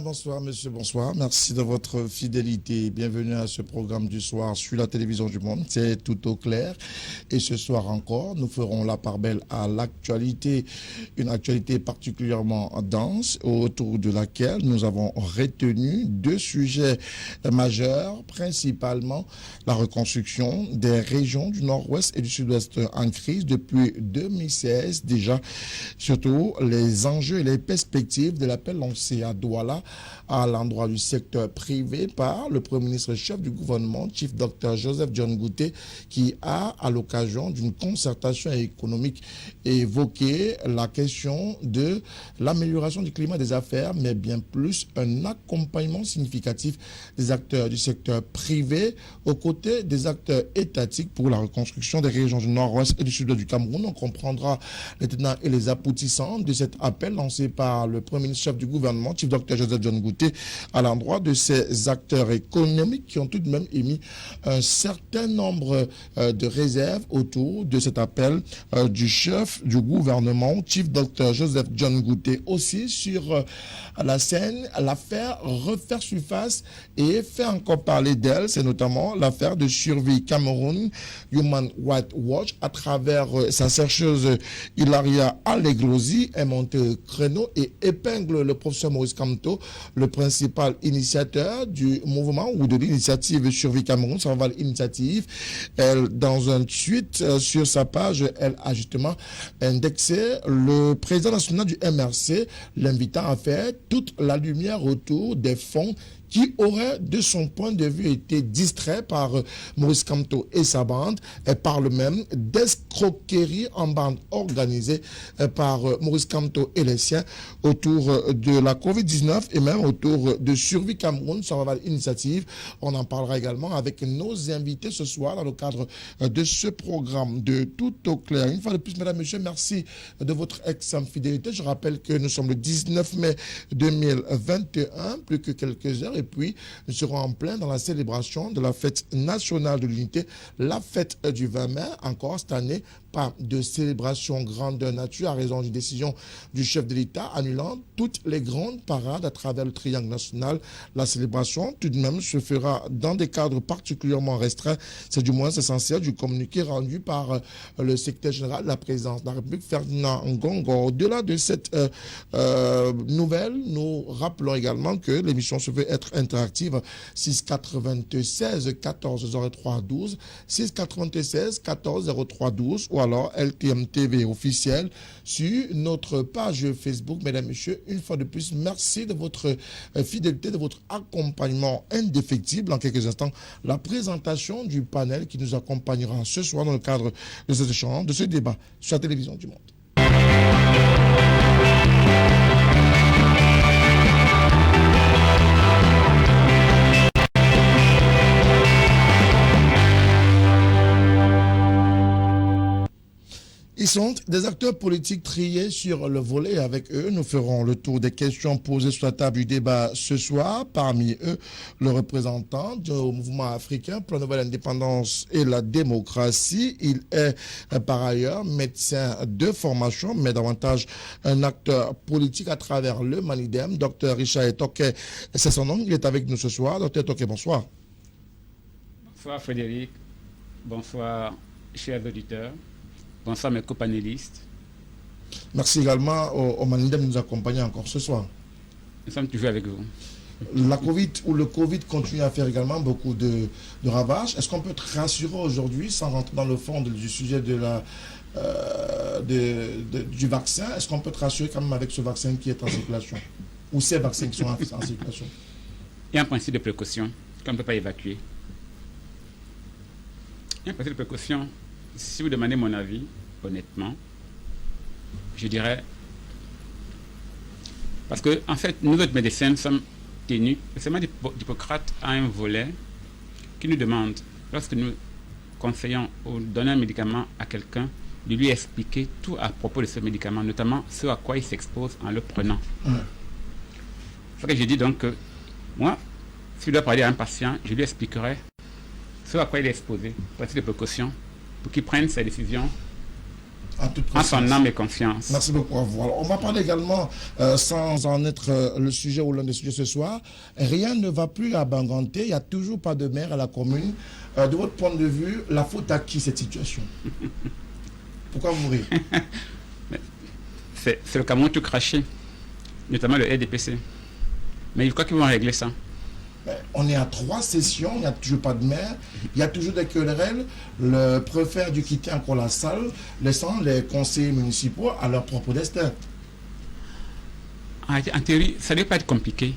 bonsoir, monsieur, bonsoir. Merci de votre fidélité. Bienvenue à ce programme du soir sur la télévision du Monde. C'est tout au clair. Et ce soir encore, nous ferons la part belle à l'actualité, une actualité particulièrement dense, autour de laquelle nous avons retenu deux sujets majeurs, principalement la reconstruction des régions du Nord-Ouest et du Sud-Ouest en crise depuis 2016 déjà, surtout les enjeux et les perspectives de l'appel lancé à Douala à l'endroit du secteur privé par le Premier ministre chef du gouvernement, Chief Dr Joseph John Ngouté, qui a, à l'occasion d'une concertation économique, évoqué la question de l'amélioration du climat des affaires, mais bien plus un accompagnement significatif des acteurs du secteur privé aux côtés des acteurs étatiques pour la reconstruction des régions du Nord-Ouest et du Sud du Cameroun. On comprendra les tenants et les aboutissants de cet appel lancé par le Premier ministre chef du gouvernement, Chief Dr Joseph John Ngouté, à l'endroit de ces acteurs économiques qui ont tout de même émis un certain nombre de réserves autour de cet appel du chef du gouvernement, Chief Dr Joseph John Ngouté. Aussi sur la scène, l'affaire refaire surface et faire encore parler d'elle, c'est notamment l'affaire de Survie Cameroun, Human Rights Watch, à travers sa chercheuse Hilaria Alleglosi, est montée au créneau et épingle le professeur Maurice Kamto, le principal initiateur du mouvement ou de l'initiative Survie Cameroun, Saval Initiative. Elle, dans un tweet sur sa page, elle a justement indexé le président national du MRC, l'invitant à faire toute la lumière autour des fonds qui aurait, de son point de vue, été distrait par Maurice Kamto et sa bande. Elle parle même d'escroquerie en bande organisée par Maurice Kamto et les siens autour de la Covid-19 et même autour de Survie Cameroun, Survival Initiative. On en parlera également avec nos invités ce soir dans le cadre de ce programme de Tout au clair. Une fois de plus, mesdames, messieurs, merci de votre excellente fidélité. Je rappelle que nous sommes le 19 mai 2021, plus que quelques heures. Et puis, nous serons en plein dans la célébration de la fête nationale de l'unité, la fête du 20 mai. Encore cette année, pas de célébration grandeur nature à raison d'une décision du chef de l'État annulant toutes les grandes parades à travers le triangle national. La célébration, tout de même, se fera dans des cadres particulièrement restreints. C'est du moins essentiel du communiqué rendu par le secrétaire général de la présidence de la République, Ferdinand Ngongo. Au-delà de cette nouvelle, nous rappelons également que l'émission se veut être interactive. 696 14 03 12, 696 14 03 12 ou alors LTM TV officiel sur notre page Facebook. Mesdames, messieurs, une fois de plus, merci de votre fidélité, de votre accompagnement indéfectible. En quelques instants, la présentation du panel qui nous accompagnera ce soir dans le cadre de cet échange, de ce débat sur la télévision du Monde. Ils sont des acteurs politiques triés sur le volet. Avec eux, nous ferons le tour des questions posées sur la table du débat ce soir. Parmi eux, le représentant du mouvement africain pour la nouvelle indépendance et la démocratie. Il est par ailleurs médecin de formation, mais davantage un acteur politique à travers le Manidem. Dr Richard Etoke, c'est son nom. Il est avec nous ce soir. Dr Etoke, bonsoir. Bonsoir Frédéric. Bonsoir chers auditeurs. Bonsoir mes copanélistes. Merci également au Manidem de nous accompagner encore ce soir. Nous sommes toujours avec vous. La Covid ou le Covid continue à faire également beaucoup de ravages. Est-ce qu'on peut te rassurer aujourd'hui, sans rentrer dans le fond du sujet de du vaccin, est-ce qu'on peut te rassurer quand même avec ce vaccin qui est en circulation ou ces vaccins qui sont en circulation? Il y a un principe de précaution qu'on ne peut pas évacuer. Il y a un principe de précaution. Si vous demandez mon avis, honnêtement, je dirais... Parce que, en fait, nous autres médecins sommes tenus... Le serment d'Hippocrate a un volet qui nous demande, lorsque nous conseillons ou donnons un médicament à quelqu'un, de lui expliquer tout à propos de ce médicament, notamment ce à quoi il s'expose en le prenant. C'est ce que je dis donc que, moi, si je dois parler à un patient, je lui expliquerai ce à quoi il est exposé, principe de précaution, pour qu'il prenne ses décisions en son âme et conscience. Merci beaucoup à vous. Alors, on va parler également, sans en être le sujet ou l'un des sujets ce soir, rien ne va plus à Banganté, il n'y a toujours pas de maire à la commune. De votre point de vue, la faute à qui cette situation? Pourquoi vous riez? C'est le Cameroun tout craché, notamment le RDPC. Mais je crois qu'ils vont régler ça. On est à 3 sessions, il n'y a toujours pas de maire, il y a toujours des querelles. Le préfet a dû quitter encore la salle, laissant les conseillers municipaux à leur propre destin. En théorie, ça ne doit pas être compliqué.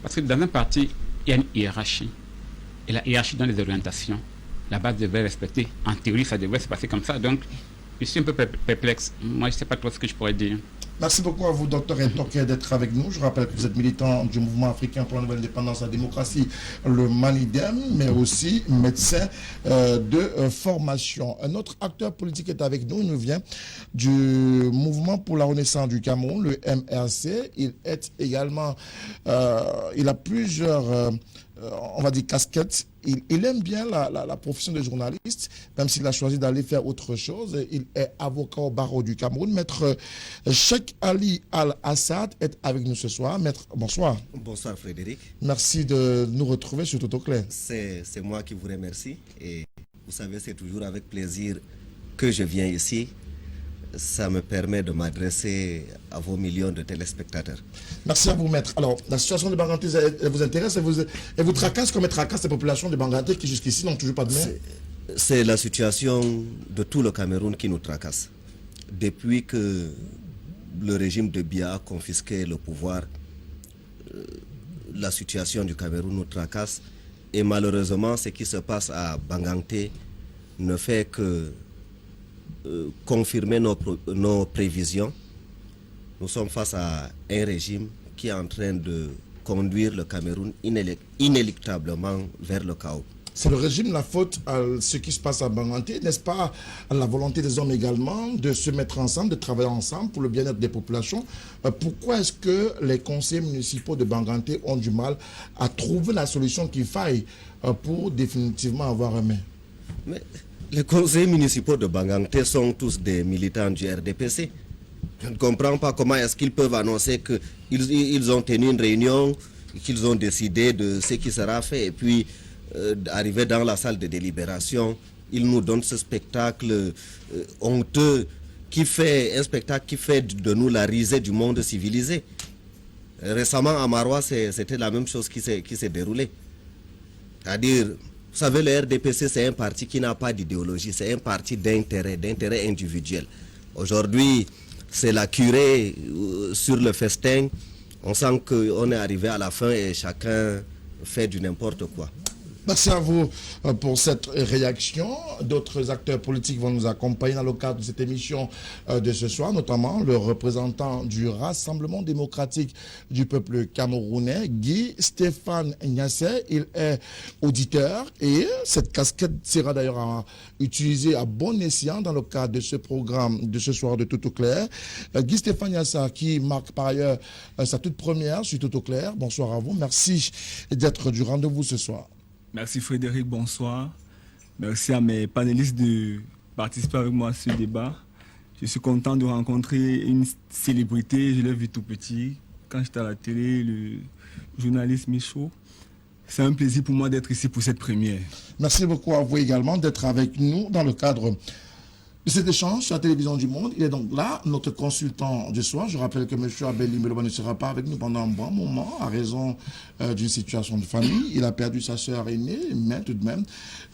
Parce que dans un parti, il y a une hiérarchie. Et la hiérarchie donne les orientations. La base devrait respecter. En théorie, ça devrait se passer comme ça. Donc, je suis un peu perplexe. Moi, je ne sais pas trop ce que je pourrais dire. Merci beaucoup à vous, Dr Ntoké, d'être avec nous. Je rappelle que vous êtes militant du mouvement africain pour la nouvelle indépendance et la démocratie, le MANIDEM, mais aussi médecin de formation. Un autre acteur politique est avec nous. Il nous vient du mouvement pour la renaissance du Cameroun, le MRC. Il est également, il a plusieurs, on va dire, casquettes. Il aime bien la profession de journaliste, même s'il a choisi d'aller faire autre chose. Il est avocat au barreau du Cameroun. Maître Cheikh Ali Al-Assad est avec nous ce soir. Maître, bonsoir. Bonsoir Frédéric. Merci de nous retrouver sur Tout au Clair. C'est moi qui vous remercie. Et vous savez, c'est toujours avec plaisir que je viens ici. Ça me permet de m'adresser à vos millions de téléspectateurs. Merci à vous, maître. Alors, la situation de Banganté vous intéresse et vous tracasse comme elle tracasse les populations de Banganté qui jusqu'ici n'ont toujours pas de maire? C'est la situation de tout le Cameroun qui nous tracasse. Depuis que le régime de Biya a confisqué le pouvoir, la situation du Cameroun nous tracasse. Et malheureusement, ce qui se passe à Banganté ne fait que confirmer nos prévisions. Nous sommes face à un régime qui est en train de conduire le Cameroun inéluctablement vers le chaos. C'est le régime la faute à ce qui se passe à Banganté, n'est-ce pas, à la volonté des hommes également de se mettre ensemble, de travailler ensemble pour le bien-être des populations. Pourquoi est-ce que les conseillers municipaux de Banganté ont du mal à trouver la solution qu'il faille pour définitivement avoir un maire? Mais les conseillers municipaux de Banganté sont tous des militants du RDPC. Je ne comprends pas comment est-ce qu'ils peuvent annoncer qu'ils ont tenu une réunion, qu'ils ont décidé de ce qui sera fait, et puis arriver dans la salle de délibération, ils nous donnent ce spectacle honteux, un spectacle qui fait de nous la risée du monde civilisé. Récemment à Marois, c'était la même chose qui s'est déroulée. C'est-à-dire, vous savez, le RDPC, c'est un parti qui n'a pas d'idéologie, c'est un parti d'intérêt individuel. Aujourd'hui, c'est la curée sur le festin. On sent qu'on est arrivé à la fin et chacun fait du n'importe quoi. Merci à vous pour cette réaction. D'autres acteurs politiques vont nous accompagner dans le cadre de cette émission de ce soir, notamment le représentant du Rassemblement démocratique du peuple camerounais, Guy Stéphane Niasse. Il est auditeur et cette casquette sera d'ailleurs utilisée à bon escient dans le cadre de ce programme de ce soir de Tout au Clair. Guy Stéphane Niasse, qui marque par ailleurs sa toute première sur Tout au Clair. Bonsoir à vous. Merci d'être du rendez-vous ce soir. Merci Frédéric, bonsoir. Merci à mes panélistes de participer avec moi à ce débat. Je suis content de rencontrer une célébrité, je l'ai vu tout petit, quand j'étais à la télé, le journaliste Michaud. C'est un plaisir pour moi d'être ici pour cette première. Merci beaucoup à vous également d'être avec nous dans le cadre de cet échange sur la télévision du monde. Il est donc là, notre consultant du soir. Je rappelle que M. Abel Limeloba ne sera pas avec nous pendant un bon moment à raison d'une situation de famille. Il a perdu sa sœur aînée, mais tout de même,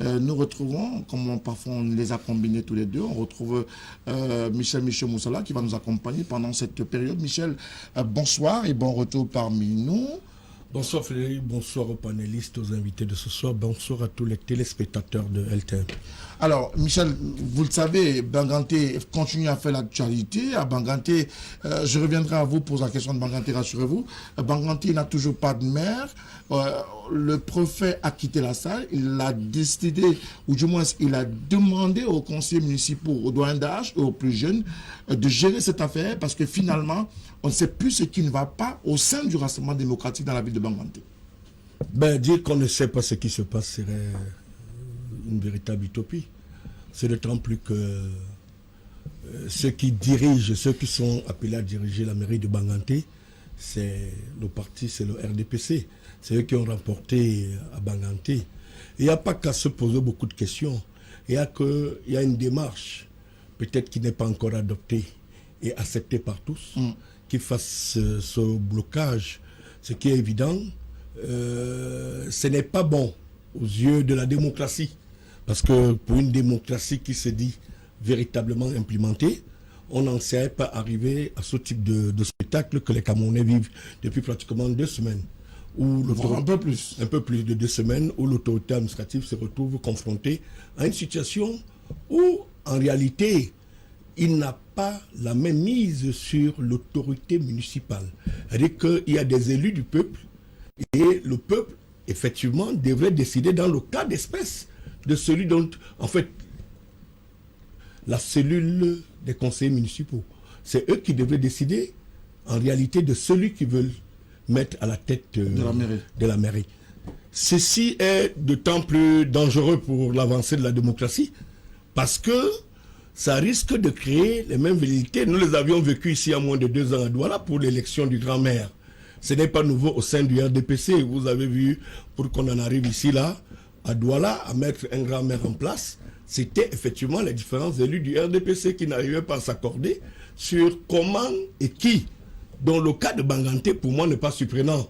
nous retrouvons, comme parfois on les a combinés tous les deux, on retrouve Michel Moussala qui va nous accompagner pendant cette période. Michel, bonsoir et bon retour parmi nous. Bonsoir Frédéric, bonsoir aux panélistes, aux invités de ce soir, bonsoir à tous les téléspectateurs de LTM. Alors, Michel, vous le savez, Banganté continue à faire l'actualité. À Banganté, je reviendrai à vous pour la question de Banganté, rassurez-vous. Banganté n'a toujours pas de maire. Le préfet a quitté la salle. Il a décidé, ou du moins, il a demandé aux conseillers municipaux, aux doyens d'âge et aux plus jeunes de gérer cette affaire parce que finalement, on ne sait plus ce qui ne va pas au sein du Rassemblement démocratique dans la ville de Banganté. Ben, dire qu'on ne sait pas ce qui se passe serait une véritable utopie. C'est d'autant plus que ceux qui sont appelés à diriger la mairie de Banganté, c'est le parti, c'est le RDPC. C'est eux qui ont remporté à Banganté. Il n'y a pas qu'à se poser beaucoup de questions. Il y a une démarche, peut-être qui n'est pas encore adoptée et acceptée par tous, qui fasse ce blocage. Ce qui est évident, ce n'est pas bon aux yeux de la démocratie. Parce que pour une démocratie qui se dit véritablement implémentée, on n'en serait pas arrivé à ce type de spectacle que les Camerounais vivent depuis pratiquement 2 semaines. Un peu plus de 2 semaines, où l'autorité administrative se retrouve confrontée à une situation où, en réalité, il n'a pas la même mise sur l'autorité municipale. C'est-à-dire qu'il y a des élus du peuple, et le peuple, effectivement, devrait décider dans le cas d'espèce de celui dont, en fait, la cellule des conseillers municipaux. C'est eux qui devraient décider, en réalité, de celui qu'ils veulent mettre à la tête de la mairie. Ceci est d'autant plus dangereux pour l'avancée de la démocratie, parce que ça risque de créer les mêmes velléités. Nous les avions vécues ici à moins de 2 ans à Douala pour l'élection du grand maire. Ce n'est pas nouveau au sein du RDPC. Vous avez vu, pour qu'on en arrive ici, là, à Douala, à mettre un grand maire en place, c'était effectivement les différents élus du RDPC qui n'arrivaient pas à s'accorder sur comment et qui. Dans le cas de Banganté, pour moi, n'est pas surprenant.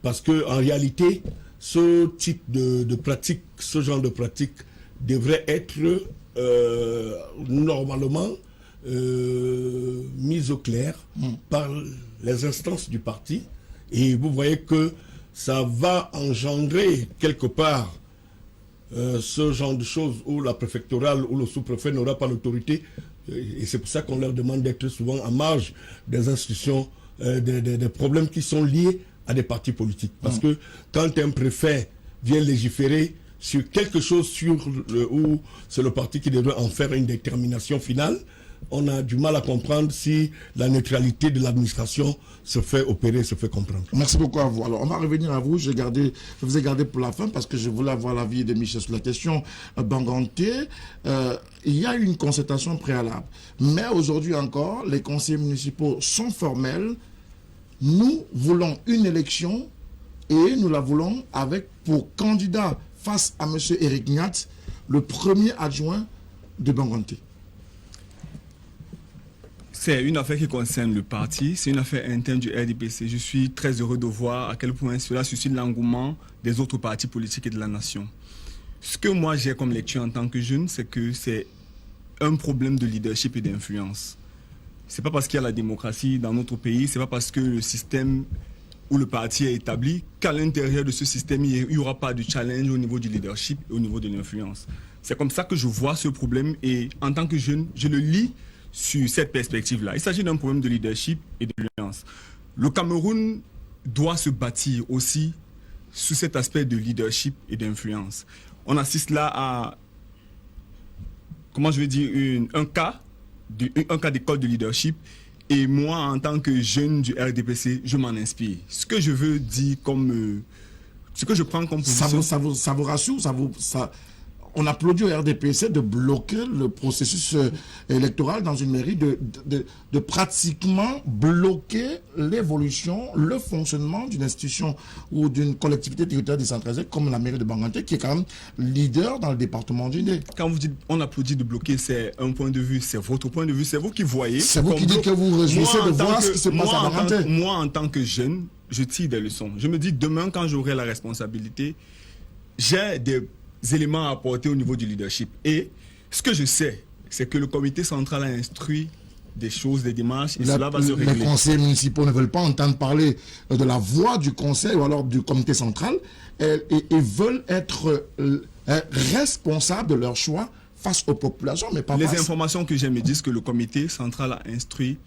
Parce qu'en réalité, ce type de pratique, ce genre de pratique, devrait être normalement mise au clair par les instances du parti. Et vous voyez que ça va engendrer quelque part ce genre de choses où la préfectorale ou le sous-préfet n'aura pas l'autorité. Et c'est pour ça qu'on leur demande d'être souvent en marge des institutions, des problèmes qui sont liés à des partis politiques. Parce que quand un préfet vient légiférer sur quelque chose où c'est le parti qui devrait en faire une détermination finale, on a du mal à comprendre si la neutralité de l'administration se fait opérer, se fait comprendre. Merci beaucoup à vous. Alors, on va revenir à vous. Je vous ai gardé pour la fin parce que je voulais avoir l'avis de Michel sur la question Banganté. Il y a une concertation préalable. Mais aujourd'hui encore, les conseillers municipaux sont formels. Nous voulons une élection et nous la voulons avec pour candidat face à M. Eric Niat, le premier adjoint de Banganté. C'est une affaire qui concerne le parti, c'est une affaire interne du RDPC. Je suis très heureux de voir à quel point cela suscite l'engouement des autres partis politiques et de la nation. Ce que moi j'ai comme lecture en tant que jeune, c'est que c'est un problème de leadership et d'influence. C'est pas parce qu'il y a la démocratie dans notre pays, c'est pas parce que le système où le parti est établi qu'à l'intérieur de ce système, il n'y aura pas de challenge au niveau du leadership et au niveau de l'influence. C'est comme ça que je vois ce problème et en tant que jeune, je le lis sur cette perspective-là. Il s'agit d'un problème de leadership et d'influence. Le Cameroun doit se bâtir aussi sur cet aspect de leadership et d'influence. On assiste là à, comment je vais dire, un cas d'école de leadership. Et moi, en tant que jeune du RDPC, je m'en inspire. Ce que je veux dire comme... ce que je prends comme position... Ça vous rassure, on applaudit au RDPC de bloquer le processus électoral dans une mairie, de pratiquement bloquer l'évolution, le fonctionnement d'une institution ou d'une collectivité territoriale décentralisée comme la mairie de Banganté, qui est quand même leader dans le département du Nord. Quand vous dites on applaudit de bloquer, c'est un point de vue, c'est votre point de vue, c'est vous qui voyez. C'est vous qui dites que vous réjouissez de voir ce qui se passe à Banganté. Moi, en tant que jeune, je tire des leçons. Je me dis, demain, quand j'aurai la responsabilité, j'ai des éléments à apporter au niveau du leadership. Et ce que je sais, c'est que le comité central a instruit des choses, des démarches, et cela va se régler. Les conseillers municipaux ne veulent pas entendre parler de la voix du conseil ou alors du comité central et veulent être responsables de leur choix face aux populations, mais pas les informations que j'ai me disent que le comité central a instruit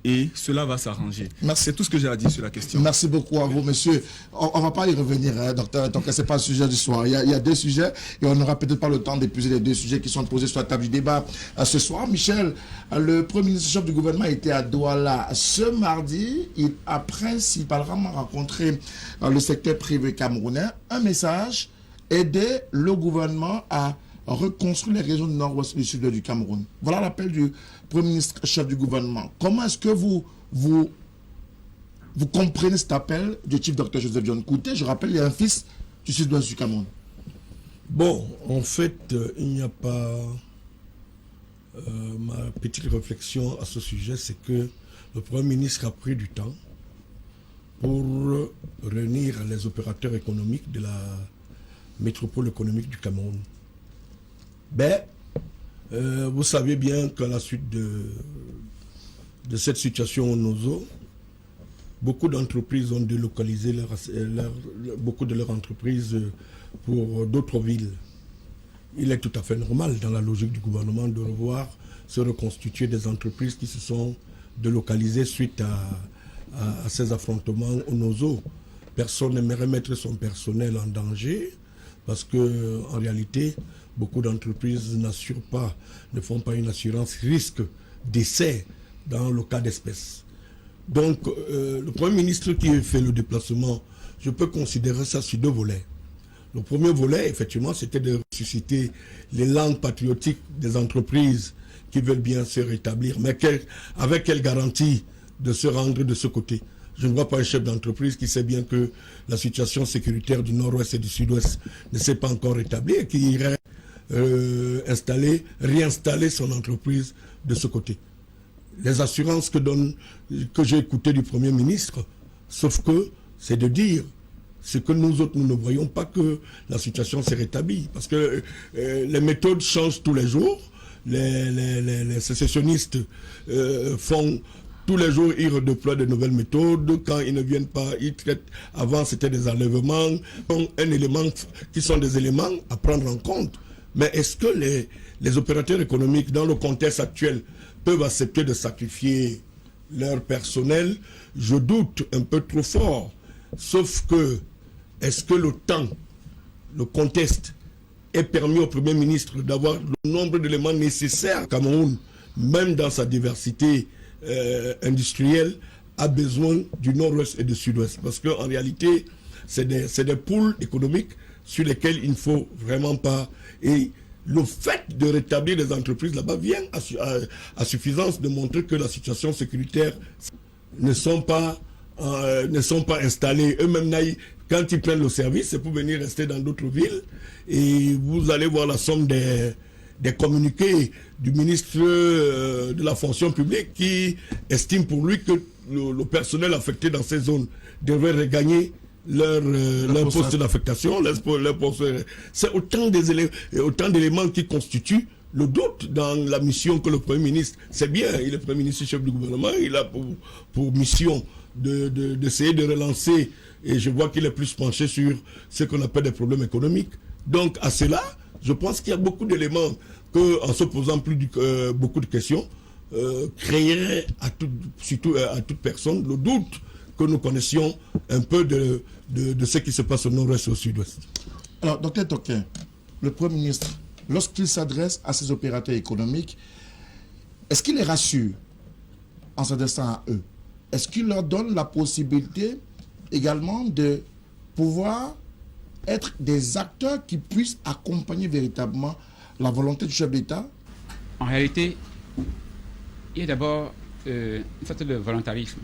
et cela va s'arranger. C'est tout ce que j'ai à dire sur la question. Merci beaucoup à vous, monsieur. On ne va pas y revenir, hein, docteur, donc ce n'est pas le sujet du soir. Il y a 2 sujets et on n'aura peut-être pas le temps d'épuiser les 2 sujets qui sont posés sur la table du débat ce soir. Michel, le premier ministre-chef du gouvernement était à Douala ce mardi. Il a principalement rencontré le secteur privé camerounais. Un message, aider le gouvernement à reconstruire les régions du nord-ouest et du sud du Cameroun. Voilà l'appel du Premier ministre, chef du gouvernement. Comment est-ce que vous comprenez cet appel du chief Dr Joseph John Kouté? Je rappelle, il y a un fils du sud-ouest du Cameroun. Bon, en fait, il n'y a pas... ma petite réflexion à ce sujet, c'est que le Premier ministre a pris du temps pour réunir les opérateurs économiques de la métropole économique du Cameroun. Ben, vous savez bien qu'à la suite de cette situation au Nozo, beaucoup d'entreprises ont délocalisé beaucoup de leurs entreprises pour d'autres villes. Il est tout à fait normal dans la logique du gouvernement de revoir se reconstituer des entreprises qui se sont délocalisées suite à ces affrontements au Nozo. Personne n'aimerait mettre son personnel en danger parce que en réalité, beaucoup d'entreprises n'assurent pas, ne font pas une assurance risque décès dans le cas d'espèce. Donc, le Premier ministre qui fait le déplacement, je peux considérer ça sur deux volets. Le premier volet, effectivement, c'était de susciter les langues patriotiques des entreprises qui veulent bien se rétablir, mais avec quelle garantie de se rendre de ce côté? Je ne vois pas un chef d'entreprise qui sait bien que la situation sécuritaire du nord-ouest et du sud-ouest ne s'est pas encore rétablie et qui irait réinstaller son entreprise de ce côté. Les assurances que j'ai écoutées du Premier ministre, sauf que c'est de dire ce que nous autres, nous ne voyons pas que la situation s'est rétablie. Parce que les méthodes changent tous les jours. Les sécessionnistes font tous les jours, ils redéploient de nouvelles méthodes. Quand ils ne viennent pas, ils traitent. Avant, c'était des enlèvements. Qui sont des éléments à prendre en compte. Mais est-ce que les opérateurs économiques, dans le contexte actuel, peuvent accepter de sacrifier leur personnel? Je doute un peu trop fort. Sauf que, est-ce que le temps, le contexte, est permis au Premier ministre d'avoir le nombre d'éléments nécessaires? Cameroun, même dans sa diversité industrielle, a besoin du nord-ouest et du sud-ouest. Parce qu'en réalité, c'est des pôles économiques sur lesquels il ne faut vraiment pas... Et le fait de rétablir les entreprises là-bas vient à suffisance de montrer que la situation sécuritaire ne sont pas installés. Eux-mêmes, quand ils prennent le service, c'est pour venir rester dans d'autres villes. Et vous allez voir la somme des communiqués du ministre de la fonction publique qui estime pour lui que le personnel affecté dans ces zones devrait regagner leur poste d'affectation. C'est autant d'éléments qui constituent le doute dans la mission que le Premier ministre, c'est bien, il est Premier ministre chef du gouvernement, il a pour mission d'essayer de relancer, et je vois qu'il est plus penché sur ce qu'on appelle des problèmes économiques. Donc à cela, je pense qu'il y a beaucoup d'éléments que, en se posant beaucoup de questions, créerait surtout à toute personne le doute que nous connaissions un peu de ce qui se passe au nord-ouest et au sud-ouest. Alors, Dr Toquin, le Premier ministre, lorsqu'il s'adresse à ces opérateurs économiques, est-ce qu'il les rassure en s'adressant à eux? Est-ce qu'il leur donne la possibilité également de pouvoir être des acteurs qui puissent accompagner véritablement la volonté du chef d'État? En réalité, il y a d'abord une sorte de volontarisme.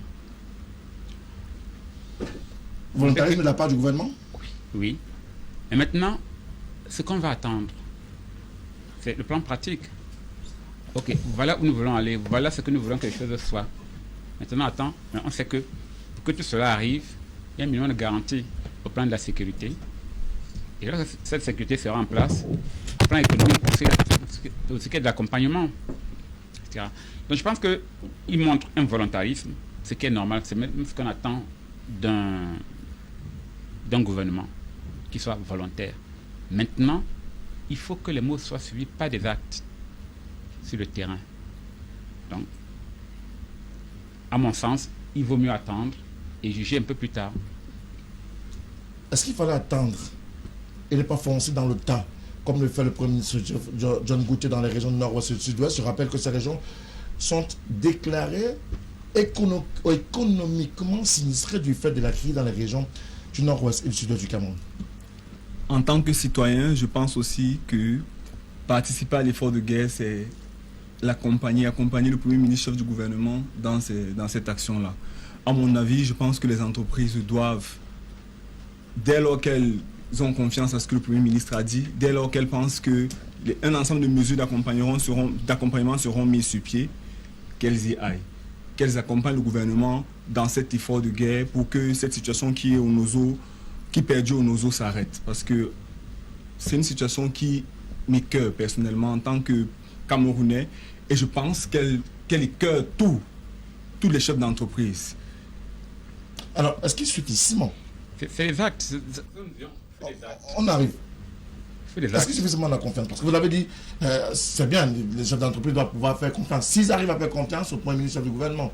Volontarisme de la part du gouvernement? Oui. Et maintenant, ce qu'on va attendre, c'est le plan pratique. Ok, voilà où nous voulons aller, voilà ce que nous voulons que les choses soient. Maintenant, on sait que pour que tout cela arrive, il y a un minimum de garantie au plan de la sécurité. Et lorsque cette sécurité sera en place, au plan économique, aussi qu'il y a de l'accompagnement, etc. Donc je pense qu'il montre un volontarisme, ce qui est normal, c'est même ce qu'on attend d'un gouvernement qui soit volontaire. Maintenant, il faut que les mots soient suivis par des actes sur le terrain. Donc, à mon sens, il vaut mieux attendre et juger un peu plus tard. Est-ce qu'il fallait attendre et ne pas foncer dans le tas, comme le fait le Premier ministre John Kouté dans les régions du nord-ouest et du sud-ouest? Je rappelle que ces régions sont déclarées économiquement sinistrées du fait de la crise dans les régions du nord-ouest et du sud-ouest du Cameroun. En tant que citoyen, je pense aussi que participer à l'effort de guerre, c'est accompagner le Premier ministre, chef du gouvernement dans cette action-là. À mon avis, je pense que les entreprises doivent, dès lors qu'elles ont confiance à ce que le Premier ministre a dit, dès lors qu'elles pensent qu'un ensemble de mesures d'accompagnement seront mises sur pied, qu'elles y aillent. Qu'elles accompagnent le gouvernement dans cet effort de guerre pour que cette situation qui perdure au Nozo s'arrête. Parce que c'est une situation qui m'écoeure personnellement en tant que Camerounais, et je pense qu'elle écoeure tous les chefs d'entreprise. Alors, est-ce qu'il suffit, Simon? C'est les actes. On arrive. Les Est-ce qu'il suffit seulement la confiance? Parce que vous l'avez dit, c'est bien, les chefs d'entreprise doivent pouvoir faire confiance. S'ils arrivent à faire confiance au Premier ministre du gouvernement.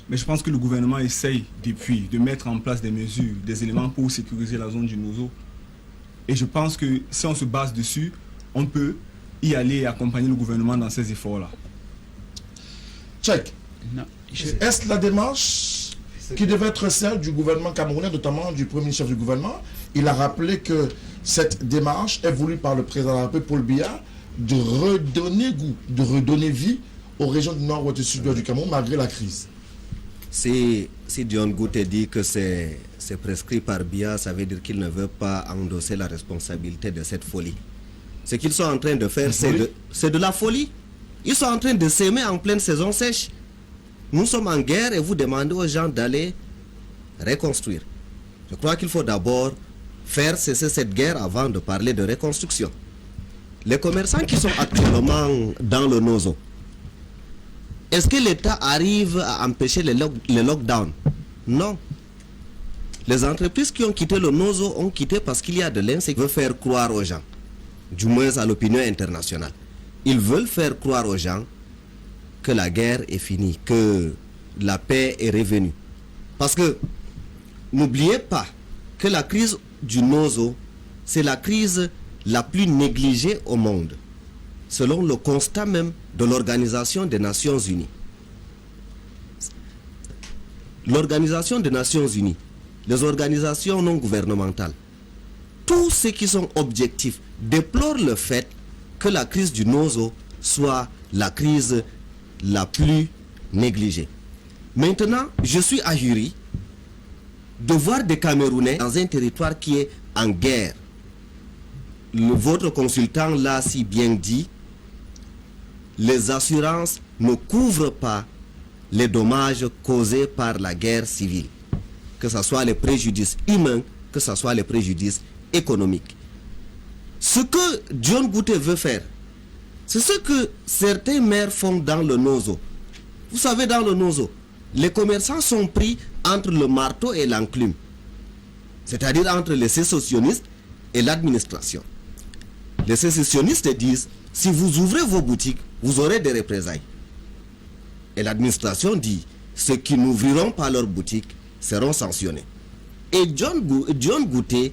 Mais je pense que le gouvernement essaye depuis de mettre en place des mesures, des éléments pour sécuriser la zone du Nozo. Et je pense que si on se base dessus, on peut y aller et accompagner le gouvernement dans ces efforts-là. Check. Est-ce la démarche qui devait être celle du gouvernement camerounais, notamment du premier chef du gouvernement? Il a rappelé que cette démarche est voulue par le président de la République, Paul Biya, de redonner goût, de redonner vie aux régions du nord-ouest et sud-ouest du Cameroun malgré la crise. Si John Gouté dit que c'est prescrit par Biya, ça veut dire qu'il ne veut pas endosser la responsabilité de cette folie. Ce qu'ils sont en train de faire, c'est de la folie. Ils sont en train de s'aimer en pleine saison sèche. Nous sommes en guerre et vous demandez aux gens d'aller reconstruire. Je crois qu'il faut d'abord faire cesser cette guerre avant de parler de reconstruction. Les commerçants qui sont actuellement dans le Nozo, est-ce que l'État arrive à empêcher les lockdowns? Non. Les entreprises qui ont quitté le Nozo ont quitté parce qu'il y a de l'insécurité. Ils veulent faire croire aux gens, du moins à l'opinion internationale. Ils veulent faire croire aux gens que la guerre est finie, que la paix est revenue. Parce que n'oubliez pas que la crise du Nozo, c'est la crise la plus négligée au monde, selon le constat même de l'Organisation des Nations Unies. L'Organisation des Nations Unies, les organisations non gouvernementales, tous ceux qui sont objectifs déplorent le fait que la crise du Nozo soit la crise la plus négligée. Maintenant, je suis ahuri de voir des Camerounais dans un territoire qui est en guerre. Votre consultant l'a si bien dit, les assurances ne couvrent pas les dommages causés par la guerre civile, que ce soit les préjudices humains, que ce soit les préjudices économiques. Ce que John Gouté veut faire, c'est ce que certains maires font dans le Nozo. Vous savez, dans le Nozo, les commerçants sont pris entre le marteau et l'enclume, c'est-à-dire entre les sécessionnistes et l'administration. Les sécessionnistes disent, si vous ouvrez vos boutiques, vous aurez des représailles. Et l'administration dit, ceux qui n'ouvriront pas leurs boutiques seront sanctionnés. Et John Gouté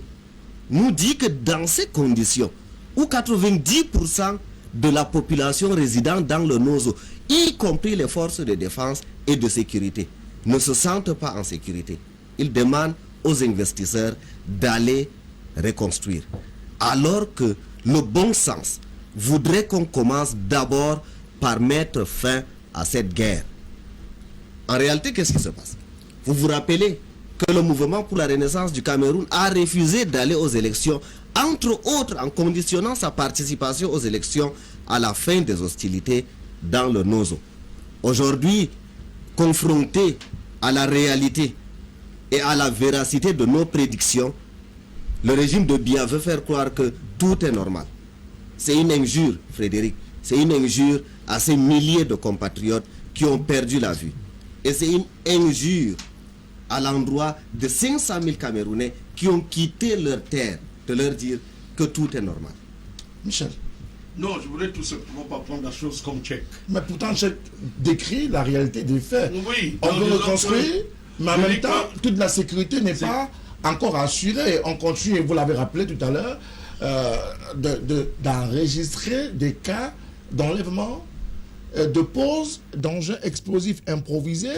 nous dit que dans ces conditions, où 90% de la population résidant dans le Nozo, y compris les forces de défense et de sécurité, ne se sentent pas en sécurité, il demande aux investisseurs d'aller reconstruire. Alors que le bon sens voudrait qu'on commence d'abord par mettre fin à cette guerre. En réalité, qu'est-ce qui se passe? Vous vous rappelez que le mouvement pour la renaissance du Cameroun a refusé d'aller aux élections, entre autres en conditionnant sa participation aux élections à la fin des hostilités dans le Nozo. Aujourd'hui, confronté à la réalité et à la véracité de nos prédictions, le régime de Biya veut faire croire que tout est normal. C'est une injure, Frédéric, c'est une injure à ces milliers de compatriotes qui ont perdu la vue. Et c'est une injure à l'endroit de 500 000 Camerounais qui ont quitté leur terre, de leur dire que tout est normal. Michel. Non, je voulais tout simplement pas prendre la chose comme tchèque. Mais pourtant, Tchèque décrit la réalité des faits. Oui, on veut reconstruire, mais en même temps, toute la sécurité n'est pas encore assurée. On continue, vous l'avez rappelé tout à l'heure, d'enregistrer des cas d'enlèvement, de pose d'engins explosifs improvisés.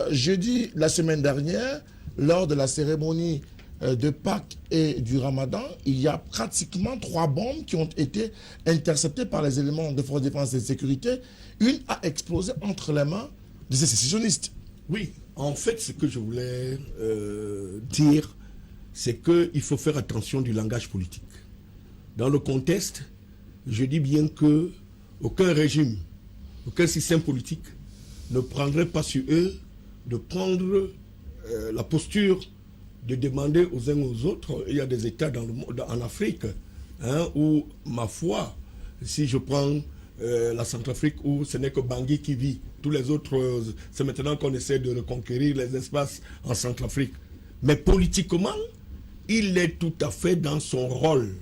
Jeudi, la semaine dernière, lors de la cérémonie de Pâques et du Ramadan, il y a pratiquement 3 bombes qui ont été interceptées par les éléments de force de défense et de sécurité. Une a explosé entre les mains de ces sécessionnistes. Oui, en fait, ce que je voulais dire, c'est qu'il faut faire attention du langage politique. Dans le contexte, je dis bien que aucun régime, aucun système politique ne prendrait pas sur eux de prendre la posture de demander aux uns aux autres. Il y a des États dans le monde, en Afrique, où, ma foi, si je prends la Centrafrique, où ce n'est que Bangui qui vit, tous les autres, c'est maintenant qu'on essaie de reconquérir les espaces en Centrafrique. Mais politiquement, il est tout à fait dans son rôle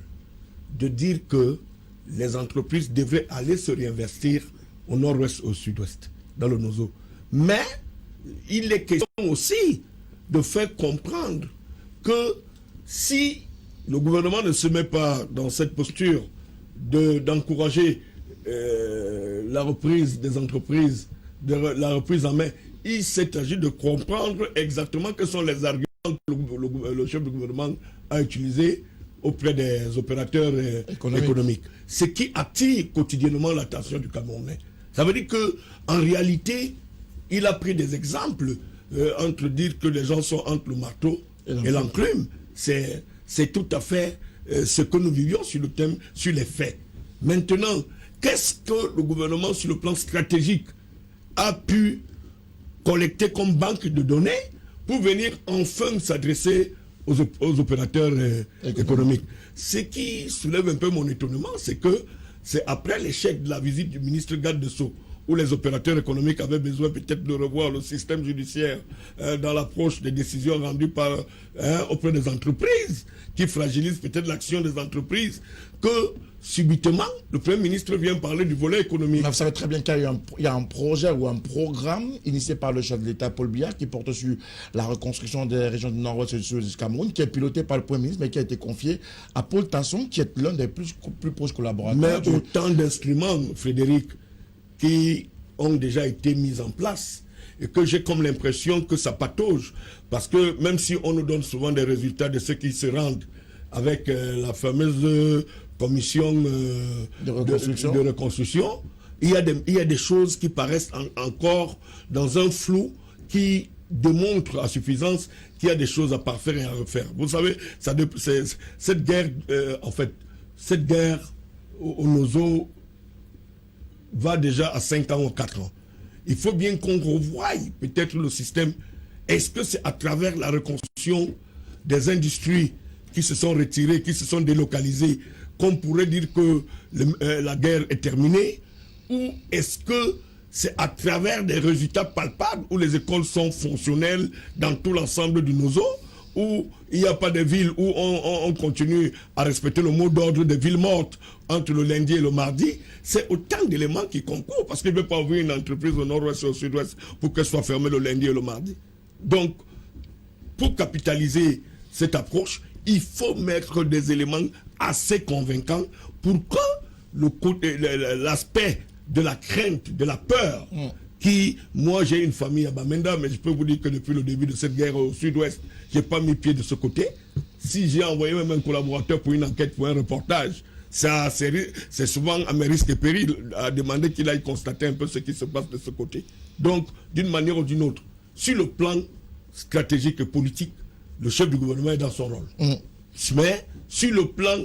de dire que les entreprises devraient aller se réinvestir au nord-ouest, au sud-ouest, dans le Nozo. Mais il est question aussi de faire comprendre que si le gouvernement ne se met pas dans cette posture d'encourager la reprise des entreprises, la reprise en main, il s'est agi de comprendre exactement quels sont les arguments que le chef du gouvernement a utilisés auprès des opérateurs économiques. Ce qui attire quotidiennement l'attention du Camerounais. Ça veut dire qu'en réalité, il a pris des exemples entre dire que les gens sont entre le marteau et l'enclume. C'est tout à fait ce que nous vivions sur le thème, sur les faits. Maintenant, qu'est-ce que le gouvernement, sur le plan stratégique, a pu collecter comme banque de données pour venir enfin s'adresser aux opérateurs économiques? Ce qui soulève un peu mon étonnement, c'est que c'est après l'échec de la visite du ministre Garde de Sceaux, où les opérateurs économiques avaient besoin peut-être de revoir le système judiciaire dans l'approche des décisions rendues auprès des entreprises, qui fragilisent peut-être l'action des entreprises, que subitement, le Premier ministre vient parler du volet économique. Mais vous savez très bien qu'il y a un projet ou un programme initié par le chef de l'État, Paul Biya, qui porte sur la reconstruction des régions du nord-ouest et du sud du Cameroun, qui est piloté par le Premier ministre, mais qui a été confié à Paul Tasson, qui est l'un des plus proches collaborateurs. Mais autant d'instruments, Frédéric, qui ont déjà été mis en place et que j'ai comme l'impression que ça patauge. Parce que même si on nous donne souvent des résultats de ceux qui se rendent avec la fameuse commission de reconstruction, il y a des choses qui paraissent encore dans un flou qui démontre à suffisance qu'il y a des choses à parfaire et à refaire. Vous savez, cette guerre, cette guerre au Nozo va déjà à 5 ans ou 4 ans. Il faut bien qu'on revoie peut-être le système. Est-ce que c'est à travers la reconstruction des industries qui se sont retirées, qui se sont délocalisées, qu'on pourrait dire que la guerre est terminée? Ou est-ce que c'est à travers des résultats palpables où les écoles sont fonctionnelles dans tout l'ensemble du Nozo, où il n'y a pas de villes, où on continue à respecter le mot d'ordre des villes mortes entre le lundi et le mardi? C'est autant d'éléments qui concourent, parce qu'il ne veut pas ouvrir une entreprise au nord-ouest et au sud-ouest pour qu'elle soit fermée le lundi et le mardi. Donc, pour capitaliser cette approche, il faut mettre des éléments assez convaincants pour que l'aspect de la crainte, de la peur, qui, moi j'ai une famille à Bamenda, mais je peux vous dire que depuis le début de cette guerre au sud-ouest, je n'ai pas mis pied de ce côté. Si j'ai envoyé même un collaborateur pour une enquête, pour un reportage, ça c'est souvent à mes risques et périls à demander qu'il aille constater un peu ce qui se passe de ce côté. Donc, d'une manière ou d'une autre, sur le plan stratégique et politique, le chef du gouvernement est dans son rôle. Mais sur le plan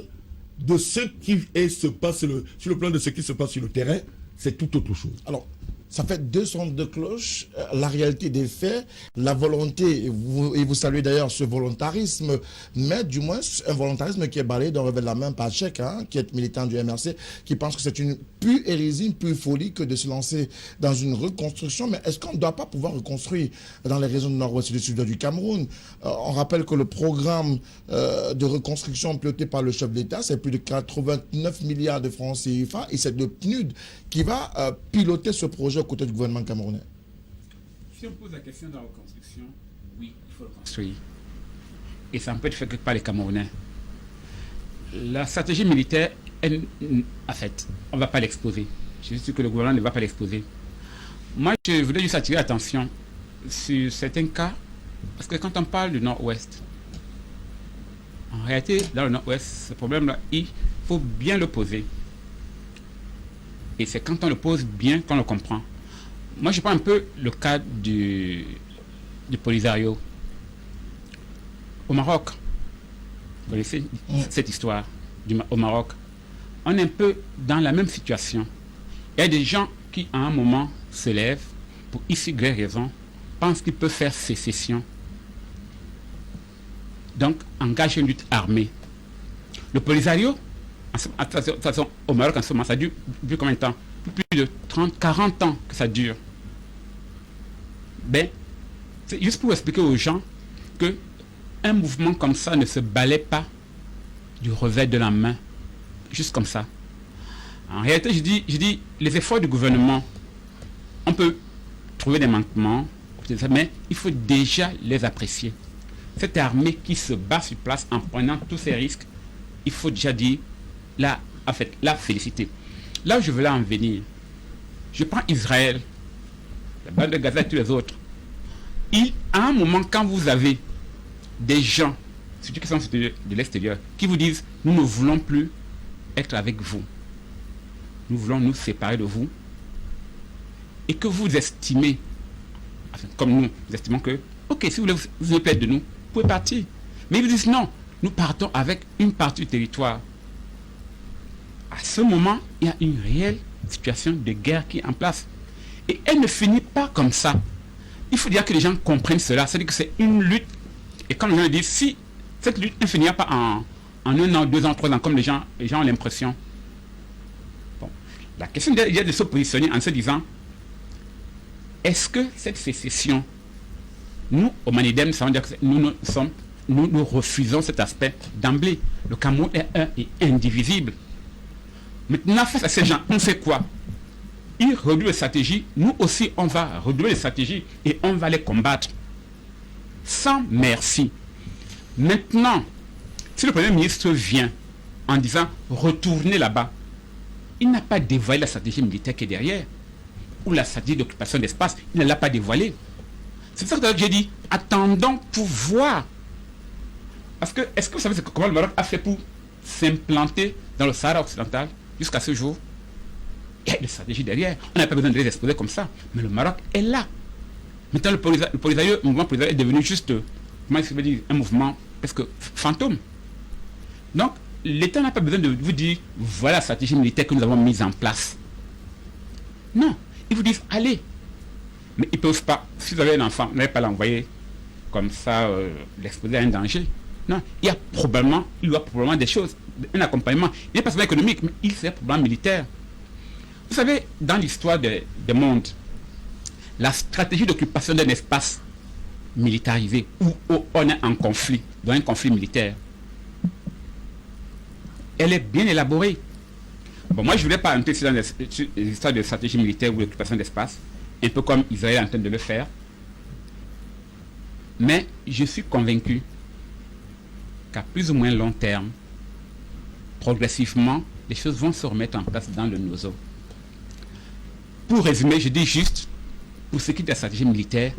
de ce qui se passe sur le terrain, c'est tout autre chose. Alors, ça fait deux sons de cloche, la réalité des faits, la volonté, et vous saluez d'ailleurs ce volontarisme, mais du moins un volontarisme qui est balayé d'un revers de la main par Tchèque, qui est militant du MRC, qui pense que c'est une pure hérésie, une pure folie que de se lancer dans une reconstruction. Mais est-ce qu'on ne doit pas pouvoir reconstruire dans les régions du nord-ouest et du sud du Cameroun? On rappelle que le programme de reconstruction piloté par le chef d'État, c'est plus de 89 milliards de francs CFA, et c'est le PNUD qui va piloter ce projet aux côtés du gouvernement camerounais. Si on pose la question de la reconstruction, oui, il faut reconstruire. Et ça ne peut être fait que par les Camerounais. La stratégie militaire, en fait, on ne va pas l'exposer. Je suis sûr que le gouvernement ne va pas l'exposer. Moi, je voulais juste attirer l'attention sur certains cas, parce que quand on parle du nord-ouest, En réalité, dans le Nord-Ouest, ce problème-là, il faut bien le poser. Et c'est quand on le pose bien qu'on le comprend. Moi, je prends un peu le cas du Polisario. Au Maroc, vous connaissez cette histoire au Maroc. On est un peu dans la même situation. Il y a des gens qui, à un moment, se lèvent pour x, y raison, pensent qu'ils peuvent faire sécession. Donc, engage une lutte armée. Le Polisario, au Maroc, en ce moment, ça dure depuis combien de temps? Plus de 30, 40 ans que ça dure. Ben, c'est juste pour expliquer aux gens que un mouvement comme ça ne se balaie pas du revers de la main, juste comme ça. En réalité, je dis, les efforts du gouvernement, on peut trouver des manquements, mais il faut déjà les apprécier. Cette armée qui se bat sur place en prenant tous ces risques, il faut déjà dire, là, en fait, la féliciter. Là où je veux en venir, je prends Israël, la bande de Gaza et tous les autres. À un moment, quand vous avez des gens, surtout qui sont de l'extérieur, qui vous disent, nous ne voulons plus être avec vous, nous voulons nous séparer de vous, et que vous estimez, enfin, comme nous estimons que, ok, si vous voulez vous occuper de nous, vous pouvez partir. Mais ils vous disent non, nous partons avec une partie du territoire. À ce moment, il y a une réelle situation de guerre qui est en place. Et elle ne finit pas comme ça. Il faut dire que les gens comprennent cela. C'est-à-dire que c'est une lutte. Et comme les gens le disent, si cette lutte ne finira pas en 1 an, 2 ans, 3 ans, comme les gens ont l'impression. Bon. La question il y a de se positionner en se disant, est-ce que cette sécession, nous, au Manidem, nous savons dire que nous refusons cet aspect d'emblée. Le Cameroun est un et indivisible. Maintenant, face à ces gens, on fait quoi? Ils redoublent les stratégies, nous aussi, on va redoubler les stratégies et on va les combattre. Sans merci. Maintenant, si le Premier ministre vient en disant retournez là-bas, il n'a pas dévoilé la stratégie militaire qui est derrière, ou la stratégie d'occupation d'espace, il ne l'a pas dévoilée. C'est pour ça que j'ai dit, attendons pour voir. Parce que, est-ce que vous savez comment le Maroc a fait pour s'implanter dans le Sahara occidental jusqu'à ce jour? Il y a des stratégies derrière. On n'a pas besoin de les exposer comme ça. Mais le Maroc est là. Maintenant, le mouvement Polisario est devenu juste, comment est-ce que je veux dire, un mouvement presque fantôme. Donc, l'État n'a pas besoin de vous dire, voilà la stratégie militaire que nous avons mise en place. Non. Ils vous disent, allez. Mais ils ne peuvent pas. Si vous avez un enfant, vous n'allez pas l'envoyer comme ça, l'exposer à un danger. Non. Il y a probablement des choses, un accompagnement. Il n'est pas seulement économique, mais il c'est probablement militaire. Vous savez, dans l'histoire des mondes, la stratégie d'occupation d'un espace militarisé où on est en conflit, dans un conflit militaire, elle est bien élaborée. Bon, moi, je ne voulais pas entrer dans les histoires de stratégie militaire ou d'occupation d'espace, un peu comme Israël est en train de le faire. Mais je suis convaincu qu'à plus ou moins long terme, progressivement, les choses vont se remettre en place dans le NOSO. Pour résumer, je dis juste, pour ce qui est de la stratégie militaire,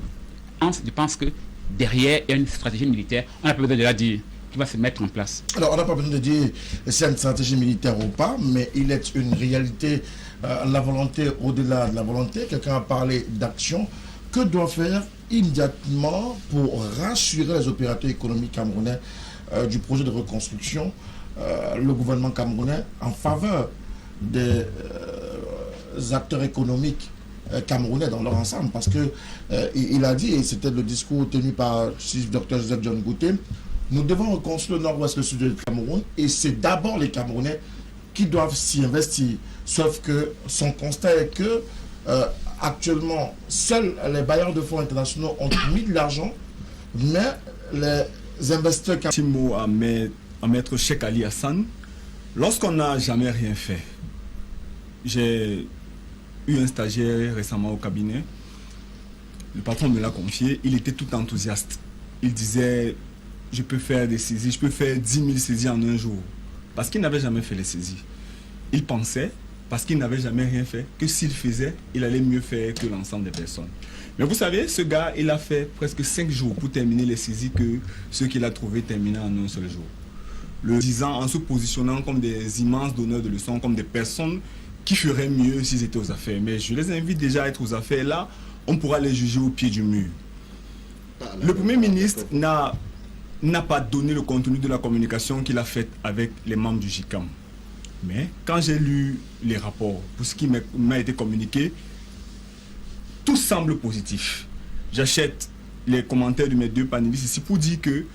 je pense que derrière, il y a une stratégie militaire, on n'a pas besoin de la dire, qui va se mettre en place. Alors, on n'a pas besoin de dire si c'est une stratégie militaire ou pas, mais il est une réalité, la volonté au-delà de la volonté. Quelqu'un a parlé d'action. Que doit faire immédiatement pour rassurer les opérateurs économiques camerounais du projet de reconstruction, le gouvernement camerounais en faveur des acteurs économiques camerounais dans leur ensemble? Parce que il a dit, et c'était le discours tenu par Dr Joseph John Gouté, nous devons reconstruire le nord-ouest, le sud du Cameroun, et c'est d'abord les Camerounais qui doivent s'y investir. Sauf que son constat est que actuellement, seuls les bailleurs de fonds internationaux ont mis de l'argent, mais les investisseurs... Petit mot à maître Cheikh Ali Hassan. Lorsqu'on n'a jamais rien fait, j'ai eu un stagiaire récemment au cabinet, le patron me l'a confié, il était tout enthousiaste. Il disait, je peux faire des saisies, je peux faire 10 000 saisies en un jour. Parce qu'il n'avait jamais fait les saisies. Il pensait, parce qu'il n'avait jamais rien fait, que s'il faisait, il allait mieux faire que l'ensemble des personnes. Mais vous savez, ce gars, il a fait presque 5 jours pour terminer les saisies que ceux qu'il a trouvés terminaient en un seul jour. le disant en se positionnant comme des immenses donneurs de leçons, comme des personnes qui feraient mieux s'ils étaient aux affaires. Mais je les invite déjà à être aux affaires. Là, on pourra les juger au pied du mur. Le Premier ministre n'a pas donné le contenu de la communication qu'il a faite avec les membres du JICAM. Mais quand j'ai lu les rapports, pour ce qui m'a été communiqué, tout semble positif. J'achète les commentaires de mes deux panélistes ici pour dire que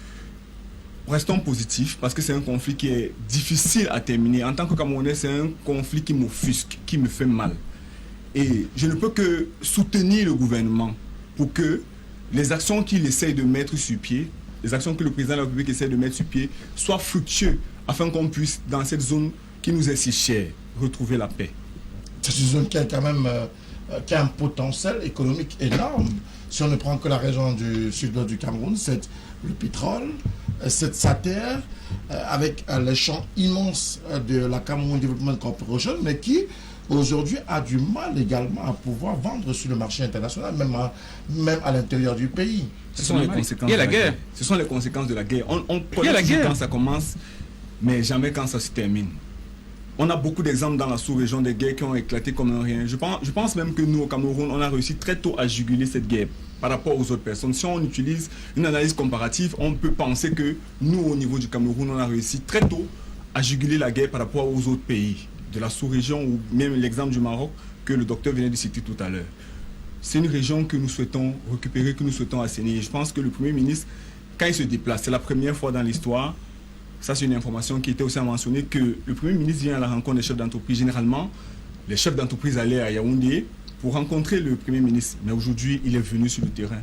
restons positifs parce que c'est un conflit qui est difficile à terminer. En tant que Camerounais, c'est un conflit qui m'offusque, qui me fait mal. Et je ne peux que soutenir le gouvernement pour que les actions qu'il essaye de mettre sur pied, les actions que le président de la République essaie de mettre sur pied, soient fructueuses afin qu'on puisse, dans cette zone qui nous est si chère, retrouver la paix. C'est une zone qui a quand même qui a un potentiel économique énorme. Si on ne prend que la région du sud-ouest du Cameroun, c'est le pétrole, c'est sa terre, avec les champs immenses de la Cameroun Development Corporation, mais qui aujourd'hui a du mal également à pouvoir vendre sur le marché international, même à l'intérieur du pays. Ce sont les conséquences de la guerre. Ce sont les conséquences de la guerre. On connaît la guerre quand ça commence, mais jamais quand ça se termine. On a beaucoup d'exemples dans la sous-région des guerres qui ont éclaté comme un rien. Je pense même que nous, au Cameroun, on a réussi très tôt à juguler cette guerre par rapport aux autres personnes. Si on utilise une analyse comparative, on peut penser que nous, au niveau du Cameroun, on a réussi très tôt à juguler la guerre par rapport aux autres pays de la sous-région, ou même l'exemple du Maroc que le docteur venait de citer tout à l'heure. C'est une région que nous souhaitons récupérer, que nous souhaitons assainir. Je pense que le Premier ministre, quand il se déplace, c'est la première fois dans l'histoire, ça c'est une information qui était aussi à mentionner, que le Premier ministre vient à la rencontre des chefs d'entreprise. Généralement, les chefs d'entreprise allaient à Yaoundé pour rencontrer le Premier ministre. Mais aujourd'hui, il est venu sur le terrain.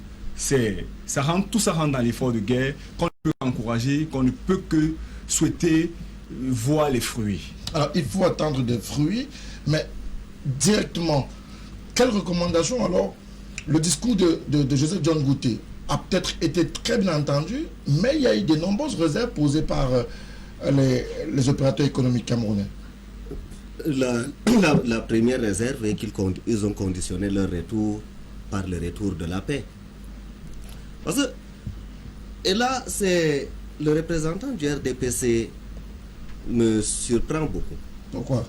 Tout ça rentre dans l'effort de guerre qu'on ne peut encourager, qu'on ne peut que souhaiter voir les fruits. Alors, il faut attendre des fruits, mais directement, quelles recommandations alors le discours de Joseph John Gouté a peut-être été très bien entendu, mais il y a eu de nombreuses réserves posées par les opérateurs économiques camerounais. La première réserve est qu'ils ont conditionné leur retour par le retour de la paix. Parce que, et là, c'est le représentant du RDPC me surprend beaucoup. Pourquoi?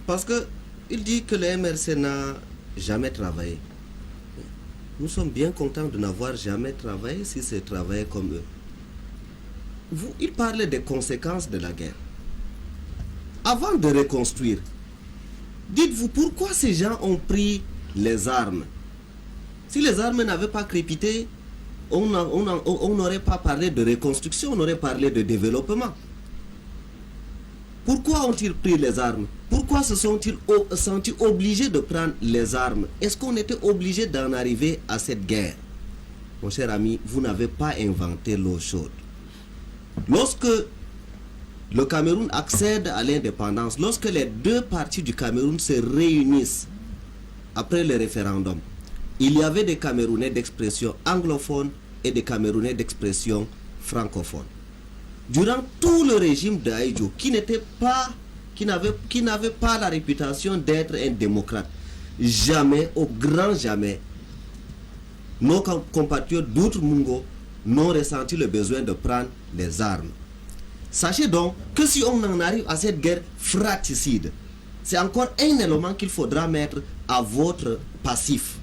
Parce que il dit que le MRC n'a jamais travaillé. Nous sommes bien contents de n'avoir jamais travaillé si c'est travaillé comme eux. Il parlait des conséquences de la guerre. Avant de reconstruire, dites-vous pourquoi ces gens ont pris les armes. Si les armes n'avaient pas crépité, on n'aurait pas parlé de reconstruction, on aurait parlé de développement. Pourquoi ont-ils pris les armes? Pourquoi se sont-ils sentis obligés de prendre les armes? Est-ce qu'on était obligé d'en arriver à cette guerre? Mon cher ami, vous n'avez pas inventé l'eau chaude. Lorsque le Cameroun accède à l'indépendance, lorsque les deux parties du Cameroun se réunissent après le référendum, il y avait des Camerounais d'expression anglophone et des Camerounais d'expression francophone. Durant tout le régime d'Aïdjo, qui n'avait pas la réputation d'être un démocrate, jamais, au grand jamais, nos compatriotes d'Outre-Mungo n'ont ressenti le besoin de prendre les armes. Sachez donc que si on en arrive à cette guerre fratricide, c'est encore un élément qu'il faudra mettre à votre passif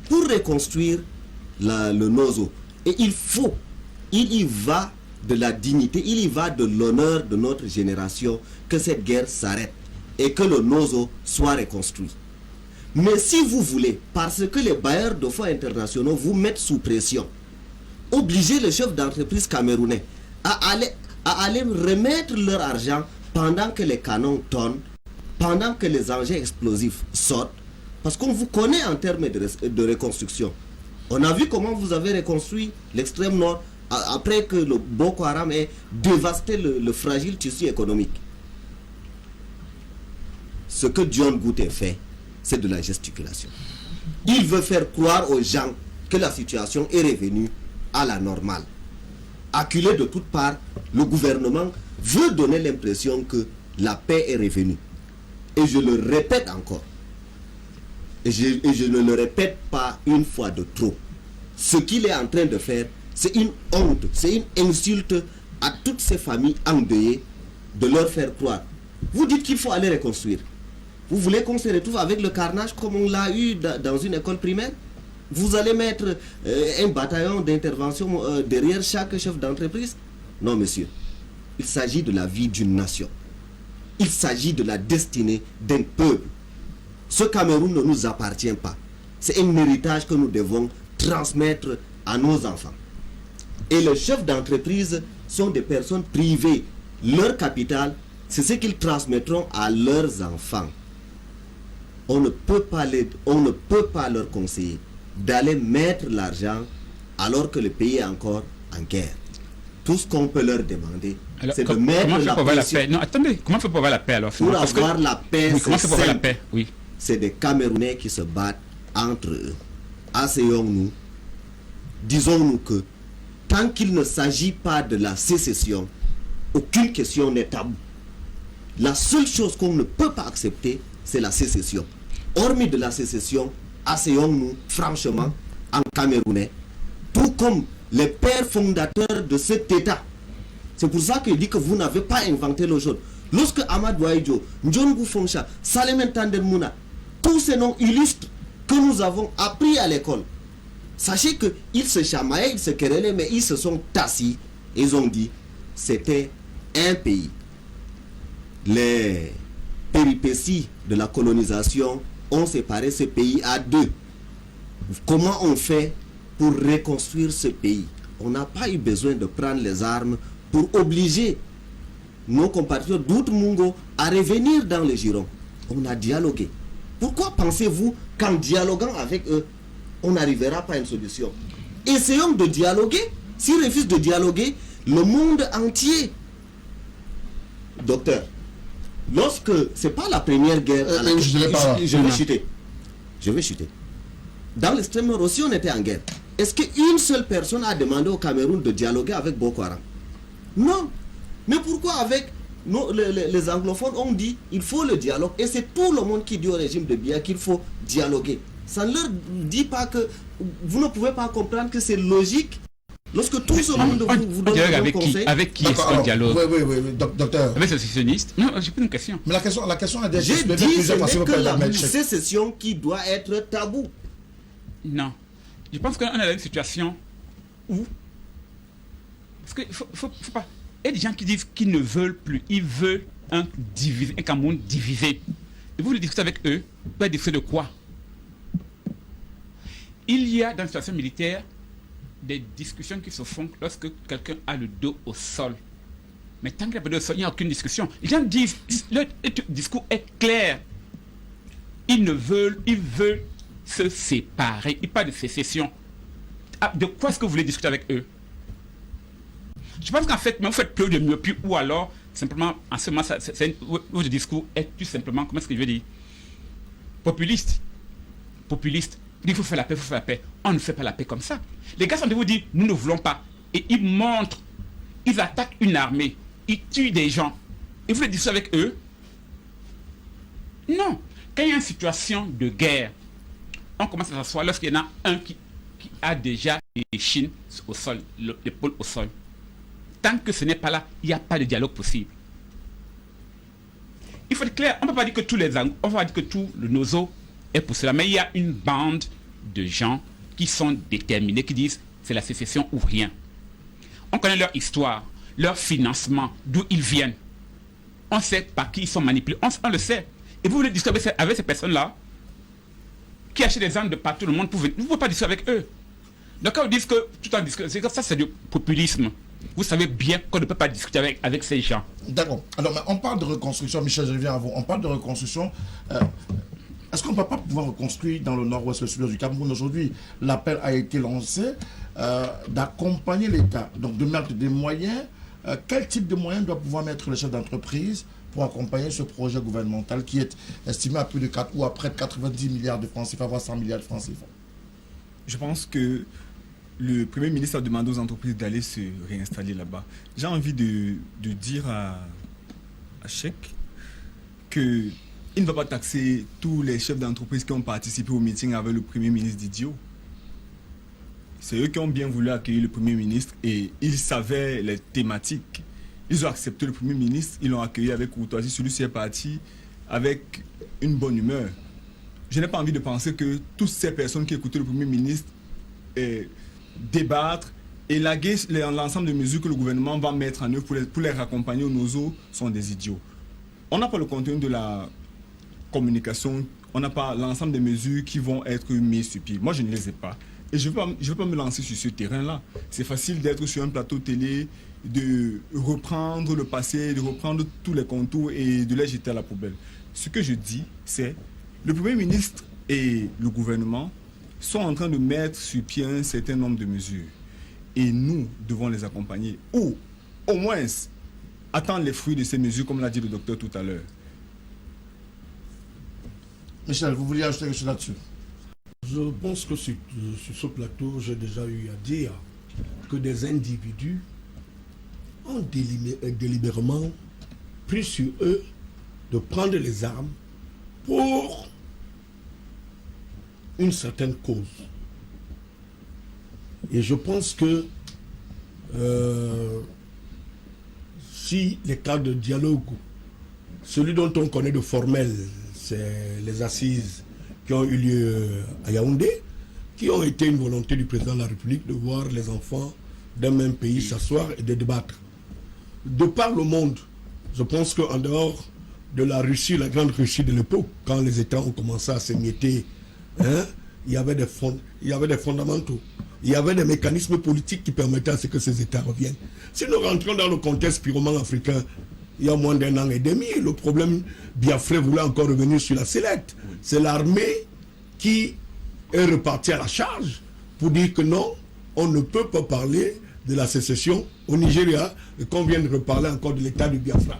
pour reconstruire le Nozo. Et il y va de la dignité, il y va de l'honneur de notre génération que cette guerre s'arrête et que le Nozo soit reconstruit. Mais si vous voulez, parce que les bailleurs de fonds internationaux vous mettent sous pression, obliger les chefs d'entreprise camerounais à aller remettre leur argent pendant que les canons tonnent, pendant que les engins explosifs sortent, parce qu'on vous connaît en termes de reconstruction. On a vu comment vous avez reconstruit l'extrême nord après que le Boko Haram ait dévasté le fragile tissu économique. Ce que John Gouté fait, c'est de la gesticulation. Il veut faire croire aux gens que la situation est revenue à la normale. Acculé de toutes parts, le gouvernement veut donner l'impression que la paix est revenue. Et je le répète encore. Et je ne le répète pas une fois de trop. Ce qu'il est en train de faire, c'est une honte, c'est une insulte à toutes ces familles endeuillées de leur faire croire. Vous dites qu'il faut aller reconstruire. Vous voulez qu'on se retrouve avec le carnage comme on l'a eu dans une école primaire? Vous allez mettre un bataillon d'intervention derrière chaque chef d'entreprise? Non, monsieur. Il s'agit de la vie d'une nation. Il s'agit de la destinée d'un peuple. Ce Cameroun ne nous appartient pas. C'est un héritage que nous devons transmettre à nos enfants. Et les chefs d'entreprise sont des personnes privées. Leur capital, c'est ce qu'ils transmettront à leurs enfants. On ne peut pas leur conseiller d'aller mettre l'argent alors que le pays est encore en guerre. Tout ce qu'on peut leur demander, c'est de mettre la pression. La paix? Non, attendez, comment on fait pour avoir la paix alors? Pour avoir la paix, oui, comment c'est pour avoir la paix? Oui. C'est des Camerounais qui se battent entre eux. Asseyons-nous, disons-nous que tant qu'il ne s'agit pas de la sécession, aucune question n'est taboue. La seule chose qu'on ne peut pas accepter, c'est la sécession. Hormis de la sécession, asseyons-nous franchement en Camerounais, tout comme les pères fondateurs de cet État. C'est pour ça qu'il dit que vous n'avez pas inventé l'eau chaude. Lorsque Ahmad Waïdjo, Ndjongo Foncha, Salem Tanden Mouna, tous ces noms illustres que nous avons appris à l'école, sachez qu'ils se chamaillaient, ils se querellaient, mais ils se sont assis. Ils ont dit c'était un pays. Les péripéties de la colonisation ont séparé ce pays à deux. Comment on fait pour reconstruire ce pays? On n'a pas eu besoin de prendre les armes pour obliger nos compatriotes d'Outmungo à revenir dans les Girons. On a dialogué. Pourquoi pensez-vous qu'en dialoguant avec eux, on n'arrivera pas à une solution? Essayons de dialoguer. S'ils refusent de dialoguer, le monde entier. Docteur, lorsque c'est pas la première guerre à laquelle je vais chuter. Dans l'extrême nord aussi, on était en guerre. Est-ce qu'une seule personne a demandé au Cameroun de dialoguer avec Boko Haram? Non. Mais pourquoi avec les anglophones ont dit il faut le dialogue? Et c'est tout le monde qui dit au régime de Biya qu'il faut dialoguer. Ça ne leur dit pas que vous ne pouvez pas comprendre que c'est logique. Lorsque tout ce monde vous donne avec conseil. Avec qui est-ce qu'on dialogue? Oui, docteur. Avec les sécessionnistes? Non, j'ai pas une question. Mais la question est déjà J'ai dit ce n'est que la sécession qui doit être tabou. Non. Je pense qu'on est dans une situation où... Parce qu'il faut pas... Il y a des gens qui disent qu'ils ne veulent plus. Ils veulent un Cameroun divisé. Et vous voulez discuter avec eux? Vous allez discuter de quoi? Il y a dans la situation militaire des discussions qui se font lorsque quelqu'un a le dos au sol. Mais tant qu'il n'y a pas de dos au sol, il n'y a aucune discussion. Les gens disent, le discours est clair. Ils veulent se séparer. Ils parlent de sécession. De quoi est-ce que vous voulez discuter avec eux? Je pense qu'en fait, vous faites plus de myopie ou alors, simplement, en ce moment, votre discours est tout simplement, comment est-ce que je veux dire? Populiste. Il faut faire la paix, On ne fait pas la paix comme ça. Les gars sont de vous dire, nous ne voulons pas. Et ils montrent, ils attaquent une armée, ils tuent des gens. Et vous voulez discuter avec eux? Non. Quand il y a une situation de guerre, on commence à s'asseoir lorsqu'il y en a un qui a déjà les chines au sol, l'épaule au sol. Tant que ce n'est pas là, il n'y a pas de dialogue possible. Il faut être clair, on ne peut pas dire que on va dire que tout le nozo est pour cela, mais il y a une bande de gens qui sont déterminés, qui disent c'est la sécession ou rien. On connaît leur histoire, leur financement, d'où ils viennent. On sait par qui ils sont manipulés, on le sait. Et vous voulez discuter avec ces personnes-là qui achètent des armes de partout le monde pour venir. Vous ne pouvez pas discuter avec eux. Donc quand vous dites que tout en discutant, ça c'est du populisme. Vous savez bien qu'on ne peut pas discuter avec ces gens. D'accord. Alors, on parle de reconstruction. Michel, je reviens à vous. On parle de reconstruction. Est-ce qu'on ne peut pas pouvoir reconstruire dans le nord-ouest, le sud du Cameroun? Aujourd'hui, l'appel a été lancé d'accompagner l'État, donc de mettre des moyens. Quel type de moyens doit pouvoir mettre le chef d'entreprise pour accompagner ce projet gouvernemental qui est estimé à plus de 4 ou à près de 90 milliards de francs CFA, voire 100 milliards de francs CFA? Je pense que le Premier ministre a demandé aux entreprises d'aller se réinstaller là-bas. J'ai envie de dire à Cheikh qu'il ne va pas taxer tous les chefs d'entreprise qui ont participé au meeting avec le Premier ministre d'idiot. c'est eux qui ont bien voulu accueillir le Premier ministre et ils savaient les thématiques. Ils ont accepté le Premier ministre, ils l'ont accueilli avec courtoisie, celui-ci est parti avec une bonne humeur. Je n'ai pas envie de penser que toutes ces personnes qui écoutaient le Premier ministre débattre et laguer l'ensemble des mesures que le gouvernement va mettre en œuvre pour les raccompagner au nozo sont des idiots. On n'a pas le contenu de la communication, on n'a pas l'ensemble des mesures qui vont être mises sur pied. Moi, je ne les ai pas. Et je ne veux pas me lancer sur ce terrain-là. C'est facile d'être sur un plateau télé, de reprendre le passé, de reprendre tous les contours et de les jeter à la poubelle. Ce que je dis, c'est le Premier ministre et le gouvernement sont en train de mettre sur pied un certain nombre de mesures. Et nous devons les accompagner. Ou, au moins, attendre les fruits de ces mesures, comme l'a dit le docteur tout à l'heure. Michel, vous vouliez ajouter quelque chose là-dessus? Je pense que sur ce plateau, j'ai déjà eu à dire que des individus ont délibérément pris sur eux de prendre les armes pour une certaine cause. Et je pense que si les cas de dialogue, celui dont on connaît de formel, c'est les assises qui ont eu lieu à Yaoundé, qui ont été une volonté du président de la République de voir les enfants d'un même pays s'asseoir et de débattre. De par le monde, je pense qu'en dehors de la Russie, la grande Russie de l'époque, quand les États ont commencé à s'émietter, il y avait des fondamentaux. Il y avait des mécanismes politiques qui permettaient à ce que ces États reviennent. Si nous rentrons dans le contexte purement africain, il y a moins d'1 an et demi, le problème Biafra voulait encore revenir sur la sellette. C'est l'armée qui est repartie à la charge pour dire que non, on ne peut pas parler de la sécession au Nigeria et qu'on vient de reparler encore de l'état du Biafra.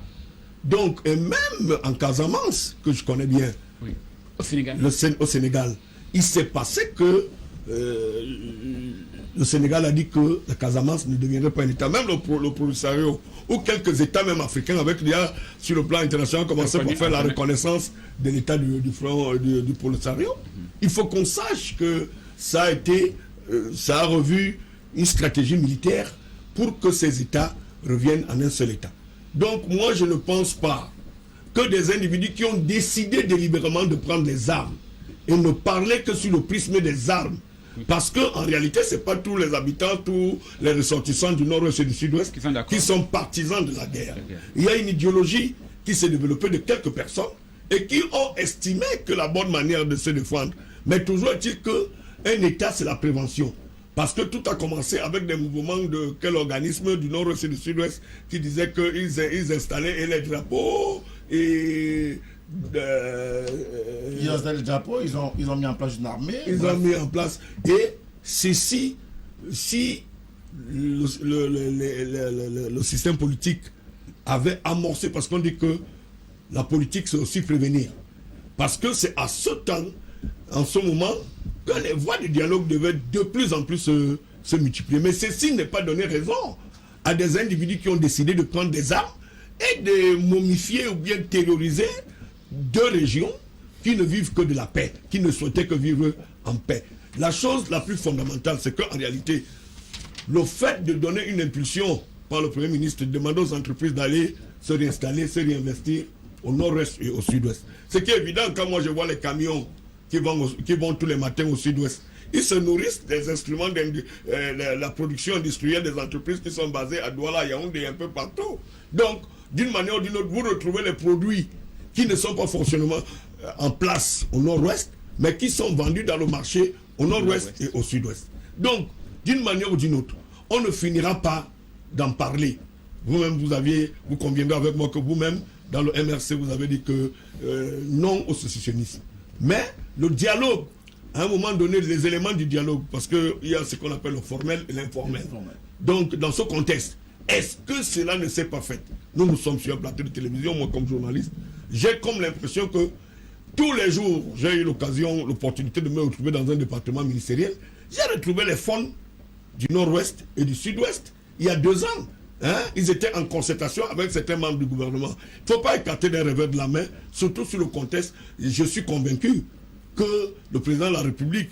Donc, et même en Casamance, que je connais bien, oui. Au Sénégal. Au Sénégal, il s'est passé que le Sénégal a dit que la Casamance ne deviendrait pas un État. Même le Polisario ou quelques États même africains avec déjà sur le plan international commencé pour faire la reconnaissance de l'État du Polisario. Il faut qu'on sache que ça a revu une stratégie militaire pour que ces États reviennent en un seul État. Donc moi je ne pense pas que des individus qui ont décidé délibérément de prendre les armes et ne parler que sur le prisme des armes, parce qu'en réalité, ce n'est pas tous les habitants, tous les ressortissants du nord-ouest et du sud-ouest qui sont partisans de la guerre. Il y a une idéologie qui s'est développée de quelques personnes et qui ont estimé que la bonne manière de se défendre, mais toujours est-il qu'un État, c'est la prévention. Parce que tout a commencé avec des mouvements de quel organisme du nord-ouest et du sud-ouest qui disaient qu'ils installaient les drapeaux et... ils ont installé le drapeau, ils ont mis en place une armée. Ils ont mis en place. Et si le système politique avait amorcé, parce qu'on dit que la politique c'est aussi prévenir. Parce que c'est à ce temps, en ce moment, que les voies de dialogue devaient de plus en plus se multiplier. Mais ceci n'est pas donné raison à des individus qui ont décidé de prendre des armes et de momifier ou bien terroriser deux régions qui ne vivent que de la paix, qui ne souhaitaient que vivre en paix. La chose la plus fondamentale, c'est qu'en réalité, le fait de donner une impulsion par le Premier ministre, de demander aux entreprises d'aller se réinstaller, se réinvestir au nord-ouest et au sud-ouest. Ce qui est évident quand moi je vois les camions qui vont tous les matins au sud-ouest. Ils se nourrissent des instruments de la production industrielle des entreprises qui sont basées à Douala, Yaoundé et un peu partout. Donc, d'une manière ou d'une autre, vous retrouvez les produits qui ne sont pas forcément en place au nord-ouest, mais qui sont vendus dans le marché au nord-ouest et au sud-ouest. Donc, d'une manière ou d'une autre, on ne finira pas d'en parler. Vous-même, vous conviendrez avec moi que vous-même, dans le MRC, vous avez dit que non au sécessionnisme. Mais le dialogue, à un moment donné, les éléments du dialogue, parce qu'il y a ce qu'on appelle le formel et l'informel. Donc, dans ce contexte, est-ce que cela ne s'est pas fait? Nous sommes sur un plateau de télévision, moi comme journaliste, j'ai comme l'impression que tous les jours, j'ai eu l'opportunité de me retrouver dans un département ministériel, j'ai retrouvé les fonds du nord-ouest et du sud-ouest il y a 2 ans. Ils étaient en concertation avec certains membres du gouvernement. Il ne faut pas écarter d'un revers de la main, surtout sur le contexte. Je suis convaincu que le président de la République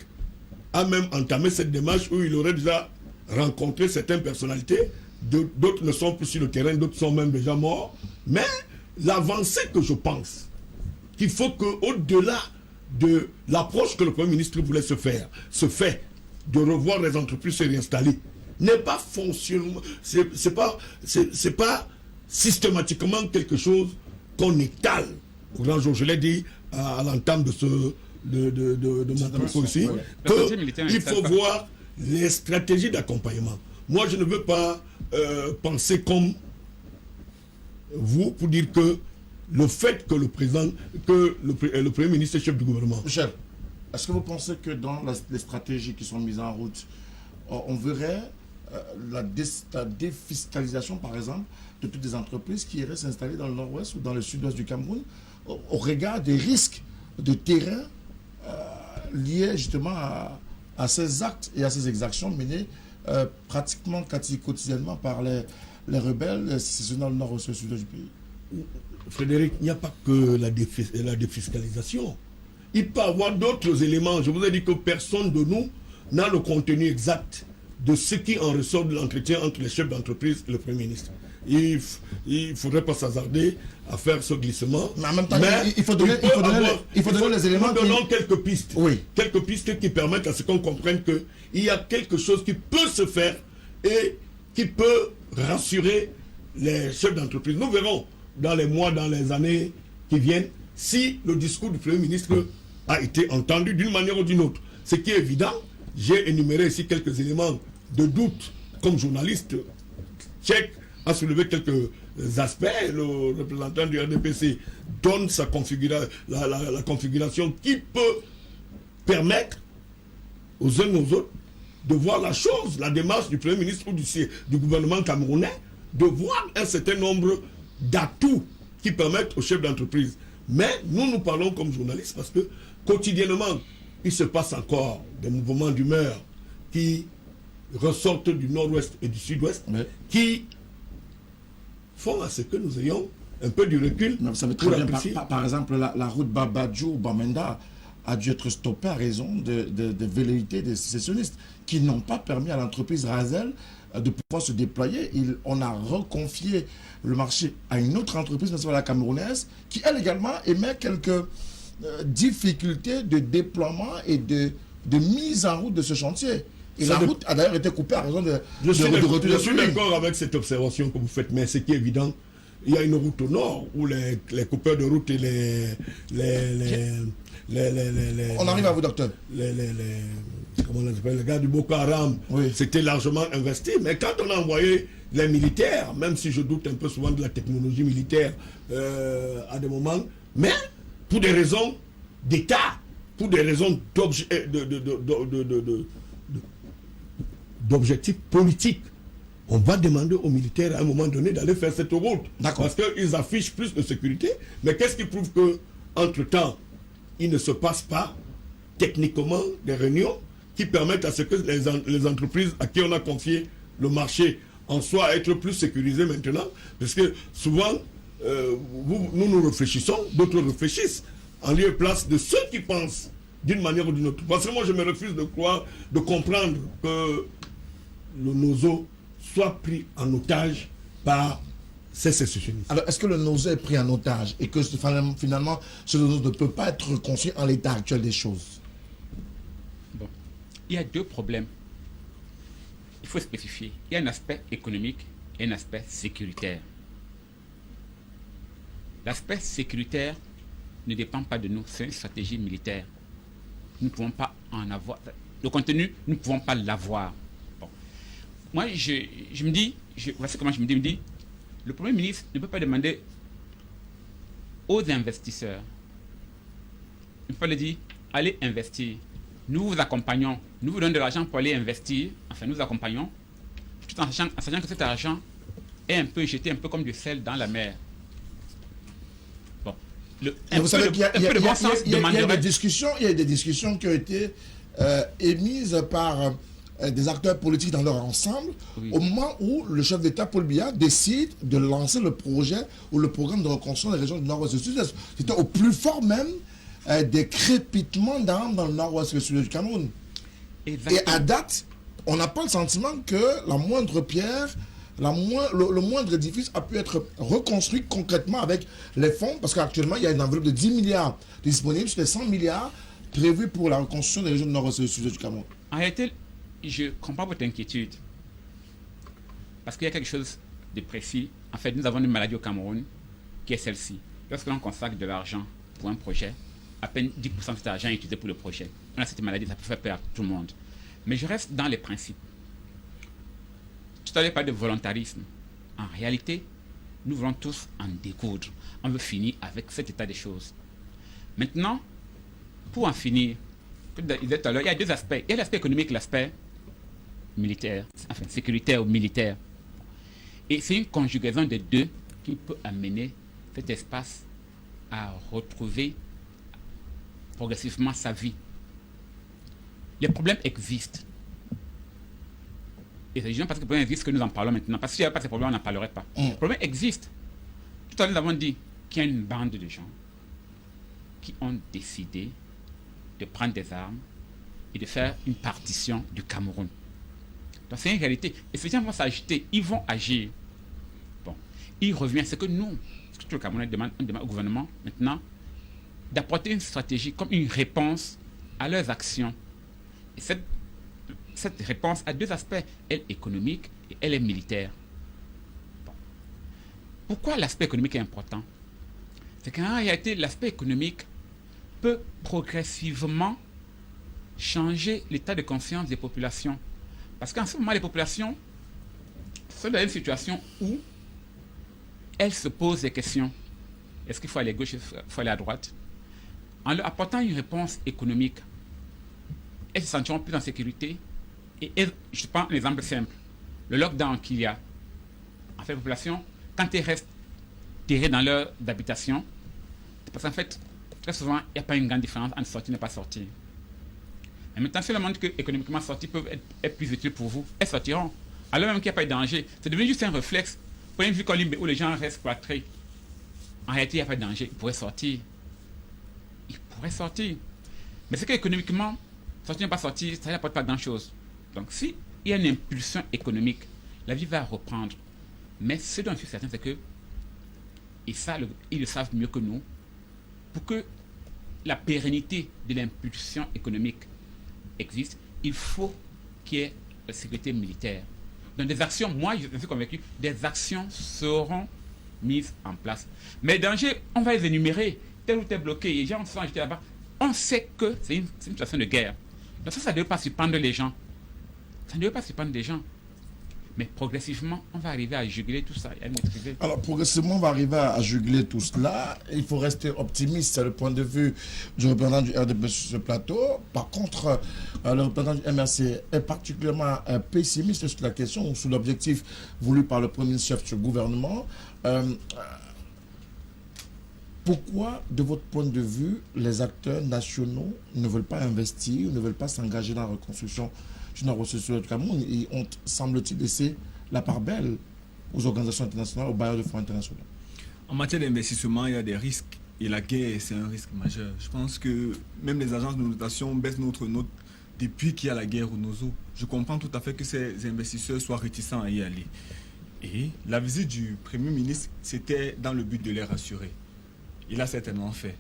a même entamé cette démarche où il aurait déjà rencontré certaines personnalités. D'autres ne sont plus sur le terrain, d'autres sont même déjà morts. Mais l'avancée que je pense qu'il faut qu'au-delà de l'approche que le Premier ministre voulait se fait de revoir les entreprises se réinstaller, n'est pas fonctionnement, c'est pas systématiquement quelque chose qu'on étale. Au grand jour, je l'ai dit à l'entame de mon propos ici, qu'il faut voir les stratégies d'accompagnement. Moi, je ne veux pas penser comme vous pour dire que le fait que le Premier ministre est chef du gouvernement. Michel, est-ce que vous pensez que dans les stratégies qui sont mises en route, on verrait la défiscalisation, par exemple, de toutes les entreprises qui iraient s'installer dans le nord-ouest ou dans le sud-ouest du Cameroun, au regard des risques de terrain liés justement à ces actes et à ces exactions menées pratiquement quotidiennement par les rebelles sécessionnels dans le nord-ouest et le sud-ouest du pays? Frédéric, il n'y a pas que la défiscalisation. Il peut y avoir d'autres éléments. Je vous ai dit que personne de nous n'a le contenu exact de ce qui en ressort de l'entretien entre les chefs d'entreprise et le Premier ministre. Il ne faudrait pas s'hasarder à faire ce glissement. Mais en même temps, il faut donner les éléments. Nous donnons quelques pistes. Oui. Quelques pistes qui permettent à ce qu'on comprenne qu'il y a quelque chose qui peut se faire et qui peut rassurer les chefs d'entreprise. Nous verrons dans les mois, dans les années qui viennent, si le discours du Premier ministre a été entendu d'une manière ou d'une autre. Ce qui est évident, j'ai énuméré ici quelques éléments de doute comme journaliste. Tchèque a soulevé quelques aspects. Le représentant du RDPC donne la configuration qui peut permettre aux uns et aux autres de voir la chose, la démarche du Premier ministre ou du gouvernement camerounais, de voir un certain nombre d'atouts qui permettent aux chefs d'entreprise. Mais nous parlons comme journalistes parce que quotidiennement, il se passe encore des mouvements d'humeur qui ressortent du nord-ouest et du sud-ouest, qui font à ce que nous ayons un peu du recul. Mais vous savez très bien, par exemple, la route Babadjou-Bamenda a dû être stoppée à raison de velléités des sécessionnistes qui n'ont pas permis à l'entreprise Razel de pouvoir se déployer. On a reconfié le marché à une autre entreprise, la camerounaise, qui elle également émet quelques difficultés de déploiement et de mise en route de ce chantier. Et la route a d'ailleurs été coupée à raison de Je suis d'accord avec cette observation que vous faites, mais ce qui est évident, il y a une route au nord où les coupeurs de route et on arrive à vous, docteur. Comment on appelle, les gars du Boko Haram, oui. C'était largement investi. Mais quand on a envoyé les militaires, même si je doute un peu souvent de la technologie militaire à des moments, mais pour des raisons d'État, pour des raisons d'objectifs politiques, on va demander aux militaires à un moment donné d'aller faire cette route. Parce qu'ils affichent plus de sécurité. Mais qu'est-ce qui prouve qu'entre-temps, il ne se passe pas techniquement des réunions qui permettent à ce que les entreprises à qui on a confié le marché en soient à être plus sécurisées maintenant? Parce que souvent, nous réfléchissons, d'autres réfléchissent en lieu et place de ceux qui pensent d'une manière ou d'une autre. Parce que moi, je me refuse de comprendre que le NOZO soit pris en otage par ces sécessionnistes. Alors, est-ce que le NOZO est pris en otage et que finalement, ce NOZO ne peut pas être construit en l'état actuel des choses? Bon, il y a deux problèmes. Il faut spécifier. Il y a un aspect économique et un aspect sécuritaire. L'aspect sécuritaire ne dépend pas de nous, c'est une stratégie militaire. Nous ne pouvons pas en avoir. Le contenu, nous ne pouvons pas l'avoir. Bon. Moi, je me dis, voici comment je me dis, le Premier ministre ne peut pas demander aux investisseurs, il faut leur dire, allez investir. Nous vous accompagnons, nous vous donnons de l'argent pour aller investir, enfin nous vous accompagnons, tout en sachant que cet argent est un peu jeté, un peu comme du sel dans la mer. Bon. Vous savez qu'il y a des discussions qui ont été émises par des acteurs politiques dans leur ensemble, oui. Au moment où le chef d'État Paul Biya décide de lancer le projet ou le programme de reconstruction des régions du nord-ouest et du sud-est. C'était au plus fort même des crépitements dans le nord-ouest et le sud-est du Cameroun. Et à date, on n'a pas le sentiment que la moindre pierre, le moindre édifice a pu être reconstruit concrètement avec les fonds, parce qu'actuellement, il y a une enveloppe de 10 milliards disponibles sur les 100 milliards prévus pour la reconstruction des régions du nord-ouest du Cameroun. En réalité, je comprends votre inquiétude. Parce qu'il y a quelque chose de précis. En fait, nous avons une maladie au Cameroun qui est celle-ci. Lorsque l'on consacre de l'argent pour un projet, à peine 10% de cet argent est utilisé pour le projet. On a cette maladie, ça peut faire peur à tout le monde. Mais je reste dans les principes. Tout à l'heure, pas de volontarisme. En réalité, nous voulons tous en découdre. On veut finir avec cet état des choses. Maintenant, pour en finir, comme je disais tout à l'heure, il y a deux aspects. Il y a l'aspect économique et l'aspect militaire, enfin sécuritaire ou militaire. Et c'est une conjugaison des deux qui peut amener cet espace à retrouver progressivement sa vie. Les problèmes existent. Et c'est juste parce que les problèmes existent que nous en parlons maintenant. Parce qu'il n'y avait pas ces problèmes, on n'en parlerait pas. Les problèmes existent. Tout à l'heure, nous avons dit qu'il y a une bande de gens qui ont décidé de prendre des armes et de faire une partition du Cameroun. Donc c'est une réalité. Et ces gens vont s'agiter, ils vont agir. Bon, il revient, c'est que nous, ce que le Cameroun demande au gouvernement maintenant, d'apporter une stratégie comme une réponse à leurs actions. Et cette réponse a deux aspects. Elle est économique et elle est militaire. Bon. Pourquoi l'aspect économique est important? C'est qu'en réalité, l'aspect économique peut progressivement changer l'état de conscience des populations. Parce qu'en ce moment, les populations sont dans une situation où elles se posent des questions. Est-ce qu'il faut aller à gauche, il faut aller à droite? En leur apportant une réponse économique, elles se sentiront plus en sécurité. Et je prends un exemple simple. Le lockdown qu'il y a, en fait, la population, quand elles restent terrées dans leur habitation, c'est parce qu'en fait, très souvent, il n'y a pas une grande différence entre sortir et ne pas sortir. Mais maintenant, si on demande que économiquement sortir peuvent être plus utiles pour vous, elles sortiront. Alors même qu'il n'y a pas de danger. C'est devenu juste un réflexe. Pour une vie où les gens restent cloîtrés. En réalité, il n'y a pas de danger. Ils pourraient sortir. Ils pourraient sortir. Mais c'est qu'économiquement, sortir ou pas sortir, ça n'apporte pas grand-chose. Donc, s'il y a une impulsion économique, la vie va reprendre. Mais ce dont je suis certain, c'est que, et ça, ils le savent mieux que nous, pour que la pérennité de l'impulsion économique existe, il faut qu'il y ait la sécurité militaire. Donc des actions, moi je suis convaincu, des actions seront mises en place. Mais les dangers, on va les énumérer. Tel ou tel bloqué, les gens sont agités là-bas. On sait que c'est une situation de guerre. Donc ça ne devait pas surprendre les gens. Ça ne devait pas surprendre les gens. Mais progressivement, on va arriver à juguler tout ça et à maîtriser. Alors, progressivement, on va arriver à juguler tout cela. Il faut rester optimiste, c'est le point de vue du représentant du RDP sur ce plateau. Par contre, le représentant du MRC est particulièrement pessimiste sur la question ou sur l'objectif voulu par le premier chef du gouvernement. Pourquoi, de votre point de vue, les acteurs nationaux ne veulent pas investir, ne veulent pas s'engager dans la reconstruction du nord-ouest du Cameroun et ont, semble-t-il, laissé la part belle aux organisations internationales, aux bailleurs de fonds internationaux? En matière d'investissement, il y a des risques. Et la guerre, c'est un risque majeur. Je pense que même les agences de notation baissent notre note depuis qu'il y a la guerre au Nozo. Je comprends tout à fait que ces investisseurs soient réticents à y aller. Et la visite du Premier ministre, c'était dans le but de les rassurer. Il a certainement fait.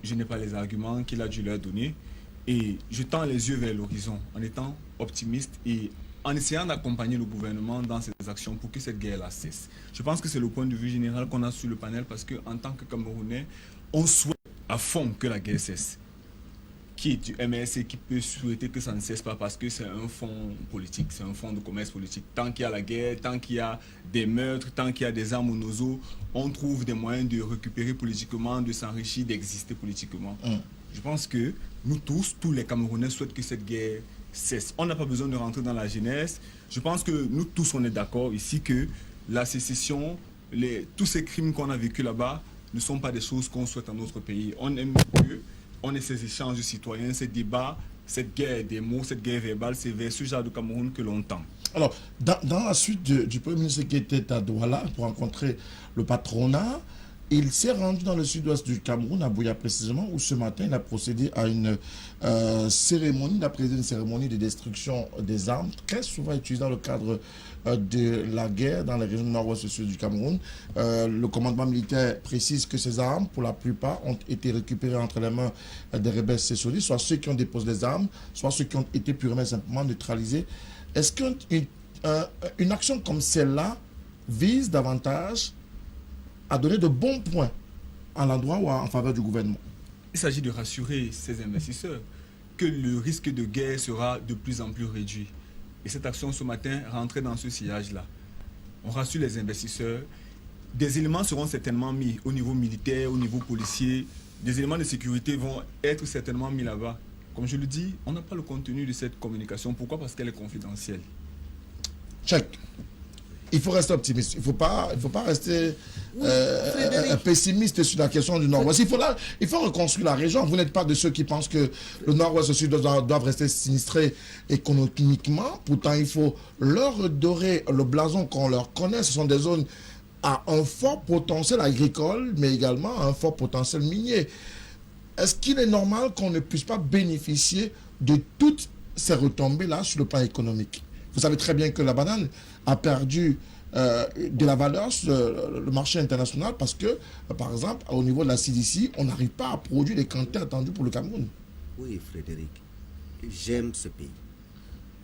Je n'ai pas les arguments qu'il a dû leur donner. Et je tends les yeux vers l'horizon en étant optimiste et en essayant d'accompagner le gouvernement dans ses actions pour que cette guerre-là cesse. Je pense que c'est le point de vue général qu'on a sur le panel parce qu'en tant que Camerounais, on souhaite à fond que la guerre cesse. Qui est du MRC qui peut souhaiter que ça ne cesse pas parce que c'est un fonds politique, c'est un fonds de commerce politique. Tant qu'il y a la guerre, tant qu'il y a des meurtres, tant qu'il y a des armes au Nozo, on trouve des moyens de récupérer politiquement, de s'enrichir, d'exister politiquement. Je pense que nous tous les Camerounais souhaitent que cette guerre cesse. On n'a pas besoin de rentrer dans la genèse. Je pense que nous tous, on est d'accord ici que la sécession, tous ces crimes qu'on a vécus là-bas ne sont pas des choses qu'on souhaite dans notre pays. On aime que on ait ces échanges de citoyens, ces débats, cette guerre des mots, cette guerre verbale, c'est vers ce genre de Cameroun que l'on tend. Alors, dans la suite du Premier ministre qui était à Douala pour rencontrer le patronat, Il s'est rendu dans le sud-ouest du Cameroun, à Buea précisément, où ce matin, il a procédé à une cérémonie, il a présidé une cérémonie de destruction des armes, très souvent utilisée dans le cadre de la guerre dans les régions du nord-ouest et sud du Cameroun. Le commandement militaire précise que ces armes, pour la plupart, ont été récupérées entre les mains des rebelles sécessionnistes, soit ceux qui ont déposé les armes, soit ceux qui ont été purement et simplement neutralisés. Est-ce qu'une action comme celle-là vise davantage à donner de bons points à l'endroit ou en faveur du gouvernement? Il s'agit de rassurer ces investisseurs que le risque de guerre sera de plus en plus réduit. Et cette action ce matin rentrait dans ce sillage-là. On rassure les investisseurs. Des éléments seront certainement mis au niveau militaire, au niveau policier. Des éléments de sécurité vont être certainement mis là-bas. Comme je le dis, on n'a pas le contenu de cette communication. Pourquoi? Parce qu'elle est confidentielle. Check. Il faut rester optimiste. Il ne faut pas rester pessimiste sur la question du Nord-Ouest. Il faut reconstruire la région. Vous n'êtes pas de ceux qui pensent que le Nord-Ouest et le Sud doivent rester sinistrés économiquement. Pourtant, il faut leur redorer le blason qu'on leur connaît. Ce sont des zones à un fort potentiel agricole, mais également à un fort potentiel minier. Est-ce qu'il est normal qu'on ne puisse pas bénéficier de toutes ces retombées-là sur le plan économique? Vous savez très bien que la banane a perdu de la valeur sur le marché international parce que, par exemple, au niveau de la CDC, on n'arrive pas à produire les quantités attendues pour le Cameroun. Oui, Frédéric, j'aime ce pays.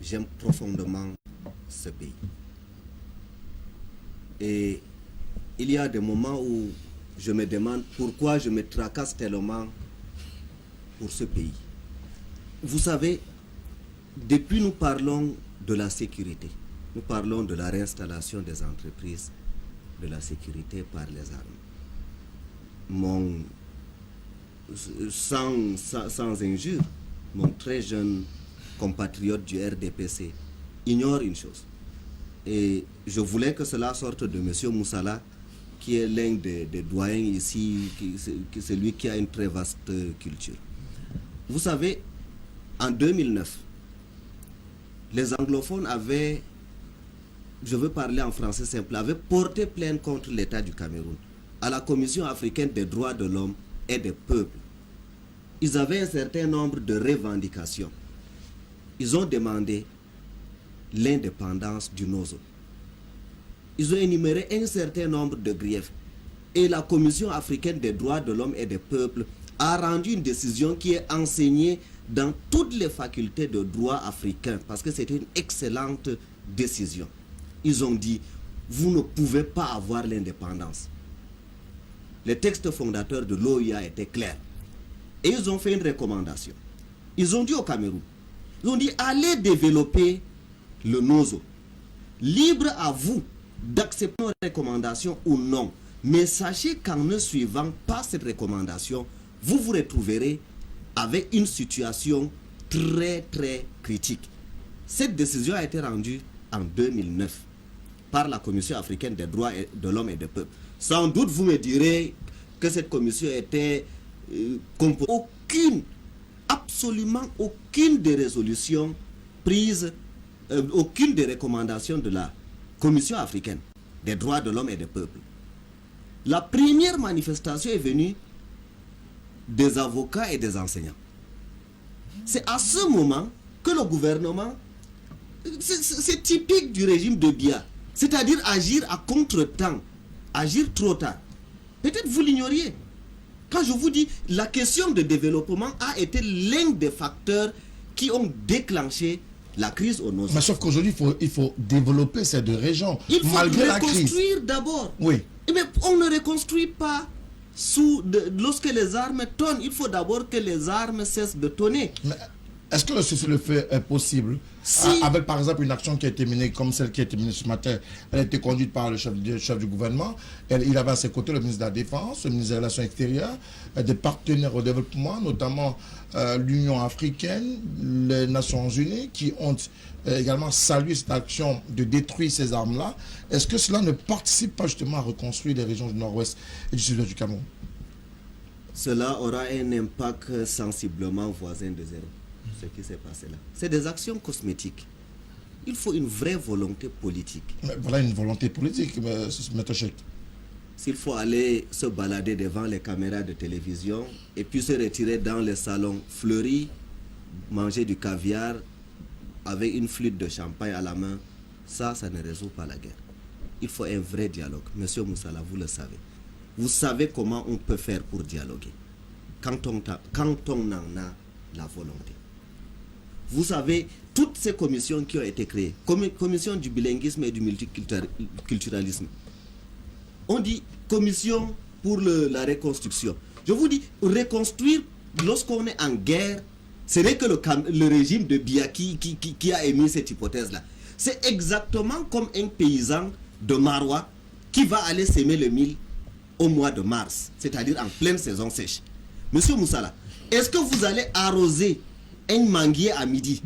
J'aime profondément ce pays. Et il y a des moments où je me demande pourquoi je me tracasse tellement pour ce pays. Vous savez, depuis nous parlons de la sécurité, nous parlons de la réinstallation des entreprises, de la sécurité par les armes. Sans injure, mon très jeune compatriote du RDPC ignore une chose. Et je voulais que cela sorte de M. Moussala, qui est l'un des doyens ici, c'est lui qui a une très vaste culture. Vous savez, en 2009, les anglophones avaient, je veux parler en français simple, avaient porté plainte contre l'État du Cameroun à la Commission africaine des droits de l'homme et des peuples. Ils avaient un certain nombre de revendications. Ils ont demandé l'indépendance du Nozo. Ils ont énuméré un certain nombre de griefs. Et la Commission africaine des droits de l'homme et des peuples a rendu une décision qui est enseignée dans toutes les facultés de droit africain, parce que c'était une excellente décision. Ils ont dit, vous ne pouvez pas avoir l'indépendance. Les textes fondateurs de l'OIA étaient clairs. Et ils ont fait une recommandation. Ils ont dit au Cameroun, ils ont dit, allez développer le Nozo. Libre à vous d'accepter nos recommandations ou non. Mais sachez qu'en ne suivant pas cette recommandation, vous vous retrouverez avec une situation très très critique. Cette décision a été rendue en 2009 par la Commission africaine des droits de l'homme et des peuples. Sans doute vous me direz que cette commission était composée absolument aucune des résolutions prises, aucune des recommandations de la Commission africaine des droits de l'homme et des peuples. La première manifestation est venue des avocats et des enseignants. C'est à ce moment que le gouvernement, c'est typique du régime de Biya, c'est-à-dire agir à contre-temps, agir trop tard. Peut-être vous l'ignoriez. Quand je vous dis, la question de développement a été l'un des facteurs qui ont déclenché la crise au Nord. Mais sauf qu'aujourd'hui, il faut développer ces deux régions, malgré la crise. Il faut reconstruire d'abord. Oui. Mais on ne reconstruit pas lorsque les armes tonnent. Il faut d'abord que les armes cessent de tonner. Mais est-ce que ce le fait est possible avec par exemple une action qui a été menée comme celle qui a été menée ce matin? Elle a été conduite par le chef du gouvernement. Il avait à ses côtés le ministre de la Défense, le ministre des Relations extérieures, des partenaires au développement, notamment l'Union africaine, les Nations unies, qui ont également salué cette action de détruire ces armes-là. Est-ce que cela ne participe pas justement à reconstruire les régions du nord-ouest et du sud du Cameroun? Cela aura un impact sensiblement voisin de zéro. Ce qui s'est passé là. C'est des actions cosmétiques. Il faut une vraie volonté politique. Mais voilà une volonté politique, M. Cheikh. s'il faut aller se balader devant les caméras de télévision et puis se retirer dans les salons fleuris, manger du caviar avec une flûte de champagne à la main, ça ne résout pas la guerre. Il faut un vrai dialogue. Monsieur Moussala, vous le savez. Vous savez comment on peut faire pour dialoguer quand on en a la volonté. Vous savez, toutes ces commissions qui ont été créées, commission du bilinguisme et du multiculturalisme, on dit commission pour la reconstruction. Je vous dis, reconstruire lorsqu'on est en guerre, ce n'est que le régime de Biya qui a émis cette hypothèse-là. C'est exactement comme un paysan de Marois qui va aller s'aimer le mil au mois de mars, c'est-à-dire en pleine saison sèche. Monsieur Moussala, est-ce que vous allez arroser un manguier à midi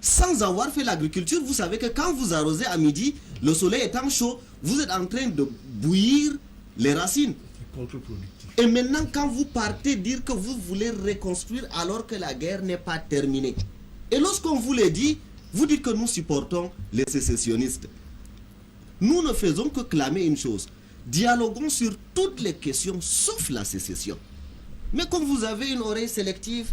sans avoir fait l'agriculture? Vous savez que quand vous arrosez à midi, le soleil étant chaud, vous êtes en train de bouillir les racines. C'est contre-productif. Et maintenant, quand vous partez dire que vous voulez reconstruire alors que la guerre n'est pas terminée, et lorsqu'on vous le dit, vous dites que nous supportons les sécessionnistes. Nous ne faisons que clamer une chose. Dialoguons sur toutes les questions sauf la sécession. Mais comme vous avez une oreille sélective,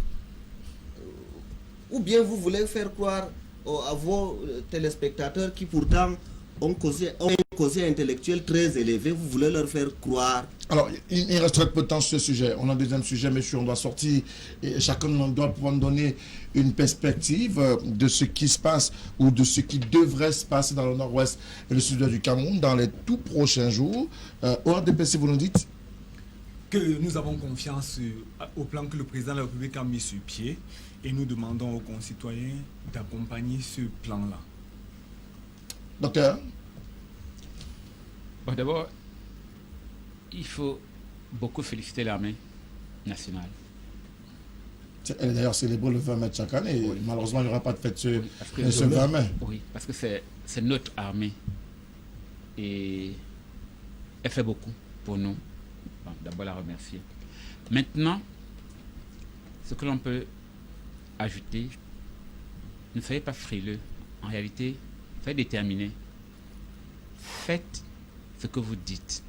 ou bien vous voulez faire croire à vos téléspectateurs qui pourtant ont un quotient intellectuel très élevé, vous voulez leur faire croire. Alors, il reste très peu de temps sur ce sujet. On a un deuxième sujet, monsieur, on doit sortir et chacun doit pouvoir nous donner une perspective de ce qui se passe ou de ce qui devrait se passer dans le nord-ouest et le sud-ouest du Cameroun dans les tout prochains jours. Au RDPC, vous nous dites que nous avons confiance au plan que le président de la République a mis sur pied et nous demandons aux concitoyens d'accompagner ce plan-là. Docteur? Bon, d'abord, il faut beaucoup féliciter l'armée nationale. Elle est d'ailleurs célébrée le 20 mai chaque année. Oui. Malheureusement, il n'y aura pas de fête ce 20 mai. Oui, parce que c'est notre armée. Et elle fait beaucoup pour nous. Bon, d'abord, la remercier. Maintenant, ce que l'on peut ajouter, ne soyez pas frileux. En réalité, soyez déterminés. Faites ce que vous dites.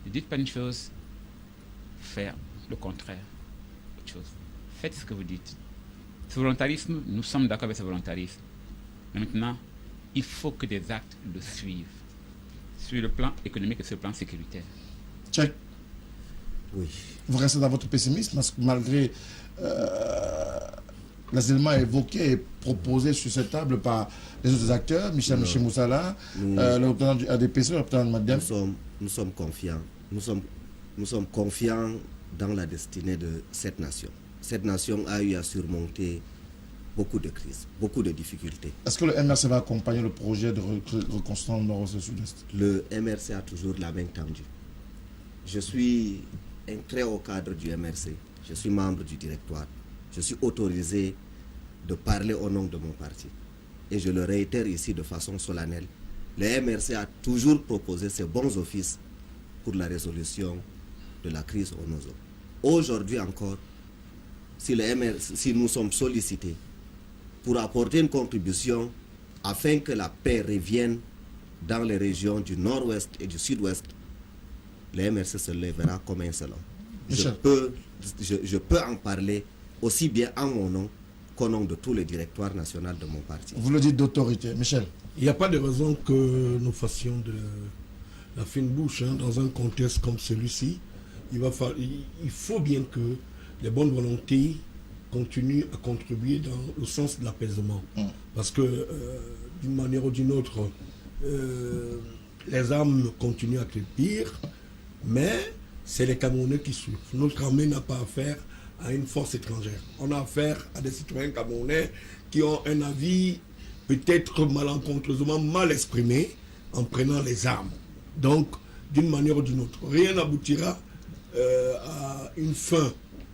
Ne dites pas une chose, faire le contraire. Autre chose. Faites ce que vous dites. Ce volontarisme, nous sommes d'accord avec ce volontarisme. Mais maintenant, il faut que des actes le suivent. Sur le plan économique et sur le plan sécuritaire. Check. Oui. Vous restez dans votre pessimisme parce que malgré les éléments évoqués et proposés sur cette table par les autres acteurs, Michel Moussala, le représentant du ADPC, le représentant de Madame. Nous sommes confiants. Nous sommes confiants dans la destinée de cette nation. Cette nation a eu à surmonter beaucoup de crises, beaucoup de difficultés. Est-ce que le MRC va accompagner le projet de reconstruction nord-ouest et sud-est? Le MRC a toujours la main tendue. Je suis un très haut cadre du MRC. Je suis membre du directoire. Je suis autorisé de parler au nom de mon parti. Et je le réitère ici de façon solennelle. Le MRC a toujours proposé ses bons offices pour la résolution de la crise au Nozo. Aujourd'hui encore, si nous sommes sollicités pour apporter une contribution afin que la paix revienne dans les régions du nord-ouest et du sud-ouest, le MRC se lèvera comme un seul homme. Je peux en parler aussi bien en mon nom qu'au nom de tout le directoire national de mon parti. Vous le dites d'autorité. Michel? Il n'y a pas de raison que nous fassions de la fine bouche dans un contexte comme celui-ci. Il faut bien que les bonnes volontés continuent à contribuer dans le sens de l'apaisement. Parce que, d'une manière ou d'une autre, les armes continuent à crépir, mais c'est les Camerounais qui souffrent. Notre armée n'a pas affaire à une force étrangère. On a affaire à des citoyens camerounais qui ont un avis peut-être malencontreusement mal exprimé en prenant les armes. Donc, d'une manière ou d'une autre, rien n'aboutira à une fin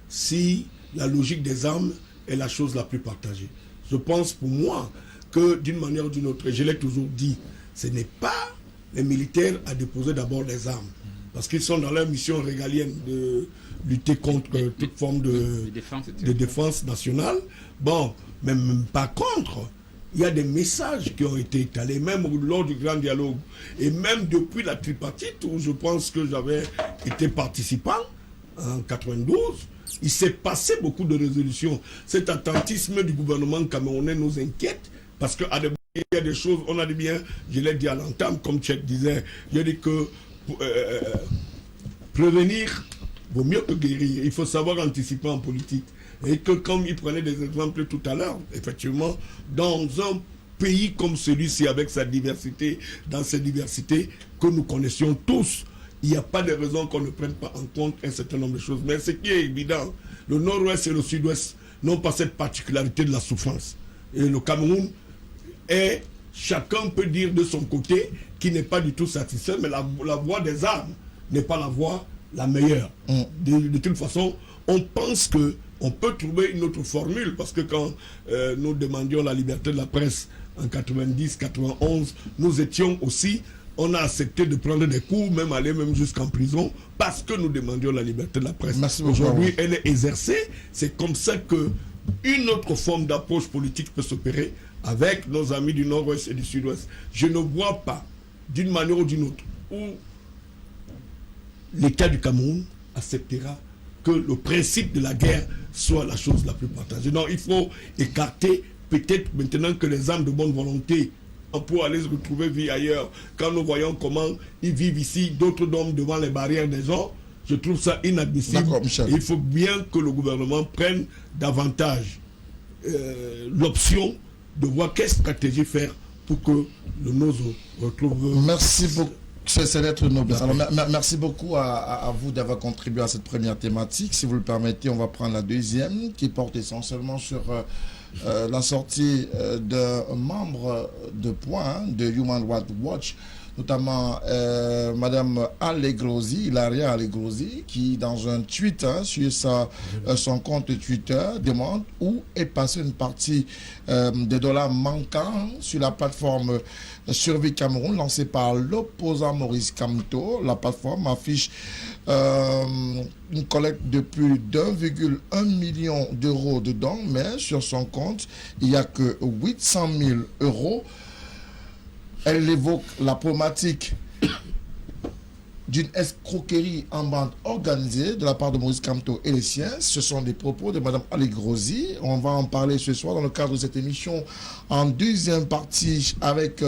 si la logique des armes est la chose la plus partagée. Je pense pour moi que d'une manière ou d'une autre, et je l'ai toujours dit, ce n'est pas les militaires à déposer d'abord les armes. Parce qu'ils sont dans leur mission régalienne de lutter contre toute forme de défense nationale. Bon, mais par contre, il y a des messages qui ont été étalés, même lors du grand dialogue, et même depuis la tripartite, où je pense que j'avais été participant en 92, il s'est passé beaucoup de résolutions. Cet attentisme du gouvernement camerounais nous inquiète, parce qu'il y a des choses, on a dit bien, je l'ai dit à l'entame, comme Tchèque disait, je dis que prévenir vaut mieux que guérir. Il faut savoir anticiper en politique. Et que comme il prenait des exemples tout à l'heure, effectivement, dans un pays comme celui-ci, avec sa diversité, dans ses diversités que nous connaissions tous, il n'y a pas de raison qu'on ne prenne pas en compte un certain nombre de choses. Mais ce qui est évident, le nord-ouest et le sud-ouest n'ont pas cette particularité de la souffrance. Et le Cameroun est, chacun peut dire de son côté, qui n'est pas du tout satisfait, mais la voie des armes n'est pas la voie la meilleure. De toute façon, on pense que on peut trouver une autre formule, parce que quand nous demandions la liberté de la presse en 90, 91, nous étions aussi, on a accepté de prendre des coups, même aller même jusqu'en prison, parce que nous demandions la liberté de la presse. Aujourd'hui, elle est exercée. C'est comme ça que une autre forme d'approche politique peut s'opérer avec nos amis du nord-ouest et du sud-ouest. Je ne vois pas, d'une manière ou d'une autre, où l'État du Cameroun acceptera que le principe de la guerre soit la chose la plus partagée. Non, il faut écarter, peut-être maintenant que les âmes de bonne volonté pour aller se retrouver vivre ailleurs, quand nous voyons comment ils vivent ici, d'autres dorment devant les barrières des gens, je trouve ça inadmissible. Il faut bien que le gouvernement prenne davantage l'option de voir quelle stratégie faire pour que le nôtre retrouve... Merci beaucoup. C'est l'être noble. Alors, merci beaucoup à vous d'avoir contribué à cette première thématique. Si vous le permettez, on va prendre la deuxième qui porte essentiellement sur la sortie d'un membre de poing de Human Rights Watch, notamment Madame Allegrozi, Hilaria Allegrozi, qui dans un tweet sur son compte Twitter demande où est passée une partie des dollars manquants sur la plateforme Survie Cameroun lancée par l'opposant Maurice Kamto. La plateforme affiche une collecte de plus d'1,1 million d'euros dedans, mais sur son compte, il n'y a que 800 000 euros. Elle évoque la problématique d'une escroquerie en bande organisée de la part de Maurice Kamto et les siens. Ce sont des propos de Mme Allegrozi. On va en parler ce soir dans le cadre de cette émission en deuxième partie avec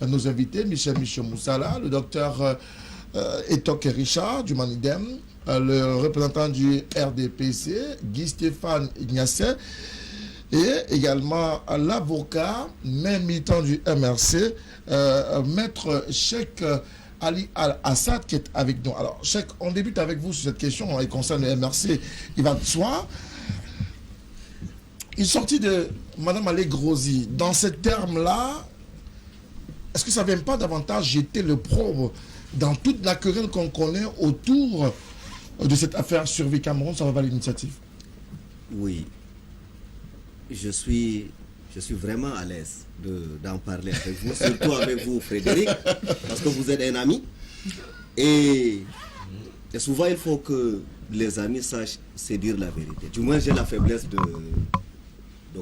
nos invités, Michel Moussala, le docteur Etok Richard du Manidem, le représentant du RDPC, Guy Stéphane Ignacet, et également l'avocat, même militant du MRC, Maître Cheikh Ali Al-Assad qui est avec nous. Alors, Cheikh, on débute avec vous sur cette question qui concerne le MRC. Il va de soi. Une sortie de Mme Allegrozi, dans ces termes-là, est-ce que ça ne vient pas davantage jeter le probe dans toute la querelle qu'on connaît autour de cette affaire Survie Cameroun? Ça va pas l'initiative? Oui. Je suis vraiment à l'aise d'en parler avec vous, surtout avec vous, Frédéric, parce que vous êtes un ami. Et souvent, il faut que les amis sachent se dire la vérité. Du moins, j'ai la faiblesse de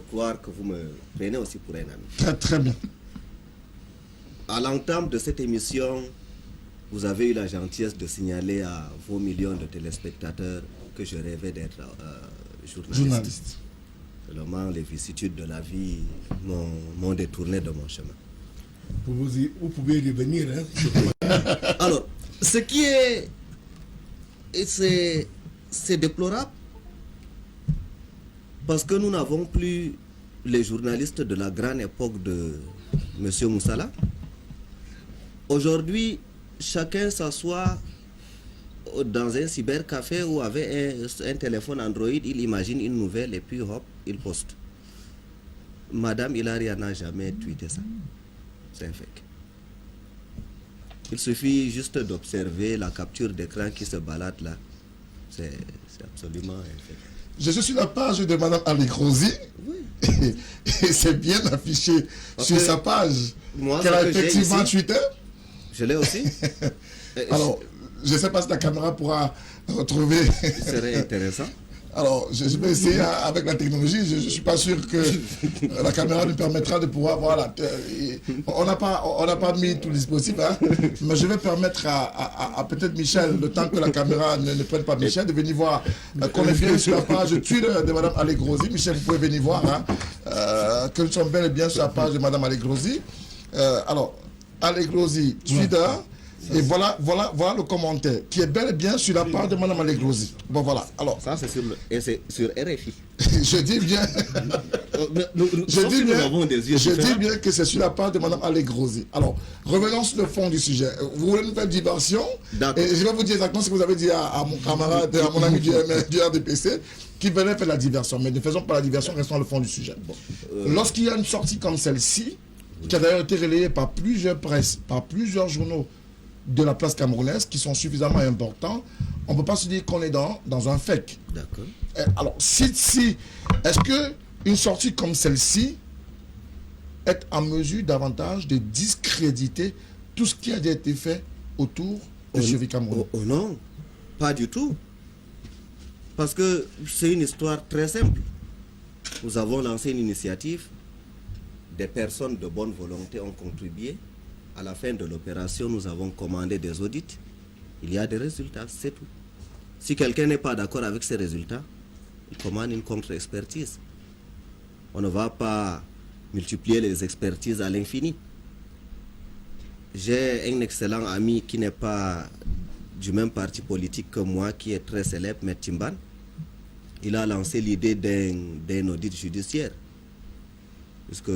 croire que vous me prenez aussi pour un ami. Très, très bien. À l'entame de cette émission, vous avez eu la gentillesse de signaler à vos millions de téléspectateurs que je rêvais d'être journaliste. Seulement, les vicissitudes de la vie m'ont détourné de mon chemin. Vous pouvez revenir. Alors, ce qui est... C'est déplorable. Parce que nous n'avons plus les journalistes de la grande époque de M. Moussala. Aujourd'hui, chacun s'assoit dans un cybercafé ou avec un téléphone Android, il imagine une nouvelle et puis hop, il poste. Madame Hilaria n'a jamais tweeté ça. C'est un fake. Il suffit juste d'observer la capture d'écran qui se balade là. C'est absolument un fake. Je suis sur la page de Mme Allegrozi. Oui. Et c'est bien affiché sur sa page. Qu'elle a effectivement tweeté. Je l'ai aussi. Alors, je ne sais pas si la caméra pourra retrouver. Ce serait intéressant. Alors, je vais essayer avec la technologie. Je ne suis pas sûr que la caméra nous permettra de pouvoir voir la... On n'a pas mis tout le dispositif, hein, mais je vais permettre à peut-être Michel, le temps que la caméra ne prenne pas Michel, de venir voir qu'on est bien sur la page Twitter de Mme Allegrosi. Michel, vous pouvez venir voir que nous sommes bel et bien sur la page de Mme Allegrosi. Alors, Allegrosi, Twitter... Et voilà le commentaire qui est bel et bien sur la page de Mme Allegrosi. Bon voilà. Alors ça c'est sur RFI. je dis bien. Je dis bien que c'est sur la page de Mme Allegrosi. Alors revenons sur le fond du sujet. Vous voulez nous faire diversion? Et je vais vous dire exactement ce que vous avez dit à mon camarade, à mon ami du RDPC, qui venait faire la diversion. Mais ne faisons pas la diversion, restons à le fond du sujet. Bon. Lorsqu'il y a une sortie comme celle-ci, qui a d'ailleurs été relayée par plusieurs presses, par plusieurs journaux de la place camerounaise qui sont suffisamment importants, on ne peut pas se dire qu'on est dans un fake. D'accord. Alors, est-ce qu'une sortie comme celle-ci est en mesure davantage de discréditer tout ce qui a déjà été fait autour de Survie Cameroun? Oh non, pas du tout. Parce que c'est une histoire très simple. Nous avons lancé une initiative, des personnes de bonne volonté ont contribué. À la fin de l'opération, nous avons commandé des audits. Il y a des résultats, c'est tout. Si quelqu'un n'est pas d'accord avec ces résultats, il commande une contre-expertise. On ne va pas multiplier les expertises à l'infini. J'ai un excellent ami qui n'est pas du même parti politique que moi, qui est très célèbre, M. Timban. Il a lancé l'idée d'un audit judiciaire. Puisque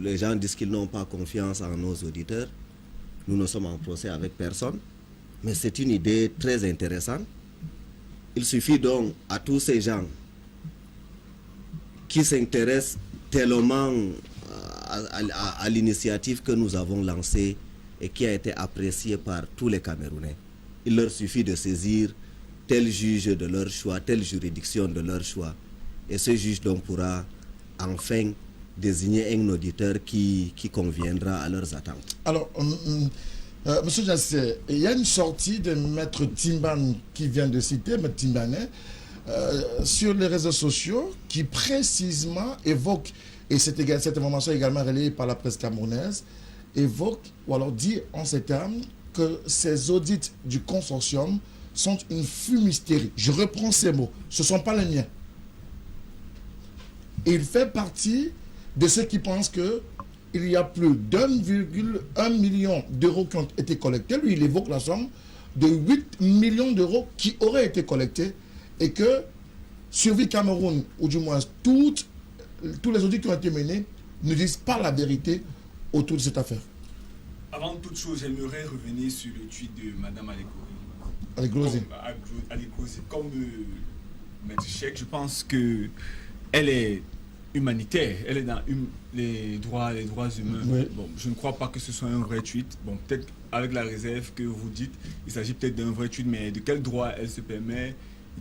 les gens disent qu'ils n'ont pas confiance en nos auditeurs. Nous ne sommes en procès avec personne. Mais c'est une idée très intéressante. Il suffit donc à tous ces gens qui s'intéressent tellement à l'initiative que nous avons lancée et qui a été appréciée par tous les Camerounais. Il leur suffit de saisir tel juge de leur choix, telle juridiction de leur choix. Et ce juge donc pourra enfin désigner un auditeur qui conviendra à leurs attentes. Alors, Monsieur Jassé, il y a une sortie de Maître Timban qui vient de citer, Maître Timbanet, sur les réseaux sociaux qui précisément évoque, et cette information est également relayée par la presse camerounaise, évoque, ou alors dit en ces termes, que ces audits du consortium sont une fumisterie. Je reprends ces mots, ce ne sont pas les miens. Et il fait partie de ceux qui pensent qu'il y a plus d'1,1 million d'euros qui ont été collectés. Lui, il évoque la somme de 8 millions d'euros qui auraient été collectés et que Survie Cameroun, ou du moins tous les audits qui ont été menés, ne disent pas la vérité autour de cette affaire. Avant toute chose, j'aimerais revenir sur le tweet de Mme Allegrosi. Comme Maître Cheikh, je pense qu'elle est humanitaire, elle est dans les droits humains. Oui. Bon, je ne crois pas que ce soit un vrai tweet. Bon, peut-être avec la réserve que vous dites, il s'agit peut-être d'un vrai tweet, mais de quel droit elle se permet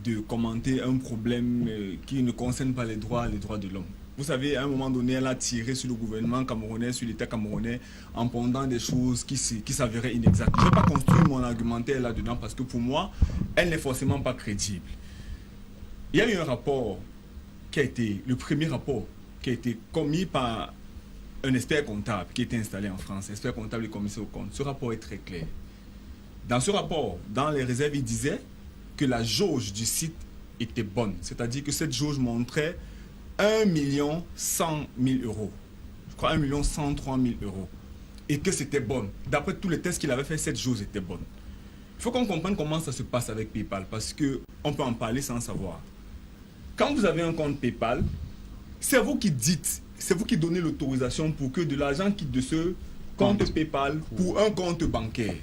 de commenter un problème qui ne concerne pas les droits de l'homme? Vous savez, à un moment donné, elle a tiré sur le gouvernement camerounais, sur l'État camerounais, en pendant des choses qui s'avéraient inexactes. Je ne vais pas construire mon argumentaire là-dedans parce que pour moi, elle n'est forcément pas crédible. Il y a eu un rapport le premier rapport qui a été commis par un expert comptable qui était installé en France, expert comptable et commissaire aux comptes. Ce rapport est très clair. Dans ce rapport, dans les réserves, il disait que la jauge du site était bonne. C'est-à-dire que cette jauge montrait 1 100 000 euros. Je crois 1 103 000 euros. Et que c'était bon. D'après tous les tests qu'il avait fait, cette jauge était bonne. Il faut qu'on comprenne comment ça se passe avec PayPal parce qu'on peut en parler sans savoir. Quand vous avez un compte PayPal, c'est vous qui dites, c'est vous qui donnez l'autorisation pour que de l'argent quitte de ce compte PayPal pour un compte bancaire.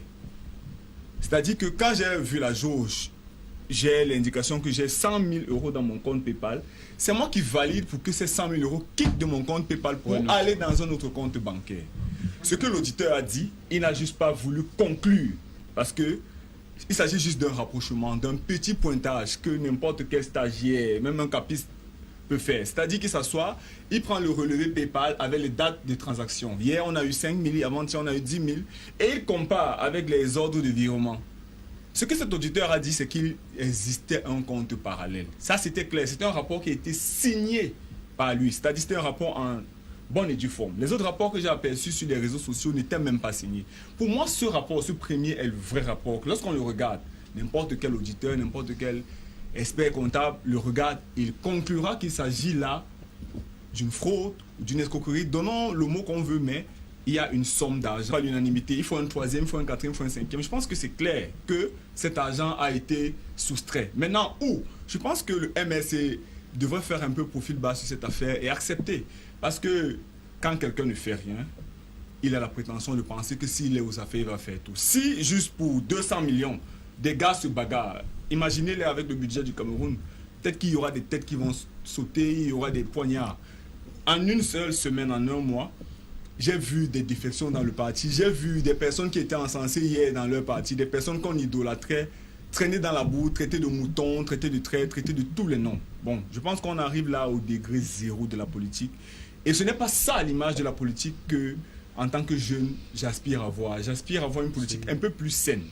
C'est-à-dire que quand j'ai vu la jauge, j'ai l'indication que j'ai 100 000 euros dans mon compte PayPal. C'est moi qui valide pour que ces 100 000 euros quittent de mon compte PayPal pour aller dans un autre compte bancaire. Ce que l'auditeur a dit, il n'a juste pas voulu conclure parce que il s'agit juste d'un rapprochement, d'un petit pointage que n'importe quel stagiaire, même un capiste, peut faire. C'est-à-dire qu'il s'assoit, il prend le relevé PayPal avec les dates de transaction. Hier, on a eu 5 000, avant-hier, on a eu 10 000. Et il compare avec les ordres de virement. Ce que cet auditeur a dit, c'est qu'il existait un compte parallèle. Ça, c'était clair. C'était un rapport qui a été signé par lui. C'est-à-dire c'était un rapport en bonne et due forme. Les autres rapports que j'ai aperçus sur les réseaux sociaux n'étaient même pas signés. Pour moi, ce rapport, ce premier est le vrai rapport. Lorsqu'on le regarde, n'importe quel auditeur, n'importe quel expert comptable le regarde, il conclura qu'il s'agit là d'une fraude, d'une escroquerie. Donnons le mot qu'on veut, mais il y a une somme d'argent. Pas l'unanimité. Il faut un troisième, il faut un quatrième, il faut un cinquième. Je pense que c'est clair que cet argent a été soustrait. Maintenant, où? Je pense que le MRC devrait faire un peu profil bas sur cette affaire et accepter. Parce que quand quelqu'un ne fait rien, il a la prétention de penser que s'il est aux affaires, il va faire tout. Si, juste pour 200 millions, des gars se bagarrent, imaginez-les avec le budget du Cameroun, peut-être qu'il y aura des têtes qui vont sauter, il y aura des poignards. En une seule semaine, en un mois, j'ai vu des défections dans le parti, j'ai vu des personnes qui étaient encensées hier dans leur parti, des personnes qu'on idolâtrait, traîner dans la boue, traiter de moutons, traiter de traîtres, traiter de tous les noms. Bon, je pense qu'on arrive là au degré zéro de la politique. Et ce n'est pas ça l'image de la politique que, en tant que jeune, j'aspire à voir. J'aspire à voir une politique un peu plus saine.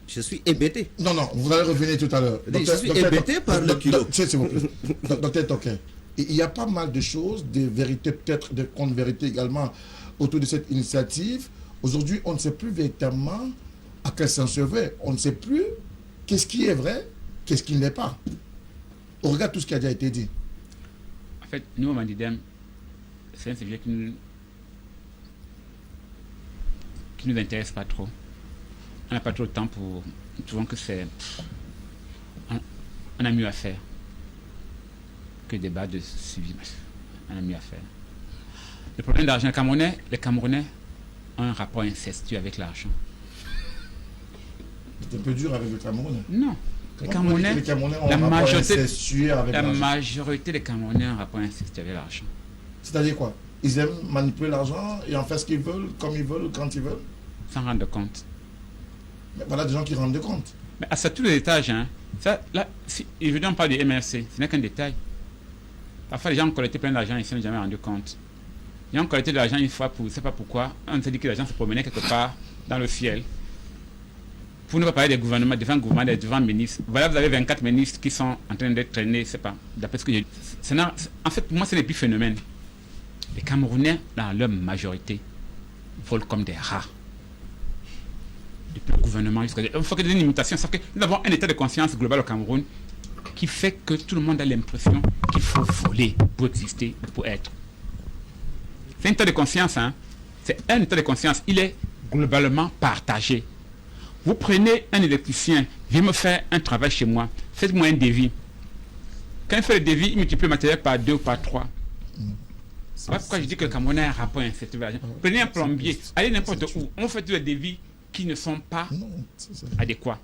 Je suis hébété. Non, vous allez revenir tout à l'heure. Je suis hébété par le kilo. S'il vous plaît. Docteur Toquin, il y a pas mal de choses, des vérités, peut-être des contre-vérités également autour de cette initiative. Aujourd'hui, on ne sait plus véritablement à quel sens c'est vrai. On ne sait plus qu'est-ce qui est vrai, qu'est-ce qui ne l'est pas. On regarde tout ce qui a déjà été dit. En fait, nous, au Mandidem, c'est un sujet qui nous intéresse pas trop. On n'a pas trop de temps pour... Nous trouvons que c'est... On a mieux à faire que débat de suivi. On a mieux à faire. Le problème d'argent, les Camerounais ont un rapport incestueux avec l'argent. C'est un peu dur avec le Cameroun. Non. Les Camerounais ont la majorité des Camerounais ont un rapport incestueux avec l'argent. C'est-à-dire quoi? Ils aiment manipuler l'argent et en faire ce qu'ils veulent, comme ils veulent, quand ils veulent? Sans rendre compte. Mais voilà des gens qui rendent compte. Mais à tous les étages, hein. Ça, là, si, évidemment, on parle du MRC, ce n'est qu'un détail. Parfois, les gens ont collecté plein d'argent et ils ne s'en sont jamais rendu compte. Ils ont collecté de l'argent une fois pour, je ne sais pas pourquoi, on s'est dit que l'argent se promenait quelque part dans le ciel. Pour ne pas parler des gouvernements, des gouvernements, des devant ministres. Voilà, vous avez 24 ministres qui sont en train d'être traînés, c'est pas. D'après ce que j'ai dit. En fait, pour moi, c'est l'épiphénomène. Les Camerounais, dans leur majorité, volent comme des rats. Depuis le gouvernement jusqu'à... Il faut qu'il y ait une limitation. Sauf que nous avons un état de conscience global au Cameroun qui fait que tout le monde a l'impression qu'il faut voler pour exister, pour être. C'est un état de conscience, hein. C'est un état de conscience. Il est globalement partagé. Vous prenez un électricien, vient me faire un travail chez moi, faites-moi un devis. Quand il fait le devis, il multiplie le matériel par 2 ou par 3. C'est pourquoi je dis que le Cameroun a un rapport incestueux. Prenez un plombier, allez n'importe où, on fait tous les devis qui ne sont pas adéquats.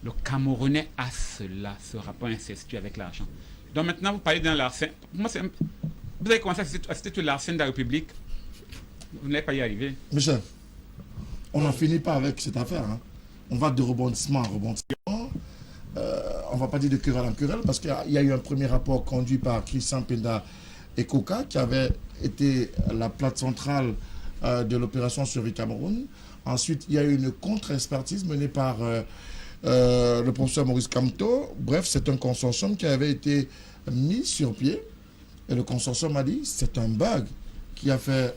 Le Camerounais a cela, ce rapport incestueux avec l'argent. Donc maintenant, vous parlez d'un larcin. Moi, vous avez commencé à citer tout l'arcin de la République. Vous n'allez pas y arriver. Michel, on n'en finit pas avec cette affaire. Hein. On va de rebondissement en rebondissement. On ne va pas dire de querelle en querelle parce qu'il y a eu un premier rapport conduit par Christian Penda et Coca qui avait été la plate centrale de l'opération Survie Cameroun. Ensuite, il y a eu une contre-expertise menée par le professeur Maurice Kamto. Bref, c'est un consortium qui avait été mis sur pied. Et le consortium a dit c'est un bug qui a fait,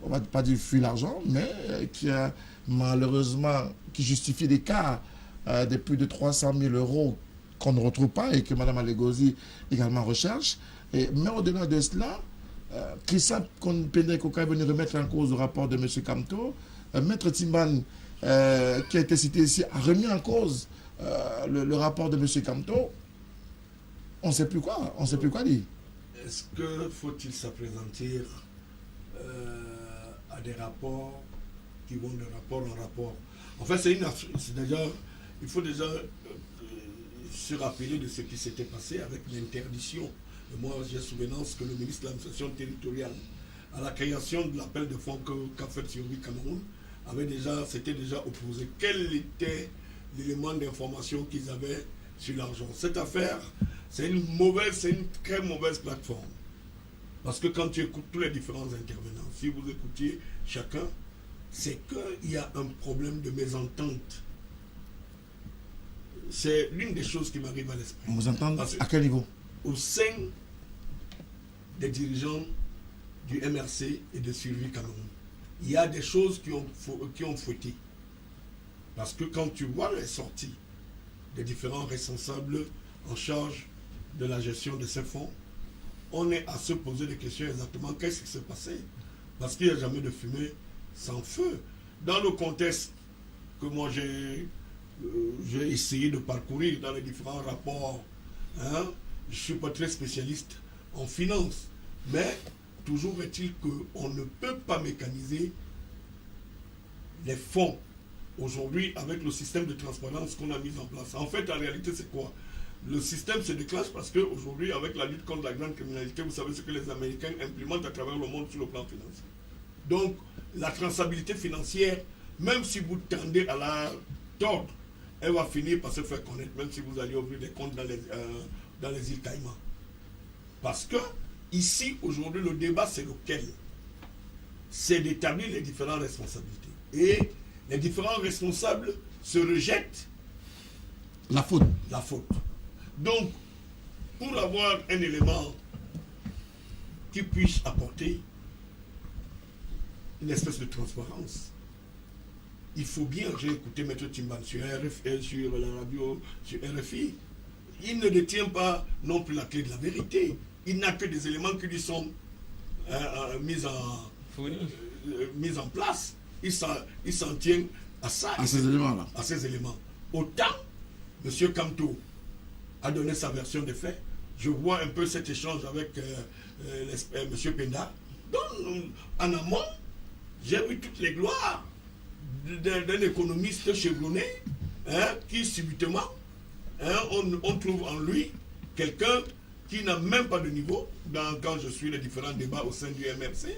on ne va pas dire fuir l'argent, mais qui a malheureusement, qui justifie des cas de plus de 300 000 € qu'on ne retrouve pas et que Mme Alegosi également recherche. Mais au-delà de cela, Christian Penda et Coca est venu remettre en cause le rapport de M. Kamto. Maître Timban, qui a été cité ici, a remis en cause le rapport de M. Kamto. On ne sait plus quoi. On ne sait plus quoi dire. Est-ce que faut-il s'appesantir à des rapports qui vont de rapport en rapport? En fait, c'est déjà, il faut déjà se rappeler de ce qui s'était passé avec l'interdiction. Moi, j'ai souvenance que le ministre de l'administration territoriale, à la création de l'appel de fonds qu'a fait Survie Cameroun, s'était déjà opposé. Quel était l'élément d'information qu'ils avaient sur l'argent? Cette affaire, c'est une très mauvaise plateforme. Parce que quand tu écoutes tous les différents intervenants, si vous écoutiez chacun, c'est qu'il y a un problème de mésentente. C'est l'une des choses qui m'arrive à l'esprit. Vous entendez? Parce que À quel niveau? au sein des dirigeants du MRC et de Survie Cameroun, il y a des choses qui ont fouetté. Parce que quand tu vois les sorties des différents responsables en charge de la gestion de ces fonds, on est à se poser des questions exactement qu'est-ce qui s'est passé. Parce qu'il n'y a jamais de fumée sans feu. Dans le contexte que moi j'ai essayé de parcourir dans les différents rapports, hein, je ne suis pas très spécialiste en finance, mais toujours est-il qu'on ne peut pas mécaniser les fonds aujourd'hui avec le système de transparence qu'on a mis en place. En fait, en réalité, c'est quoi? Le système se déclenche parce qu'aujourd'hui, avec la lutte contre la grande criminalité, vous savez ce que les Américains implémentent à travers le monde sur le plan financier. Donc, la traçabilité financière, même si vous tendez à la tordre, elle va finir par se faire connaître, même si vous allez ouvrir des comptes dans les îles Caïmans. Parce que, ici, aujourd'hui, le débat, c'est lequel? C'est d'établir les différentes responsabilités. Et les différents responsables se rejettent la faute. La faute. Donc, pour avoir un élément qui puisse apporter une espèce de transparence, il faut bien, j'ai écouté M. Timban sur RFI, sur la radio, sur RFI, il ne détient pas non plus la clé de la vérité. Il n'a que des éléments qui lui sont mis en place. Il s'en tient à ça. À ces éléments-là. À ces éléments. Autant, M. Kamto a donné sa version des faits. Je vois un peu cet échange avec M. Penda. Donc, en amont, j'ai vu toutes les gloires d'un économiste chevronné, hein, qui subitement, hein, on trouve en lui quelqu'un qui n'a même pas de niveau quand je suis les différents débats au sein du MRC,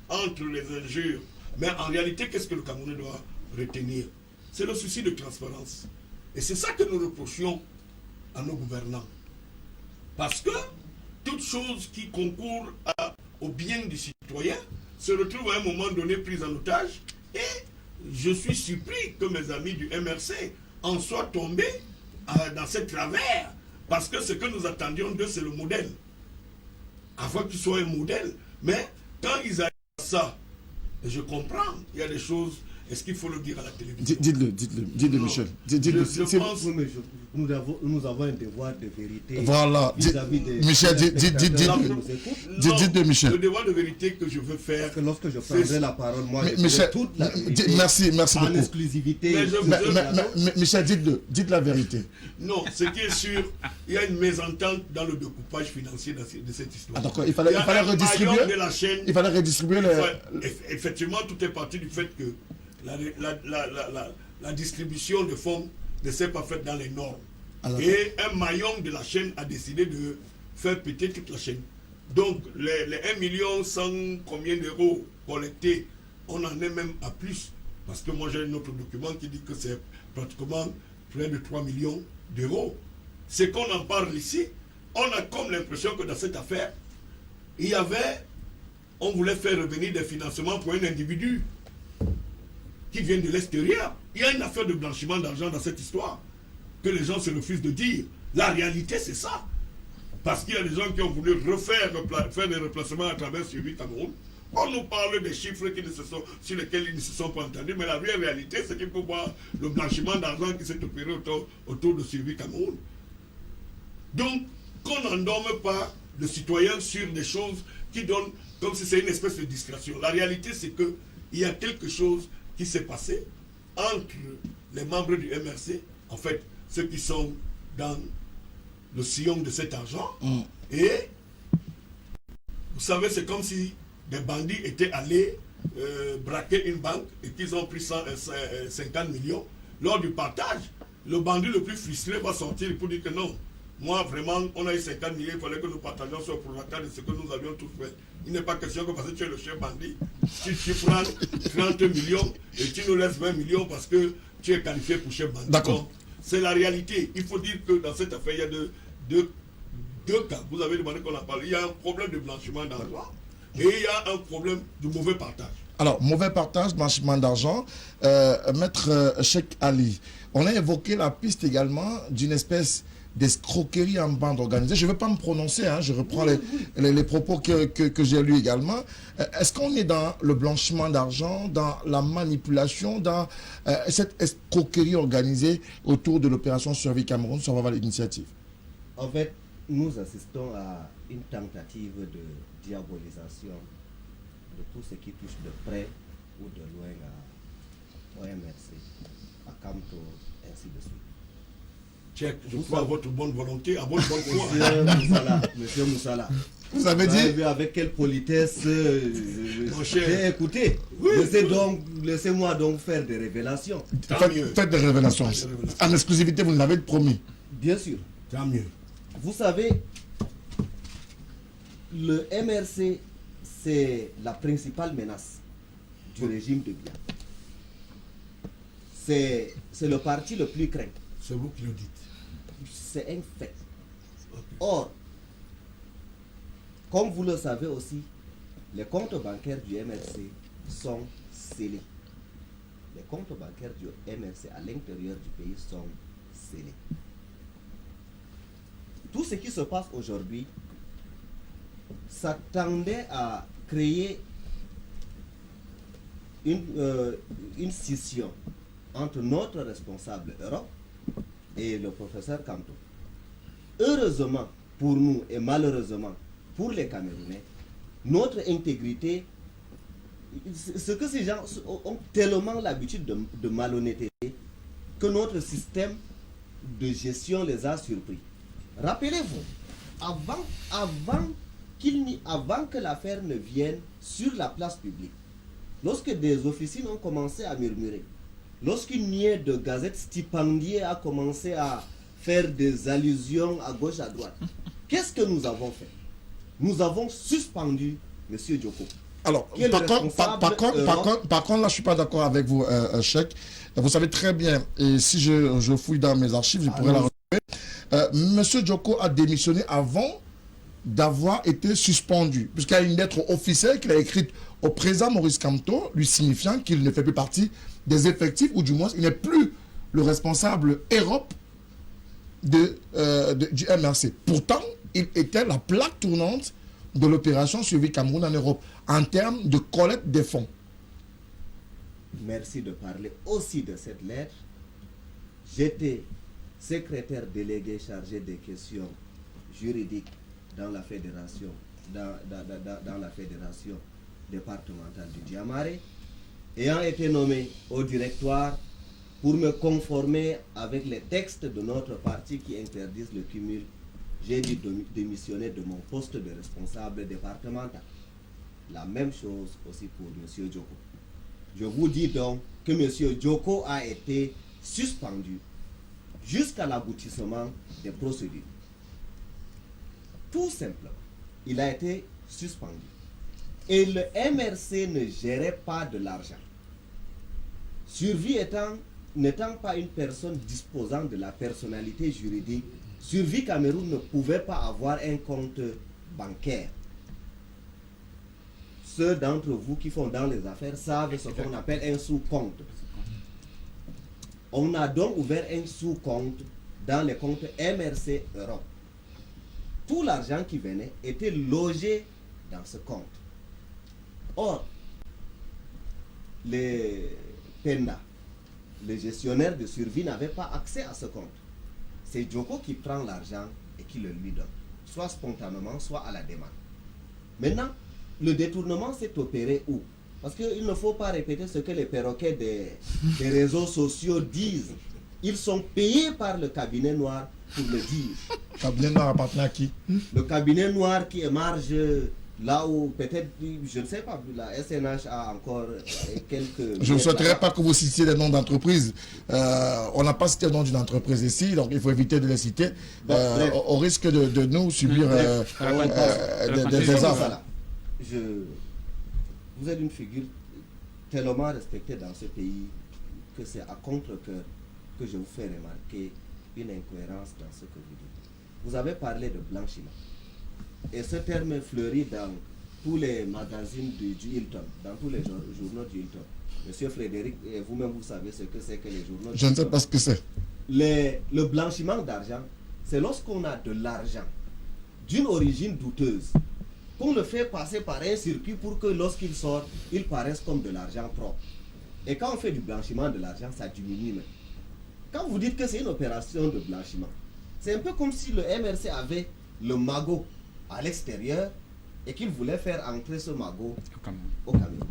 entre les injures. Mais en réalité, qu'est-ce que le Camerounais doit retenir? C'est le souci de transparence. Et c'est ça que nous reprochons à nos gouvernants. Parce que toute chose qui concourt au bien du citoyen se retrouve à un moment donné prise en otage. Et je suis surpris que mes amis du MRC en soient tombés dans ce travers. Parce que ce que nous attendions d'eux, c'est le modèle. Avant qu'ils soient un modèle. Mais quand ils arrivent à ça, je comprends, il y a des choses. Est-ce qu'il faut le dire à la télévision? Dites-le, Michel. Je pense... Nous avons un devoir de vérité. Voilà. Michel, dites-le, Michel. Le devoir de vérité que je veux faire. Que lorsque je prendrai la parole, moi, Michel, toute la vérité. Merci en beaucoup. exclusivité. Michel, dites la vérité. Non, ce qui est sûr, il y a une mésentente dans le découpage financier de cette histoire. Ah, d'accord, il fallait redistribuer. De la chaîne, il fallait redistribuer les... Effectivement, tout est parti du fait que la distribution de fonds ne s'est pas faite dans les normes. Et un maillon de la chaîne a décidé de faire péter toute la chaîne. Donc, les 1 million 100 combien d'euros collectés, on en est même à plus. Parce que moi, j'ai un autre document qui dit que c'est pratiquement près de 3 millions d'euros. C'est qu'on en parle ici, on a comme l'impression que dans cette affaire, on voulait faire revenir des financements pour un individu qui vient de l'extérieur. Il y a une affaire de blanchiment d'argent dans cette histoire que les gens se refusent de dire. La réalité, c'est ça. Parce qu'il y a des gens qui ont voulu faire des replacements à travers Survie Cameroun. On nous parle des chiffres sur lesquels ils ne se sont pas entendus, mais la vraie réalité, c'est qu'il faut voir le blanchiment d'argent qui s'est opéré autour de Survie Cameroun. Donc, qu'on n'endorme pas le citoyen sur des choses qui donnent, comme si c'est une espèce de distraction. La réalité, c'est qu'il y a quelque chose qui s'est passé entre les membres du MRC, en fait, ceux qui sont dans le sillon de cet argent, et vous savez, c'est comme si des bandits étaient allés braquer une banque et qu'ils ont pris 50 millions. Lors du partage, le bandit le plus frustré va sortir pour dire que non, moi vraiment, on a eu 50 millions, il fallait que nous partagions sur pour la carte de ce que nous avions tous fait. Il n'est pas question que parce que tu es le chef bandit, tu prends 30 millions et tu nous laisses 20 millions parce que tu es qualifié pour chef bandit. D'accord. C'est la réalité. Il faut dire que dans cette affaire, il y a deux cas. Vous avez demandé qu'on en parle. Il y a un problème de blanchiment d'argent et il y a un problème de mauvais partage. Alors, mauvais partage, blanchiment d'argent. Maître Cheikh Ali, on a évoqué la piste également d'une espèce d'escroquerie en bande organisée. Je ne veux pas me prononcer, hein, je reprends les propos que j'ai lus également. Est-ce qu'on est dans le blanchiment d'argent, dans la manipulation, dans cette escroquerie organisée autour de l'opération Survie Cameroun, sur l'initiative? En fait, nous assistons à une tentative de diabolisation de tout ce qui touche de près ou de loin à OMRC, à Camto, ainsi de suite. Cheikh, je crois à votre bonne volonté, à votre bonne foi. Monsieur Moussala, Vous avez dit vu avec quelle politesse Mon cher. j'ai écouté. Oui, Laissez-moi donc faire des révélations. Tant mieux. Faites des révélations. En exclusivité, vous nous l'avez promis. Bien sûr. Tant mieux. Vous savez, le MRC, c'est la principale menace du régime de Biya. C'est le parti le plus craint. C'est vous qui le dites. C'est un fait. Or, comme vous le savez aussi, les comptes bancaires du MRC sont scellés. Les comptes bancaires du MRC à l'intérieur du pays sont scellés. Tout ce qui se passe aujourd'hui s'attendait à créer une scission entre notre responsable Europe et le professeur Camto. Heureusement pour nous et malheureusement pour les Camerounais, notre intégrité, ce que ces gens ont tellement l'habitude de malhonnêteté que notre système de gestion les a surpris. Rappelez-vous, avant que l'affaire ne vienne sur la place publique, lorsque des officines ont commencé à murmurer, lorsqu'une niais de gazettes stipendiées a commencé à faire des allusions à gauche, à droite, qu'est-ce que nous avons fait? Nous avons suspendu M. Djoko. Alors, par contre, là, je ne suis pas d'accord avec vous, Cheikh. Vous savez très bien, et si je fouille dans mes archives, je pourrais la retrouver. Monsieur Djoko a démissionné avant d'avoir été suspendu, puisqu'il y a une lettre officielle qu'il a écrite au président Maurice Kamto, lui signifiant qu'il ne fait plus partie des effectifs, ou du moins, il n'est plus le responsable Europe du MRC. Pourtant, il était la plaque tournante de l'opération Survie Cameroun en Europe, en termes de collecte des fonds. Merci de parler aussi de cette lettre. J'étais secrétaire délégué chargé des questions juridiques dans la fédération, dans la fédération départementale du Diamaré, ayant été nommé au directoire pour me conformer avec les textes de notre parti qui interdisent le cumul. J'ai dû démissionner de mon poste de responsable départemental. La même chose aussi pour M. Djoko. Je vous dis donc que M. Djoko a été suspendu jusqu'à l'aboutissement des procédures. Tout simplement, il a été suspendu. Et le MRC ne gérait pas de l'argent. Survie n'étant pas une personne disposant de la personnalité juridique, Survie Cameroun ne pouvait pas avoir un compte bancaire. Ceux d'entre vous qui font dans les affaires savent ce qu'on appelle un sous-compte. On a donc ouvert un sous-compte dans les comptes MRC Europe. Tout l'argent qui venait était logé dans ce compte. Or, les PENDA, les gestionnaires de Survie, n'avaient pas accès à ce compte. C'est Djoko qui prend l'argent et qui le lui donne, soit spontanément, soit à la demande. Maintenant, le détournement s'est opéré où? Parce qu'il ne faut pas répéter ce que les perroquets des réseaux sociaux disent. Ils sont payés par le cabinet noir pour le dire. Le cabinet noir appartient à qui? Le cabinet noir qui émarge là où peut-être, je ne sais pas, la SNH a encore quelques... Je ne souhaiterais pas que vous citiez des noms d'entreprises. On n'a pas cité le nom d'une entreprise ici, donc il faut éviter de les citer, au risque de nous subir des armes. Vous êtes une figure tellement respectée dans ce pays que c'est à contre-cœur que je vous fais remarquer une incohérence dans ce que vous dites. Vous avez parlé de blanchiment. Et ce terme fleurit dans tous les magazines du Hilton, dans tous les journaux du Hilton. Monsieur Frédéric, et vous-même, vous savez ce que c'est que les journaux du Je ne sais Hilton. pas ce que c'est. Le blanchiment d'argent, c'est lorsqu'on a de l'argent d'une origine douteuse, qu'on le fait passer par un circuit pour que lorsqu'il sort, il paraisse comme de l'argent propre. Et quand on fait du blanchiment de l'argent, ça diminue. Mais quand vous dites que c'est une opération de blanchiment, c'est un peu comme si le MRC avait le magot à l'extérieur et qu'il voulait faire entrer ce magot au Cameroun.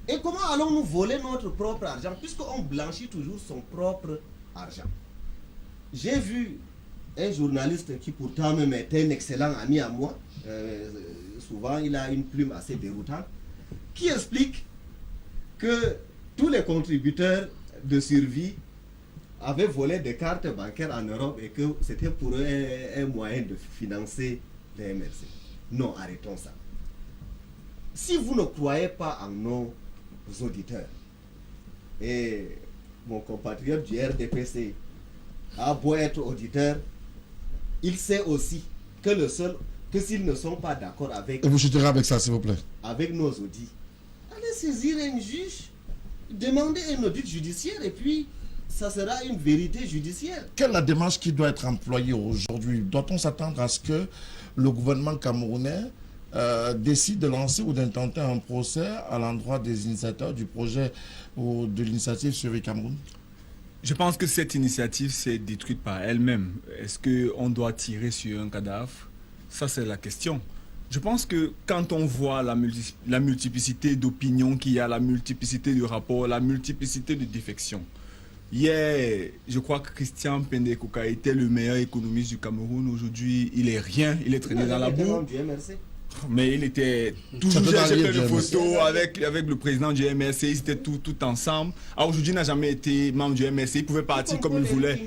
Et comment allons-nous voler notre propre argent puisqu'on blanchit toujours son propre argent? J'ai vu un journaliste qui pourtant même était un excellent ami à moi, souvent il a une plume assez déroutante, qui explique que tous les contributeurs de survie avaient volé des cartes bancaires en Europe et que c'était pour eux un moyen de financer les MRC. Non, arrêtons ça. Si vous ne croyez pas en nos auditeurs, et mon compatriote du RDPC a beau être auditeur, il sait aussi que s'ils ne sont pas d'accord avec, Et vous chuterez avec ça, s'il vous plaît. avec nos audits, allez saisir un juge, demandez un audit judiciaire et puis ça sera une vérité judiciaire. Quelle est la démarche qui doit être employée aujourd'hui? Doit-on s'attendre à ce que le gouvernement camerounais décide de lancer ou d'intenter un procès à l'endroit des initiateurs du projet ou de l'initiative Survie Cameroun? Je pense que cette initiative s'est détruite par elle-même. Est-ce qu'on doit tirer sur un cadavre? Ça, c'est la question. Je pense que quand on voit la multiplicité d'opinions qu'il y a, la multiplicité de rapports, la multiplicité de défections. Hier, je crois que Christian Pendekouka était le meilleur économiste du Cameroun. Aujourd'hui, il est rien, il est traîné dans la boue. Mais il était toujours, j'ai fait une photo avec le président du MRC, ils étaient tout ensemble. Aujourd'hui, il n'a jamais été membre du MRC, il pouvait partir comme il voulait.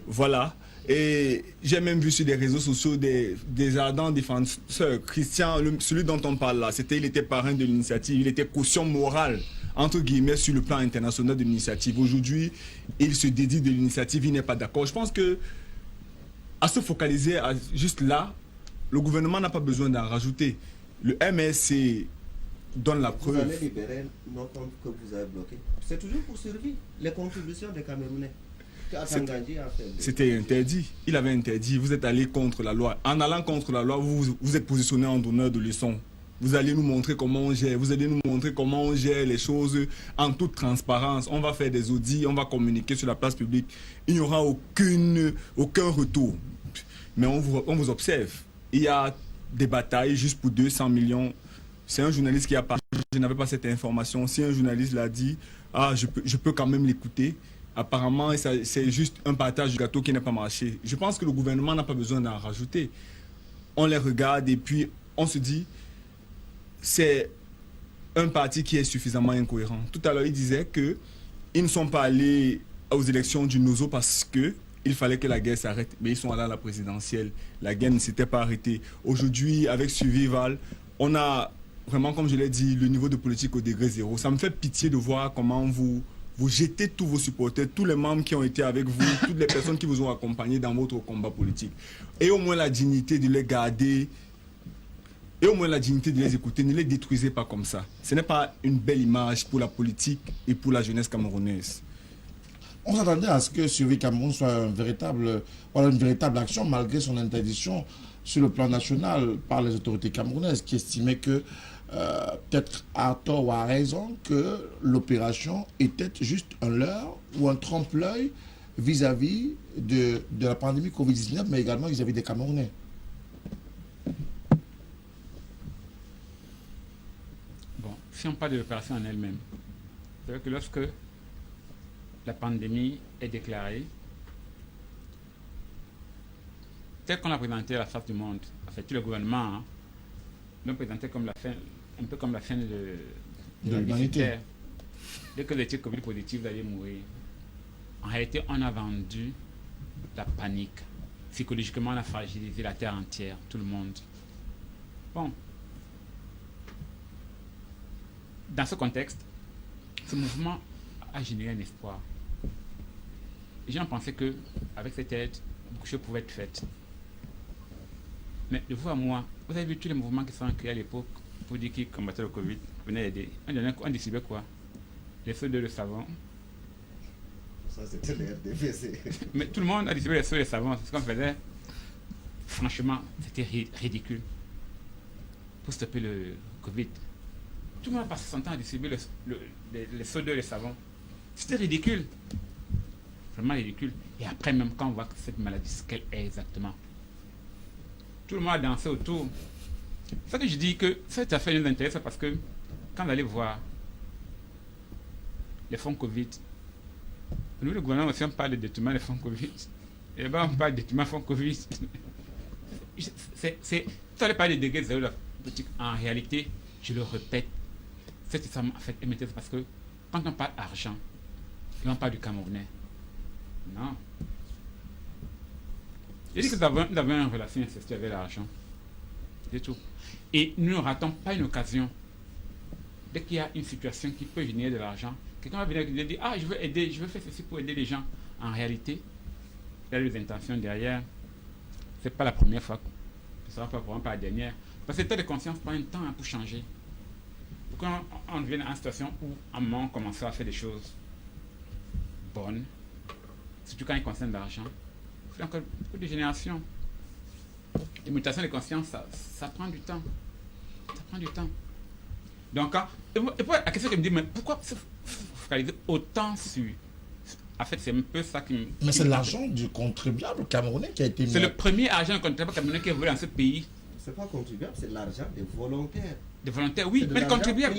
Voilà. Et j'ai même vu sur des réseaux sociaux des ardents défenseurs. Christian, celui dont on parle là, il était parrain de l'initiative, il était caution morale, entre guillemets, sur le plan international de l'initiative. Aujourd'hui, il se dédie de l'initiative, il n'est pas d'accord. Je pense que, à se focaliser juste là, le gouvernement n'a pas besoin d'en rajouter. Le MSC donne la preuve. Vous allez libérer nos comptes que vous avez bloqués. C'est toujours pour survivre les contributions des Camerounais. C'était interdit. Il avait interdit. Vous êtes allé contre la loi. En allant contre la loi, vous êtes positionné en donneur de leçons. Vous allez nous montrer comment on gère. Vous allez nous montrer comment on gère les choses en toute transparence. On va faire des audits, on va communiquer sur la place publique. Il n'y aura aucun retour. Mais on vous observe. Il y a des batailles juste pour 200 millions. C'est un journaliste qui a parlé. Je n'avais pas cette information. Si un journaliste l'a dit, je peux quand même l'écouter. Apparemment, c'est juste un partage du gâteau qui n'a pas marché. Je pense que le gouvernement n'a pas besoin d'en rajouter. On les regarde et puis on se dit, c'est un parti qui est suffisamment incohérent. Tout à l'heure, il disait qu'ils ne sont pas allés aux élections du Nozo parce qu'il fallait que la guerre s'arrête. Mais ils sont allés à la présidentielle. La guerre ne s'était pas arrêtée. Aujourd'hui, avec Survival, on a vraiment, comme je l'ai dit, le niveau de politique au degré zéro. Ça me fait pitié de voir comment vous jetez tous vos supporters, tous les membres qui ont été avec vous, toutes les personnes qui vous ont accompagné dans votre combat politique. Et au moins la dignité de les garder, et au moins la dignité de les écouter, ne les détruisez pas comme ça. Ce n'est pas une belle image pour la politique et pour la jeunesse camerounaise. On s'attendait à ce que Survie Cameroun soit une véritable action, malgré son interdiction sur le plan national par les autorités camerounaises, qui estimaient que, peut-être à tort ou à raison, que l'opération était juste un leurre ou un trompe-l'œil vis-à-vis de la pandémie Covid-19, mais également vis-à-vis des Camerounais. Bon, si on parle de l'opération en elle-même, c'est vrai que lorsque la pandémie est déclarée, tel qu'on l'a présenté à la face du monde, en fait, tout le gouvernement l'ont présenté comme la fin, un peu comme la fin de la l'humanité. Dès que vous étiez Covid positif, vous allez mourir. En réalité, on a vendu la panique. Psychologiquement, on a fragilisé la terre entière, tout le monde. Bon. Dans ce contexte, ce mouvement a généré un espoir. Les gens pensaient qu'avec cette aide, beaucoup de choses pouvaient être faites. Mais de vous à moi, Vous avez vu tous les mouvements qui sont créés à l'époque pour dire qu'ils combattaient le Covid, venaient aider. On distribuait quoi? Les feux de savon. Ça, c'était le RDPC. Mais tout le monde a distribué les feux de savon. C'est ce qu'on faisait. Franchement, c'était ridicule. Pour stopper le Covid. Tout le monde a passé son temps à distribuer les feux de savon. C'était ridicule. Vraiment ridicule. Et après, même quand on voit que cette maladie, ce qu'elle est exactement, tout le monde a dansé autour. C'est ça que je dis que cette affaire nous intéresse parce que quand vous allez voir les fonds Covid, nous, le gouvernement aussi, on parle de détournement des fonds Covid. Et là-bas, on parle de détournement des fonds Covid. Tu allais parler de dégâts zéro de la politique. En réalité, je le répète, cette histoire en fait, m'intéresse parce que quand on parle argent, et on parle du Camerounais, non. J'ai dit que nous avons une relation incestueuse avec l'argent. C'est tout. Et nous ne ratons pas une occasion. Dès qu'il y a une situation qui peut générer de l'argent, quelqu'un va venir et dire « Ah, je veux aider, je veux faire ceci pour aider les gens. » En réalité, il y a des intentions derrière. Ce n'est pas la première fois. Ce ne sera pas la dernière. Parce que l'état de conscience prend un temps pour changer. Pour qu'on vienne à une situation où, à un moment, on commence à faire des choses bonnes, surtout quand il concerne l'argent. C'est encore beaucoup de générations. Les mutations de conscience, ça prend du temps. Ça prend du temps. Donc, et pour la question qui me dit, mais pourquoi se focaliser autant sur... En fait, c'est un peu ça qui me... Mais c'est l'argent du contribuable camerounais qui a été mis. C'est le premier argent du contribuable camerounais qui est volé dans ce pays. C'est pas contribuable, c'est l'argent des volontaires. Des volontaires, oui, mais les contribuables.